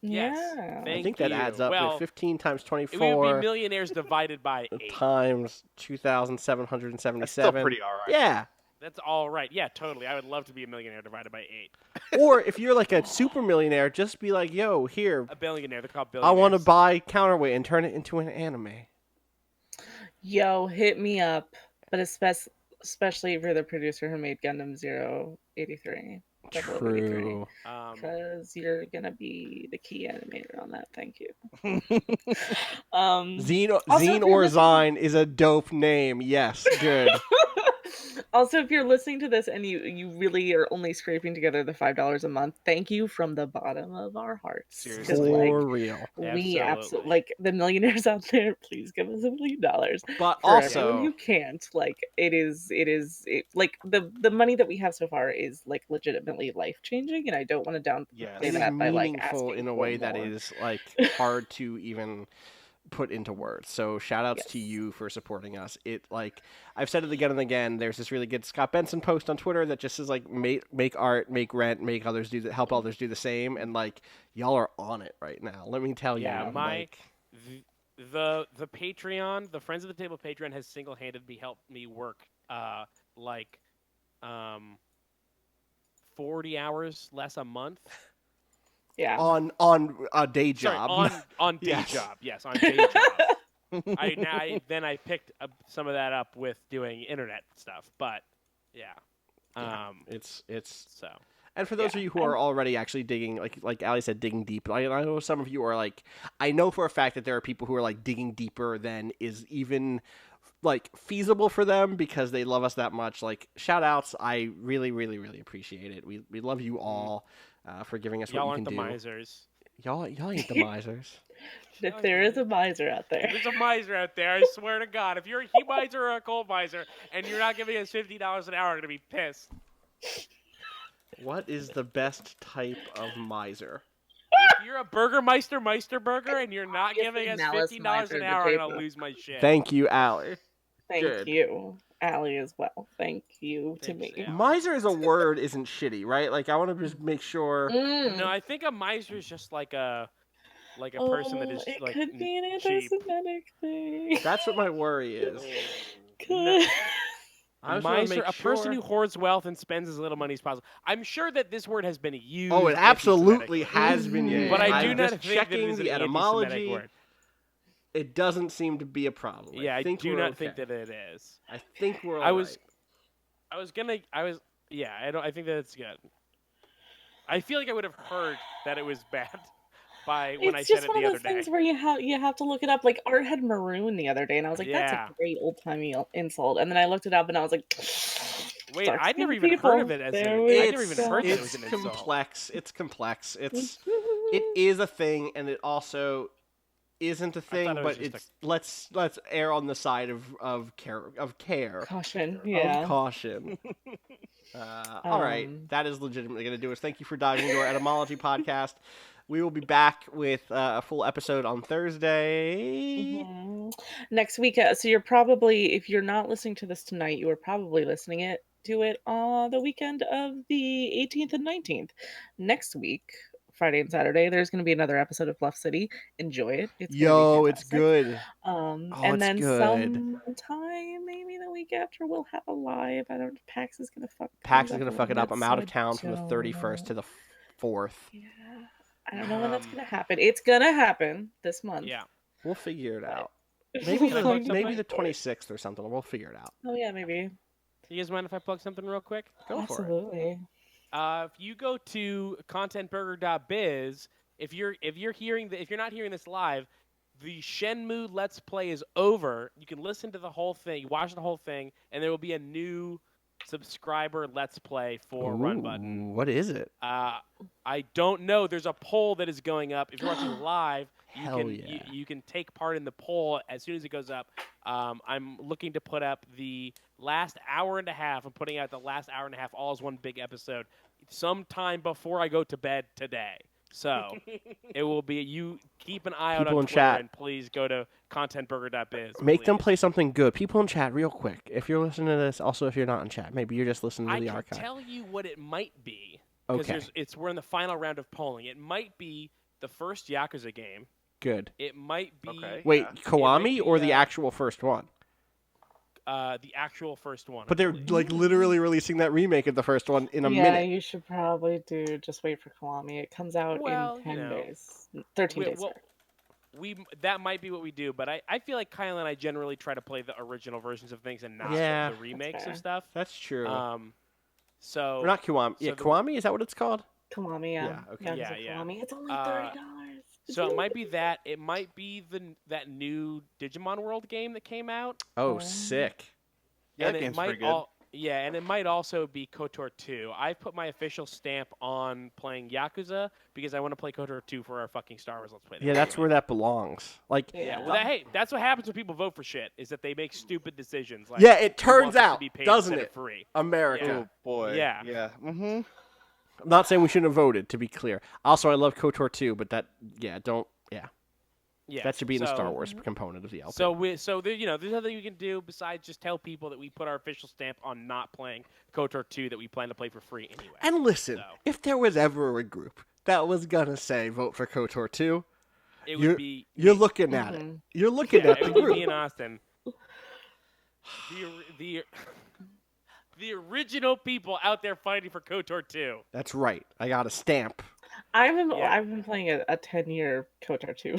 Speaker 4: Yes.
Speaker 3: yeah.
Speaker 4: Thank
Speaker 2: I think that
Speaker 4: you.
Speaker 2: adds up
Speaker 4: Well,
Speaker 2: to 15 times
Speaker 4: we would be
Speaker 2: 24
Speaker 4: millionaires divided by 8.
Speaker 2: times
Speaker 1: That's
Speaker 2: 2,777.
Speaker 1: still pretty all right.
Speaker 2: Yeah.
Speaker 4: That's all right. Yeah, totally. I would love to be a millionaire divided by 8.
Speaker 2: Or if you're like a super millionaire, just be like, yo, here,
Speaker 4: A billionaire. They're called
Speaker 2: I
Speaker 4: billionaires.
Speaker 2: want to buy Counterweight and turn it into an anime.
Speaker 3: Yo, hit me up. But especially if you're the producer who made Gundam 083.
Speaker 2: True.
Speaker 3: Because you're gonna be the key animator on that. Thank you.
Speaker 2: Zine
Speaker 3: Also, if you're
Speaker 2: or
Speaker 3: listening-
Speaker 2: Zine is a dope name. Yes, good.
Speaker 3: Also, if you're listening to this and you really are only scraping together the $5 a month, thank you from the bottom of our hearts. 'Cause,
Speaker 4: Seriously.
Speaker 2: For
Speaker 3: like,
Speaker 2: real.
Speaker 3: we
Speaker 4: Absolutely.
Speaker 3: absolutely like the millionaires out there. Please give us $1 million.
Speaker 2: But
Speaker 3: For everyone
Speaker 2: also,
Speaker 3: who can't, like, like the money that we have so far is like legitimately life changing, and I don't want to downplay
Speaker 1: Yes.
Speaker 2: it is
Speaker 3: that by like
Speaker 2: meaningful
Speaker 3: asking
Speaker 2: in a
Speaker 3: for
Speaker 2: way that
Speaker 3: more.
Speaker 2: is like hard to even put into words. So shout outs to
Speaker 3: Yes.
Speaker 2: you for supporting us. It like I've said it again and again. There's this really good Scott Benson post on Twitter that just says like make art, make rent, make others do that, help others do the same, and like y'all are on it right now. Let me tell
Speaker 4: Yeah,
Speaker 2: you.
Speaker 4: Mike. The Patreon, the Friends of the Table Patreon has single-handedly helped me work 40 hours less a month.
Speaker 3: Yeah.
Speaker 2: on a day
Speaker 4: Sorry,
Speaker 2: job.
Speaker 4: on day
Speaker 2: Yes.
Speaker 4: job. Yes, on day job. I picked up some of that up with doing internet stuff, but yeah.
Speaker 2: It's
Speaker 4: So
Speaker 2: and for those of you who are already actually digging, like Ali said, digging deep. I know some of you are like, I know for a fact that there are people who are like digging deeper than is even like feasible for them because they love us that much. Like shout outs, I really, really, really appreciate it. We love you all for giving us
Speaker 4: y'all
Speaker 2: what you
Speaker 4: aren't
Speaker 2: can
Speaker 4: the
Speaker 2: do.
Speaker 4: misers.
Speaker 2: Y'all ain't the misers.
Speaker 3: If there is a miser out there.
Speaker 4: There's a miser out there. I swear to God, if you're a heat miser or a cold miser, and you're not giving us $50 an hour, I'm gonna be pissed.
Speaker 2: What is the best type of miser?
Speaker 4: If you're a Burgermeister Burger, and you're not
Speaker 3: Give
Speaker 4: giving
Speaker 3: me
Speaker 4: us
Speaker 3: Malice
Speaker 4: $50
Speaker 3: Miser,
Speaker 4: an
Speaker 3: the
Speaker 4: hour, I'm gonna
Speaker 3: J-Pop.
Speaker 4: lose my shit.
Speaker 2: Thank you, Allie.
Speaker 3: Thank
Speaker 2: Good.
Speaker 3: you. Allie as well. Thank you to
Speaker 4: Thanks,
Speaker 3: me.
Speaker 4: Allie.
Speaker 2: Miser as a word isn't shitty, right? Like I want to just make sure.
Speaker 4: No, I think a miser is just like a person that is
Speaker 3: it
Speaker 4: like
Speaker 3: could be an
Speaker 4: cheap.
Speaker 3: anti-Semitic thing.
Speaker 2: That's what my worry is.
Speaker 3: Could.
Speaker 2: I
Speaker 4: A
Speaker 2: just wanna
Speaker 4: miser,
Speaker 2: make
Speaker 4: a person
Speaker 2: sure-
Speaker 4: who hoards wealth and spends as little money as possible. I'm sure that this word has been used.
Speaker 2: Oh, it absolutely
Speaker 4: anti-Semitically.
Speaker 2: has been
Speaker 3: Mhm.
Speaker 2: used.
Speaker 4: But I do
Speaker 2: I'm
Speaker 4: not
Speaker 2: just
Speaker 4: think that it
Speaker 2: checking
Speaker 4: is an
Speaker 2: the
Speaker 4: anti-Semitic
Speaker 2: etymology.
Speaker 4: word.
Speaker 2: It doesn't seem to be a problem.
Speaker 4: Yeah, I
Speaker 2: think
Speaker 4: do
Speaker 2: we're
Speaker 4: not
Speaker 2: okay.
Speaker 4: think that it is.
Speaker 2: I think we're.
Speaker 4: I was-
Speaker 2: alright.
Speaker 4: I think that it's good. I feel like I would have heard that it was bad by when I
Speaker 3: It's
Speaker 4: said
Speaker 3: just
Speaker 4: it
Speaker 3: one
Speaker 4: the
Speaker 3: of
Speaker 4: other
Speaker 3: those things
Speaker 4: day.
Speaker 3: where you have to look it up. Like Art had maroon the other day, and I was like,
Speaker 4: Yeah.
Speaker 3: "That's a great old timey insult." And then I looked it up, and I was like,
Speaker 4: Wait,
Speaker 3: "Dark
Speaker 4: I'd never
Speaker 3: skinned
Speaker 4: even heard of
Speaker 3: people,
Speaker 4: it as
Speaker 3: there
Speaker 4: an.
Speaker 3: we
Speaker 4: I'd never even
Speaker 3: go."
Speaker 4: heard that it
Speaker 2: It's
Speaker 4: was an insult.
Speaker 2: complex. It's complex. It is a thing, and it also isn't a thing.
Speaker 4: thought it was
Speaker 2: But
Speaker 4: just
Speaker 2: it's let's err on the side of care.
Speaker 3: Caution,
Speaker 2: Of
Speaker 3: yeah.
Speaker 2: caution. All right, that is legitimately going to do us. Thank you for diving into our etymology podcast. We will be back with a full episode on Thursday.
Speaker 3: Mhm. Next week. So you're probably, if you're not listening to this tonight, you are probably listening to it on the weekend of the 18th and 19th. Next week, Friday and Saturday, there's going to be another episode of Bluff City. Enjoy it. It's gonna
Speaker 2: Yo,
Speaker 3: be
Speaker 2: it's
Speaker 3: fantastic.
Speaker 2: good.
Speaker 3: And
Speaker 2: it's
Speaker 3: then
Speaker 2: good.
Speaker 3: sometime, maybe the week after, we'll have a live. I don't. PAX is gonna fuck.
Speaker 2: PAX
Speaker 3: things
Speaker 2: is going to
Speaker 3: a
Speaker 2: fuck it
Speaker 3: little
Speaker 2: up.
Speaker 3: bit,
Speaker 2: I'm
Speaker 3: so
Speaker 2: out
Speaker 3: I
Speaker 2: of town from the
Speaker 3: don't
Speaker 2: 31st to
Speaker 3: know.
Speaker 2: the 4th.
Speaker 3: Yeah, I don't know when that's
Speaker 4: Um,
Speaker 3: gonna happen. It's gonna happen this month.
Speaker 4: Yeah.
Speaker 2: We'll figure it
Speaker 3: But
Speaker 2: out.
Speaker 3: we'll
Speaker 2: Maybe
Speaker 4: Can I
Speaker 2: the,
Speaker 4: plug
Speaker 3: find a
Speaker 2: maybe
Speaker 3: way
Speaker 2: the
Speaker 3: for it.
Speaker 2: 26th or something. We'll figure it out.
Speaker 3: Oh yeah, maybe.
Speaker 4: You guys mind if I plug something real quick?
Speaker 2: Go for it.
Speaker 3: Absolutely.
Speaker 4: If you go to contentburger.biz, if you're not hearing this live, the Shenmue Let's Play is over. You can listen to the whole thing, watch the whole thing, and there will be a new subscriber Let's Play for Run Button.
Speaker 2: Ooh, what is it?
Speaker 4: I don't know. There's a poll that is going up. If you're watching live,
Speaker 2: Hell yeah.
Speaker 4: you can take part in the poll as soon as it goes up. I'm looking to put up the last hour and a half. I'm putting out the last hour and a half all as one big episode sometime before I go to bed today. So it will be. You keep an eye out
Speaker 2: People
Speaker 4: on
Speaker 2: in
Speaker 4: Twitter
Speaker 2: chat.
Speaker 4: and please go to contentburger.biz.
Speaker 2: Make them
Speaker 4: please.
Speaker 2: play something good. People in chat, real quick. If you're listening to this, also if you're not in chat, maybe you're just listening to
Speaker 4: I
Speaker 2: the
Speaker 4: can
Speaker 2: archive.
Speaker 4: tell you what it might be. Because
Speaker 2: Okay,
Speaker 4: we're in the final round of polling. It might be the first Yakuza game.
Speaker 2: good.
Speaker 4: It might be
Speaker 1: Okay.
Speaker 2: Wait,
Speaker 1: Yeah.
Speaker 2: Kiwami
Speaker 4: be,
Speaker 2: or the actual first one?
Speaker 4: the actual first one.
Speaker 2: But
Speaker 4: I
Speaker 2: they're
Speaker 4: believe.
Speaker 2: like literally releasing that remake of the first one in a
Speaker 3: Yeah,
Speaker 2: minute.
Speaker 3: you should probably do. Just wait for Kiwami. It comes out
Speaker 4: Well,
Speaker 3: in 10
Speaker 4: you know,
Speaker 3: days, 13 days.
Speaker 4: well, that might be what we do, but I feel like Kyle and I generally try to play the original versions of things and not
Speaker 2: Yeah.
Speaker 4: the remakes
Speaker 3: fair.
Speaker 4: of stuff.
Speaker 2: That's true.
Speaker 4: So
Speaker 2: Or not Kiwami.
Speaker 4: so
Speaker 2: Yeah,
Speaker 4: the-
Speaker 2: Kiwami, is that what it's called?
Speaker 3: Kiwami, yeah.
Speaker 2: Yeah, okay.
Speaker 3: Yakuza
Speaker 4: Yeah.
Speaker 3: Kiwami. It's only
Speaker 4: Uh,
Speaker 3: $30. It's
Speaker 4: so it
Speaker 3: really
Speaker 4: might be
Speaker 3: good.
Speaker 4: that. It might be that new Digimon World game that came out.
Speaker 2: Oh,
Speaker 3: Oh.
Speaker 2: sick.
Speaker 1: Yeah,
Speaker 4: and
Speaker 1: that
Speaker 4: it
Speaker 1: game's
Speaker 4: might
Speaker 1: pretty good.
Speaker 4: and it might also be KOTOR 2. I've put my official stamp on playing Yakuza because I want to play KOTOR 2 for our fucking Star Wars Let's Play.
Speaker 2: Yeah, that's where that belongs. Like,
Speaker 4: Yeah,
Speaker 3: Yeah.
Speaker 4: well, hey, that's what happens when people vote for shit. Is that they make stupid decisions. Like,
Speaker 2: yeah, it
Speaker 4: we want
Speaker 2: turns
Speaker 4: this to
Speaker 2: out,
Speaker 4: be paid
Speaker 2: doesn't
Speaker 4: instead of
Speaker 2: it?
Speaker 4: Free.
Speaker 2: America.
Speaker 1: Oh boy.
Speaker 4: Yeah.
Speaker 1: Yeah. Mm-hmm.
Speaker 2: I'm not saying we shouldn't have voted, to be clear. Also, I love KOTOR too, but that
Speaker 4: Yeah,
Speaker 2: that should be in the
Speaker 4: so-
Speaker 2: Star Wars component of the LP.
Speaker 4: So there, there's nothing you can do besides just tell people that we put our official stamp on not playing KOTOR 2 that we plan to play for free anyway.
Speaker 2: And listen,
Speaker 4: So.
Speaker 2: if there was ever a group that was gonna say vote for KOTOR 2,
Speaker 4: It
Speaker 2: you're-
Speaker 4: would be
Speaker 2: you're
Speaker 4: me.
Speaker 2: looking at it.
Speaker 3: Mhm.
Speaker 2: You're looking
Speaker 4: Yeah,
Speaker 2: at
Speaker 4: it
Speaker 2: the
Speaker 4: would be me
Speaker 2: group.
Speaker 4: and Austin. The original people out there fighting for KOTOR 2.
Speaker 2: That's right. I got a stamp.
Speaker 3: I've been
Speaker 4: Yeah.
Speaker 3: I've been playing a 10-year KOTOR 2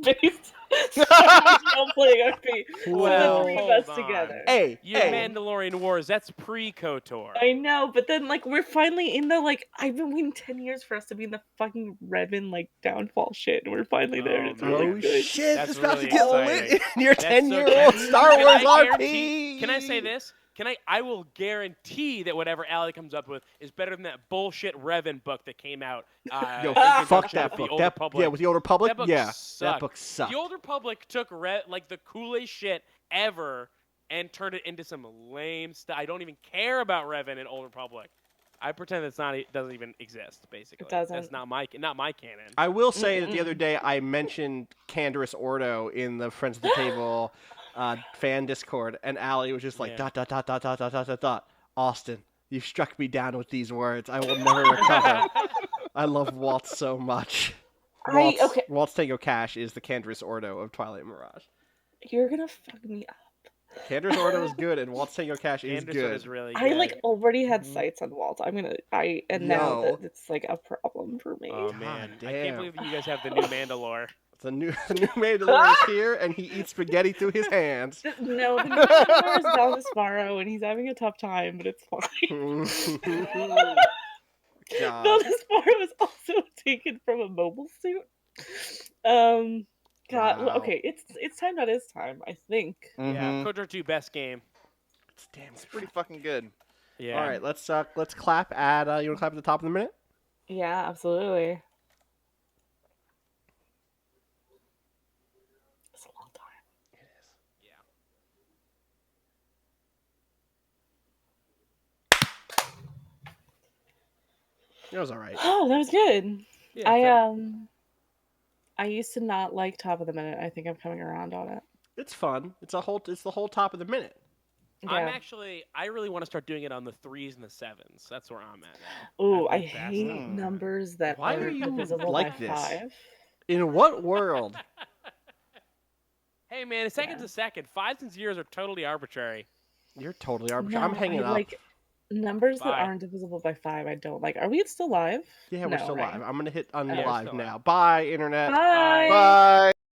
Speaker 3: based on playing RP.
Speaker 2: Well,
Speaker 3: the three of
Speaker 4: hold
Speaker 3: us
Speaker 4: on.
Speaker 3: together.
Speaker 2: Hey,
Speaker 4: Your
Speaker 2: hey.
Speaker 4: Mandalorian Wars, that's pre-KOTOR.
Speaker 3: I know, but then like we're finally in the I've been waiting 10 years for us to be in the fucking Revan downfall shit, and we're finally there.
Speaker 4: Oh,
Speaker 3: It's
Speaker 4: man.
Speaker 3: really
Speaker 2: Oh
Speaker 3: good.
Speaker 2: shit!
Speaker 4: That's
Speaker 2: It's about
Speaker 4: really
Speaker 2: to get
Speaker 4: exciting.
Speaker 2: lit in your
Speaker 4: That's so
Speaker 2: 10-year-old
Speaker 4: good.
Speaker 2: Star
Speaker 4: Can
Speaker 2: Wars
Speaker 4: I
Speaker 2: RP.
Speaker 4: guarantee- Can I say this? I will guarantee that whatever Allie comes up with is better than that bullshit
Speaker 2: Yo,
Speaker 4: Revan book that came out.
Speaker 2: fuck
Speaker 4: in conjunction
Speaker 2: that
Speaker 4: with the
Speaker 2: book.
Speaker 4: Old Republic.
Speaker 2: Yeah, with the Old Republic.
Speaker 4: That book
Speaker 2: Yeah, that
Speaker 4: sucked.
Speaker 2: book sucked.
Speaker 4: The Old Republic took the coolest shit ever and turned it into some lame stuff. I don't even care about Revan in Old Republic. I pretend it doesn't even exist. Basically,
Speaker 3: doesn't.
Speaker 4: That's not my canon.
Speaker 2: I will say that the other day I mentioned Canderous Ordo in the Friends of the Table fan Discord, and Allie was just like,
Speaker 4: Yeah. ...
Speaker 2: Austin, you've struck me down with these words. I will never recover. I love Waltz so much.
Speaker 3: Okay.
Speaker 2: Waltz Tango Cash is the Canderous Ordo of Twilight Mirage.
Speaker 3: You're gonna fuck me up.
Speaker 2: Canderous Ordo is good, and Waltz Tango Cash is
Speaker 4: Anderson
Speaker 2: good.
Speaker 4: is really
Speaker 3: I
Speaker 4: good.
Speaker 3: already had
Speaker 2: Mhm.
Speaker 3: sights on Walt. Now
Speaker 2: Yo.
Speaker 3: that it's a problem for me.
Speaker 4: Oh man, I
Speaker 2: damn.
Speaker 4: can't believe that you guys have the new Mandalore.
Speaker 2: The new Mandalorian is here, and he eats spaghetti through his hands.
Speaker 3: No, the Mandalore is Don Sparrow, and he's having a tough time, but it's fine.
Speaker 2: God.
Speaker 3: Don Sparrow is also taken from a mobile suit. God,
Speaker 2: Wow.
Speaker 3: okay, it's time that is time. I think.
Speaker 2: Mm-hmm.
Speaker 4: Yeah, KOTOR 2 best game.
Speaker 2: It's damn
Speaker 1: It's pretty fucking good.
Speaker 4: Yeah.
Speaker 2: All right, let's clap at you want to clap at the top of the minute?
Speaker 3: Yeah, absolutely. It's a long time.
Speaker 2: It was all right.
Speaker 3: Oh, that was good.
Speaker 4: Yeah,
Speaker 3: I
Speaker 4: fair.
Speaker 3: I used to not like Top of the Minute. I think I'm coming around on it.
Speaker 2: It's fun. It's the whole top of the minute.
Speaker 3: Yeah.
Speaker 4: I really want to start doing it on the 3s and the 7s. That's where I'm at now.
Speaker 3: Ooh,
Speaker 4: I
Speaker 3: I
Speaker 4: think that's
Speaker 3: hate
Speaker 1: Mm.
Speaker 3: numbers that
Speaker 2: Why
Speaker 3: are
Speaker 2: are you
Speaker 3: divisible
Speaker 2: like
Speaker 3: by
Speaker 2: this?
Speaker 3: 5.
Speaker 2: In what world?
Speaker 4: Hey man, a second's
Speaker 3: Yeah.
Speaker 4: a second. 5s and 0s are totally arbitrary.
Speaker 2: You're totally arbitrary. I'm
Speaker 3: No,
Speaker 2: hanging
Speaker 3: I
Speaker 2: up.
Speaker 3: like numbers that
Speaker 4: Bye.
Speaker 3: aren't divisible by 5. I don't like. Are we still live?
Speaker 2: Yeah, we're
Speaker 3: No,
Speaker 2: still
Speaker 3: right?
Speaker 2: live. I'm gonna hit
Speaker 3: Oh.
Speaker 2: unlive
Speaker 4: Yeah, we're still
Speaker 2: now.
Speaker 4: live.
Speaker 2: Bye, internet.
Speaker 3: Bye.
Speaker 1: Bye.